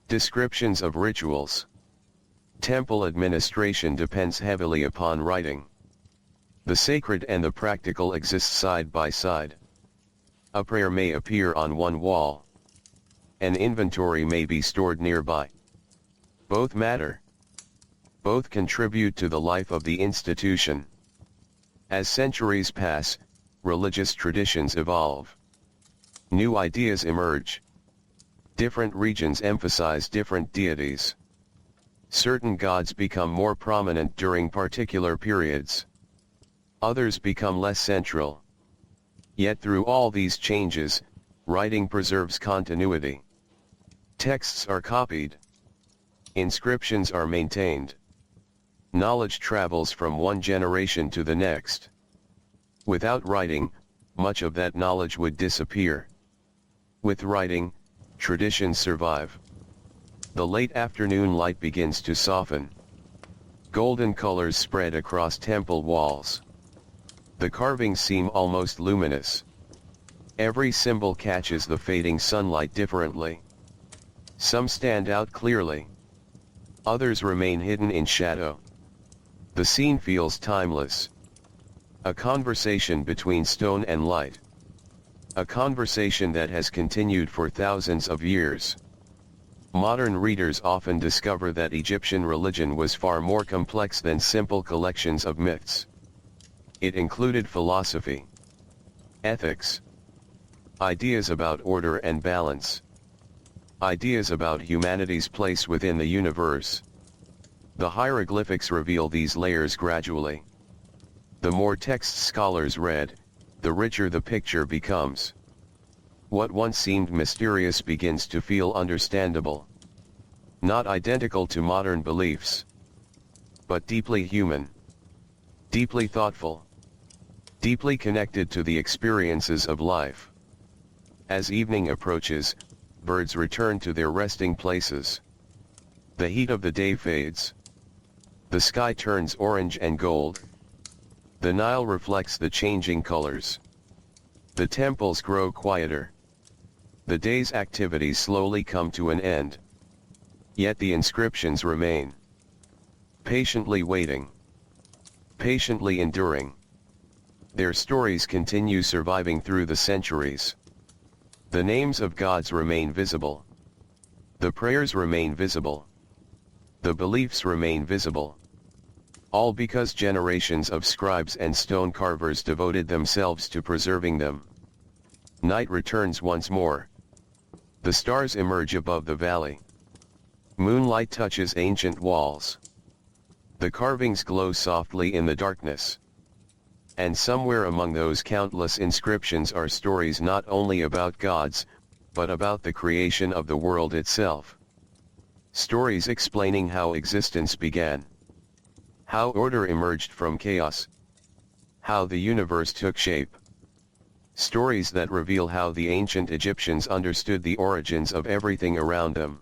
Descriptions of rituals. Temple administration depends heavily upon writing. The sacred and the practical exist side by side. A prayer may appear on one wall. An inventory may be stored nearby. Both matter. Both contribute to the life of the institution. As centuries pass, religious traditions evolve. New ideas emerge. Different regions emphasize different deities. Certain gods become more prominent during particular periods. Others become less central. Yet through all these changes, writing preserves continuity. Texts are copied. Inscriptions are maintained. Knowledge travels from one generation to the next. Without writing, much of that knowledge would disappear. With writing, traditions survive. The late afternoon light begins to soften. Golden colors spread across temple walls. The carvings seem almost luminous. Every symbol catches the fading sunlight differently. Some stand out clearly. Others remain hidden in shadow. The scene feels timeless. A conversation between stone and light. A conversation that has continued for thousands of years. Modern readers often discover that Egyptian religion was far more complex than simple collections of myths. It included philosophy, ethics, ideas about order and balance, ideas about humanity's place within the universe. The hieroglyphics reveal these layers gradually. The more texts scholars read, the richer the picture becomes. What once seemed mysterious begins to feel understandable. Not identical to modern beliefs, but deeply human, deeply thoughtful, deeply connected to the experiences of life. As evening approaches, birds return to their resting places. The heat of the day fades. The sky turns orange and gold. The Nile reflects the changing colors. The temples grow quieter. The day's activities slowly come to an end. Yet the inscriptions remain. Patiently waiting. Patiently enduring. Their stories continue surviving through the centuries. The names of gods remain visible. The prayers remain visible. The beliefs remain visible. All because generations of scribes and stone carvers devoted themselves to preserving them. Night returns once more. The stars emerge above the valley. Moonlight touches ancient walls. The carvings glow softly in the darkness. And somewhere among those countless inscriptions are stories not only about gods, but about the creation of the world itself. Stories explaining how existence began. How order emerged from chaos. How the universe took shape. Stories that reveal how the ancient Egyptians understood the origins of everything around them.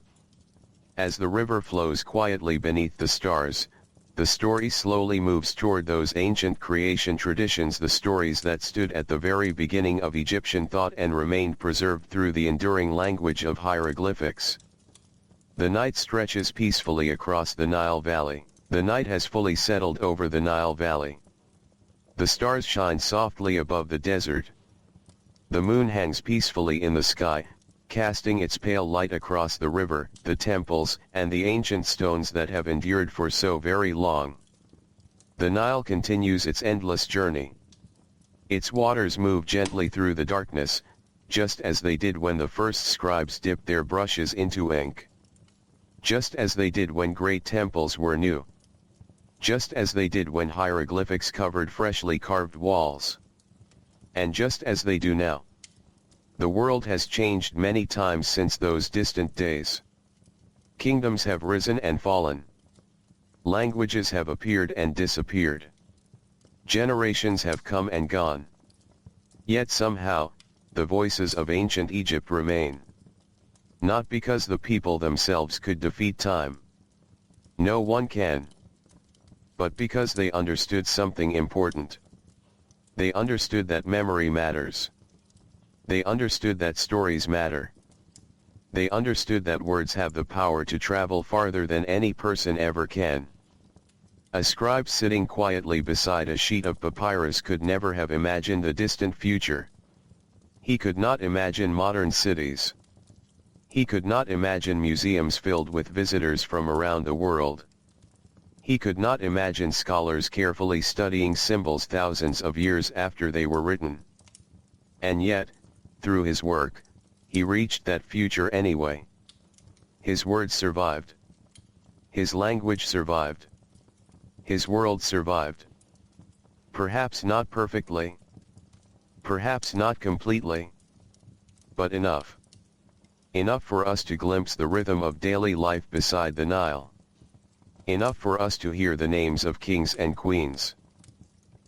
As the river flows quietly beneath the stars, the story slowly moves toward those ancient creation traditions, the stories that stood at the very beginning of Egyptian thought and remained preserved through the enduring language of hieroglyphics. The night stretches peacefully across the Nile Valley. The night has fully settled over the Nile Valley. The stars shine softly above the desert. The moon hangs peacefully in the sky, casting its pale light across the river, the temples, and the ancient stones that have endured for so very long. The Nile continues its endless journey. Its waters move gently through the darkness, just as they did when the first scribes dipped their brushes into ink. Just as they did when great temples were new. Just as they did when hieroglyphics covered freshly carved walls. And just as they do now. The world has changed many times since those distant days. Kingdoms have risen and fallen. Languages have appeared and disappeared. Generations have come and gone. Yet somehow, the voices of ancient Egypt remain. Not because the people themselves could defeat time. No one can. But because they understood something important. They understood that memory matters. They understood that stories matter. They understood that words have the power to travel farther than any person ever can. A scribe sitting quietly beside a sheet of papyrus could never have imagined the distant future. He could not imagine modern cities. He could not imagine museums filled with visitors from around the world. He could not imagine scholars carefully studying symbols thousands of years after they were written. And yet, through his work, he reached that future anyway. His words survived. His language survived. His world survived. Perhaps not perfectly. Perhaps not completely. But enough. Enough for us to glimpse the rhythm of daily life beside the Nile. Enough for us to hear the names of kings and queens.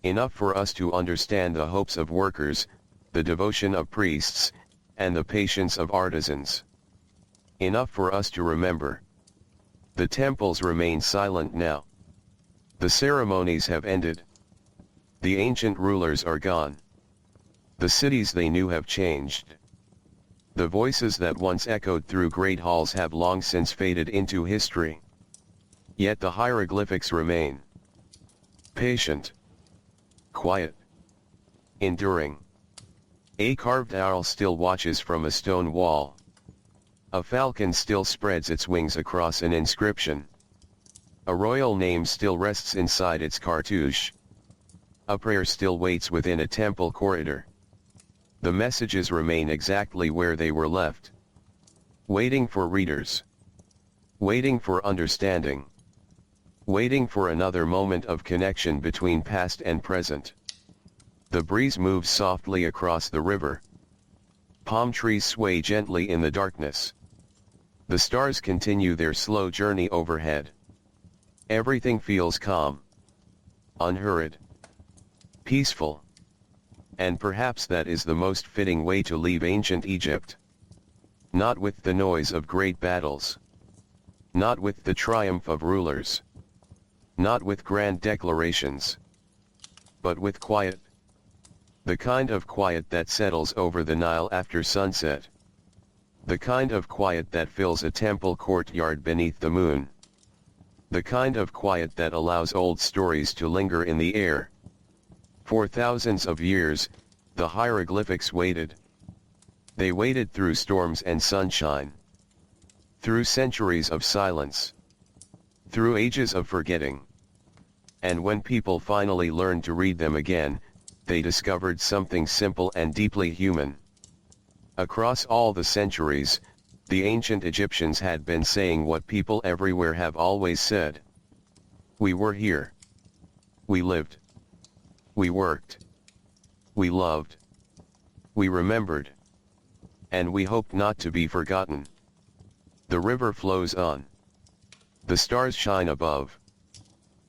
Enough for us to understand the hopes of workers, the devotion of priests, and the patience of artisans. Enough for us to remember. The temples remain silent now. The ceremonies have ended. The ancient rulers are gone. The cities they knew have changed. The voices that once echoed through great halls have long since faded into history. Yet the hieroglyphics remain. Patient. Quiet. Enduring. A carved owl still watches from a stone wall. A falcon still spreads its wings across an inscription. A royal name still rests inside its cartouche. A prayer still waits within a temple corridor. The messages remain exactly where they were left. Waiting for readers. Waiting for understanding. Waiting for another moment of connection between past and present. The breeze moves softly across the river. Palm trees sway gently in the darkness. The stars continue their slow journey overhead. Everything feels calm. Unhurried. Peaceful. And perhaps that is the most fitting way to leave ancient Egypt. Not with the noise of great battles. Not with the triumph of rulers. Not with grand declarations. But with quiet. The kind of quiet that settles over the Nile after sunset. The kind of quiet that fills a temple courtyard beneath the moon. The kind of quiet that allows old stories to linger in the air. For thousands of years, the hieroglyphics waited. They waited through storms and sunshine. Through centuries of silence. Through ages of forgetting. And when people finally learned to read them again, they discovered something simple and deeply human. Across all the centuries, the ancient Egyptians had been saying what people everywhere have always said. We were here. We lived. We worked. We loved. We remembered. And we hoped not to be forgotten. The river flows on. The stars shine above.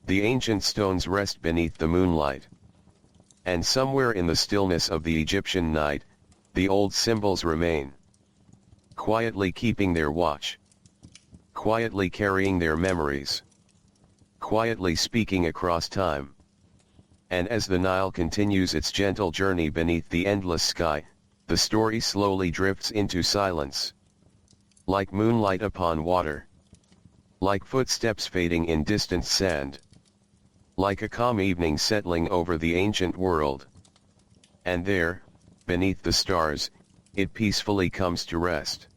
The ancient stones rest beneath the moonlight. And somewhere in the stillness of the Egyptian night, the old symbols remain. Quietly keeping their watch. Quietly carrying their memories. Quietly speaking across time. And as the Nile continues its gentle journey beneath the endless sky, the story slowly drifts into silence. Like moonlight upon water. Like footsteps fading in distant sand. Like a calm evening settling over the ancient world. And there, beneath the stars, it peacefully comes to rest.